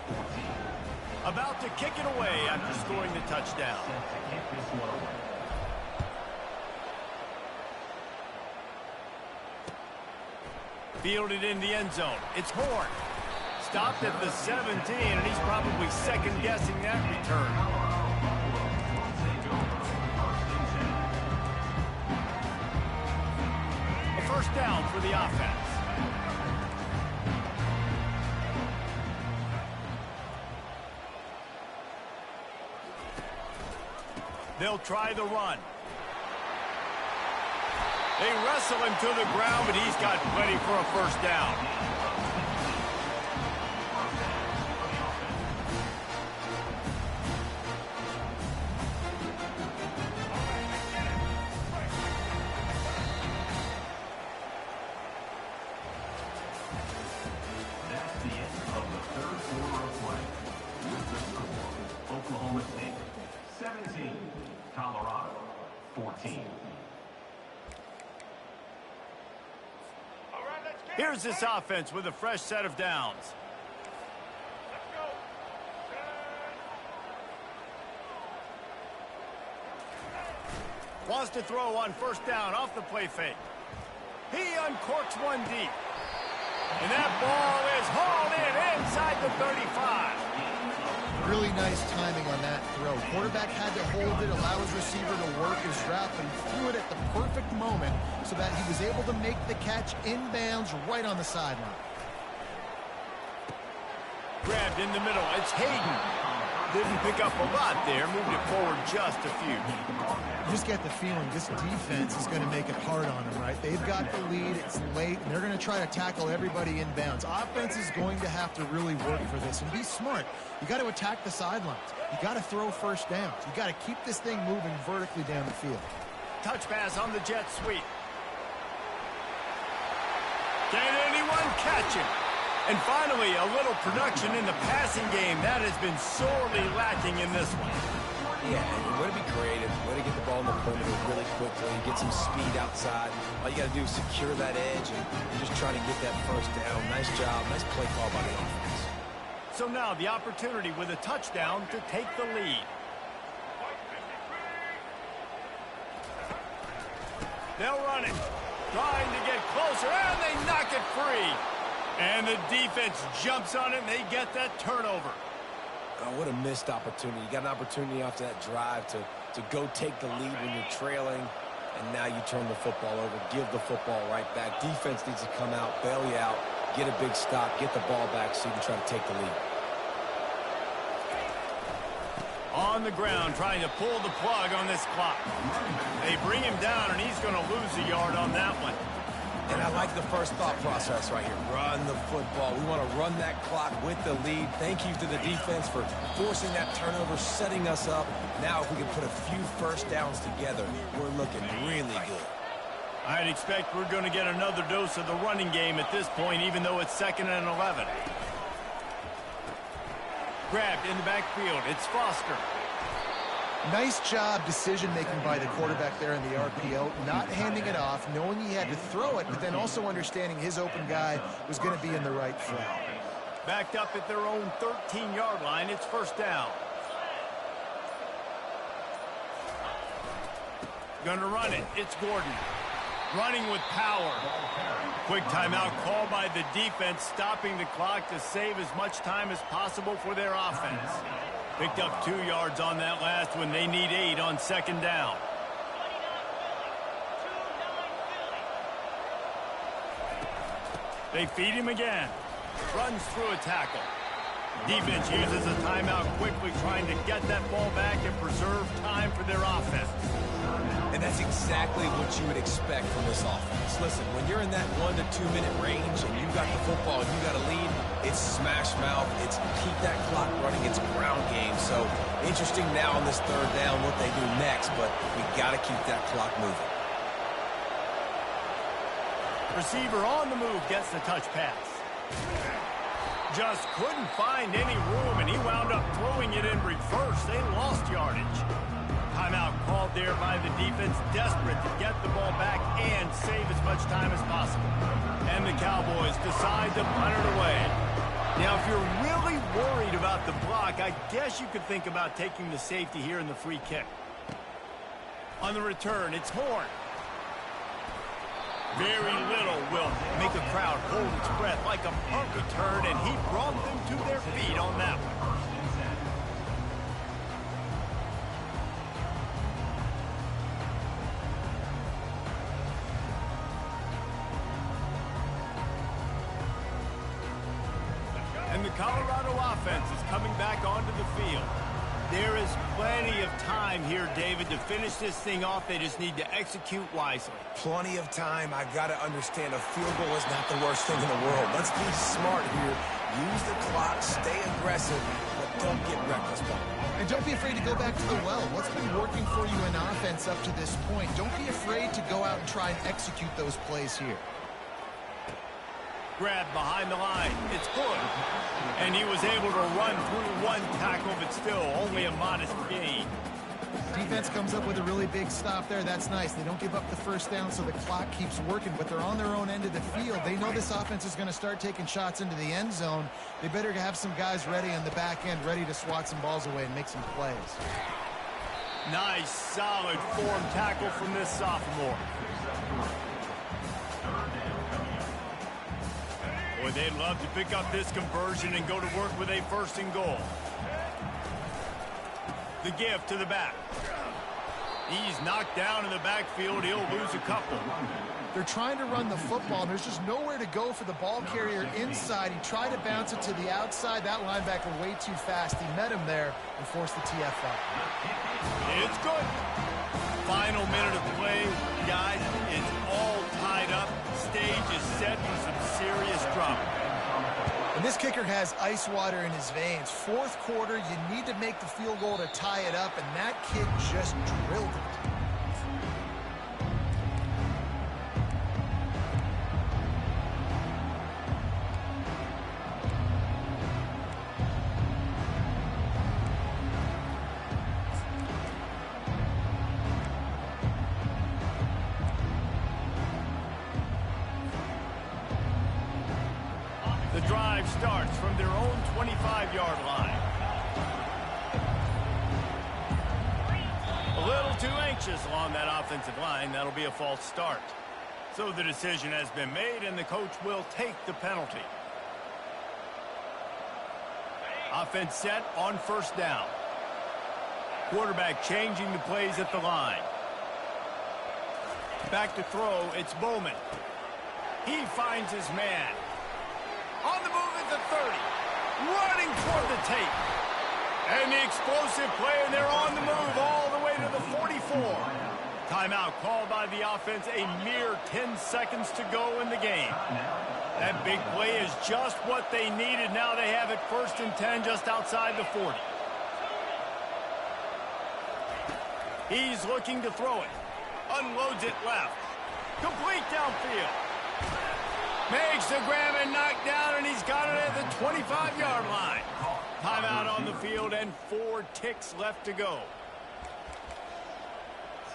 14. About to kick it away after scoring the touchdown. Set to kick this one away. Fielded in the end zone. It's Horn. Stopped at the 17, and he's probably second-guessing that return. A first down for the offense. They'll try the run. They wrestle him to the ground, but he's got plenty for a first down. That's the end of the 3rd quarter of play. With the score, Oklahoma State 17, Colorado 14. Here's this offense with a fresh set of downs. Wants to throw on first down off the play fake. He uncorks one deep. And that ball is hauled in inside the 35. Really nice timing on that throw. Quarterback had to hold it, allow his receiver to work his route, but he threw it at the perfect moment so that he was able to make the catch inbounds right on the sideline. Grabbed in the middle. It's Hayden. Didn't pick up a lot there. Moved it forward just a few. You just get the feeling this defense is going to make it hard on them, right? They've got the lead. It's late, and they're going to try to tackle everybody inbounds. Offense is going to have to really work for this and be smart. You got to attack the sidelines. You got to throw first downs. You got to keep this thing moving vertically down the field. Touch pass on the jet sweep. Can anyone catch him? And finally, a little production in the passing game. That has been sorely lacking in this one. Yeah, and way to be creative, way to get the ball in the perimeter really quickly, get some speed outside. All you got to do is secure that edge and just try to get that first down. Nice job, nice play call by the offense. So now the opportunity with a touchdown to take the lead. They'll run it, trying to get closer, and they knock it free. And the defense jumps on it, and they get that turnover. Oh, what a missed opportunity. You got an opportunity after that drive to go take the lead when you're trailing, and now you turn the football over, give the football right back. Defense needs to come out, bail you out, get a big stop, get the ball back so you can try to take the lead. On the ground, trying to pull the plug on this clock. They bring him down, and he's going to lose a yard on that one. And I like the first thought process right here. Run the football. We want to run that clock with the lead. Thank you to the defense for forcing that turnover, setting us up. Now if we can put a few first downs together, we're looking really good. I'd expect we're going to get another dose of the running game at this point, even though it's 2nd and 11. Grabbed in the backfield. It's Foster. Nice job decision-making by the quarterback there in the RPO, not handing it off, knowing he had to throw it, but then also understanding his open guy was going to be in the right flat. Backed up at their own 13-yard line, it's first down. Gonna run it, it's Gordon. Running with power. Quick timeout called by the defense, stopping the clock to save as much time as possible for their offense. Picked up 2 yards on that last when they need 8 on second down. They feed him again. Runs through a tackle. Defense uses a timeout quickly, trying to get that ball back and preserve time for their offense. And that's exactly what you would expect from this offense. Listen, when you're in that 1 to 2 minute range and you've got the football and you got a lead, it's smash mouth, it's keep that clock running, it's ground game. So interesting now on this third down what they do next, but we got to keep that clock moving. Receiver on the move gets the touch pass. Just couldn't find any room, and he wound up throwing it in reverse. They lost yardage. Timeout called there by the defense, desperate to get the ball back and save as much time as possible. And the Cowboys decide to punt it away. Now, if you're really worried about the block, I guess you could think about taking the safety here in the free kick. On the return, it's Horn. Very little will make a crowd hold its breath like a punt return, and he brought them to their feet on that one. And the Colorado offense is coming back onto the field. There is plenty of time here, David, to finish this thing off. They just need to execute wisely. Plenty of time. I got to understand a field goal is not the worst thing in the world. Let's be smart here. Use the clock, stay aggressive, but don't get reckless. And don't be afraid to go back to the well. What's been working for you in offense up to this point? Don't be afraid to go out and try and execute those plays here. Grab behind the line. It's good. And he was able to run through 1 tackle, but still only a modest gain. Defense comes up with a really big stop there. That's nice. They don't give up the first down, so the clock keeps working, but they're on their own end of the field. They know this offense is going to start taking shots into the end zone. They better have some guys ready on the back end, ready to swat some balls away and make some plays. Nice, solid form tackle from this sophomore. Boy, they'd love to pick up this conversion and go to work with a 1st and goal. The give to the back. He's knocked down in the backfield. He'll lose a couple. They're trying to run the football, and there's just nowhere to go for the ball carrier inside. He tried to bounce it to the outside. That linebacker way too fast. He met him there and forced the TFL. It's good. Final minute of play, guys. It's all tied up. Stage is set for some serious drama. And this kicker has ice water in his veins. 4th quarter, you need to make the field goal to tie it up, and that kid just drilled it. The drive starts from their own 25-yard line. A little too anxious along that offensive line. That'll be a false start. So the decision has been made, and the coach will take the penalty. Offense set on 1st down. Quarterback changing the plays at the line. Back to throw, it's Bowman. He finds his man. On the move at the 30. Running toward the tape. And the explosive play, and they're on the move all the way to the 44. Timeout called by the offense. A mere 10 seconds to go in the game. That big play is just what they needed. Now they have it 1st and 10 just outside the 40. He's looking to throw it. Unloads it left. Complete downfield. Makes the grab and knock down, and he's got it at the 25-yard line. Timeout on the field and 4 ticks left to go.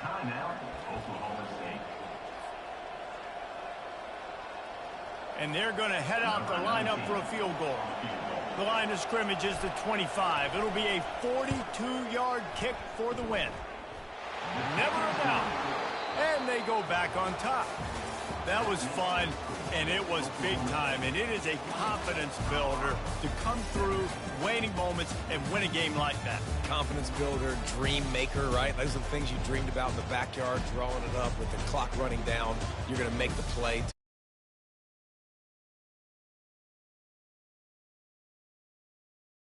Timeout, Oklahoma State. And they're going to head out the lineup for a field goal. The line of scrimmage is the 25. It'll be a 42-yard kick for the win. Never a doubt. and they go back on top. That was fun, and it was big time, and it is a confidence builder to come through waning moments and win a game like that. Confidence builder, dream maker, right? Those are the things you dreamed about in the backyard, drawing it up with the clock running down. You're going to make the play.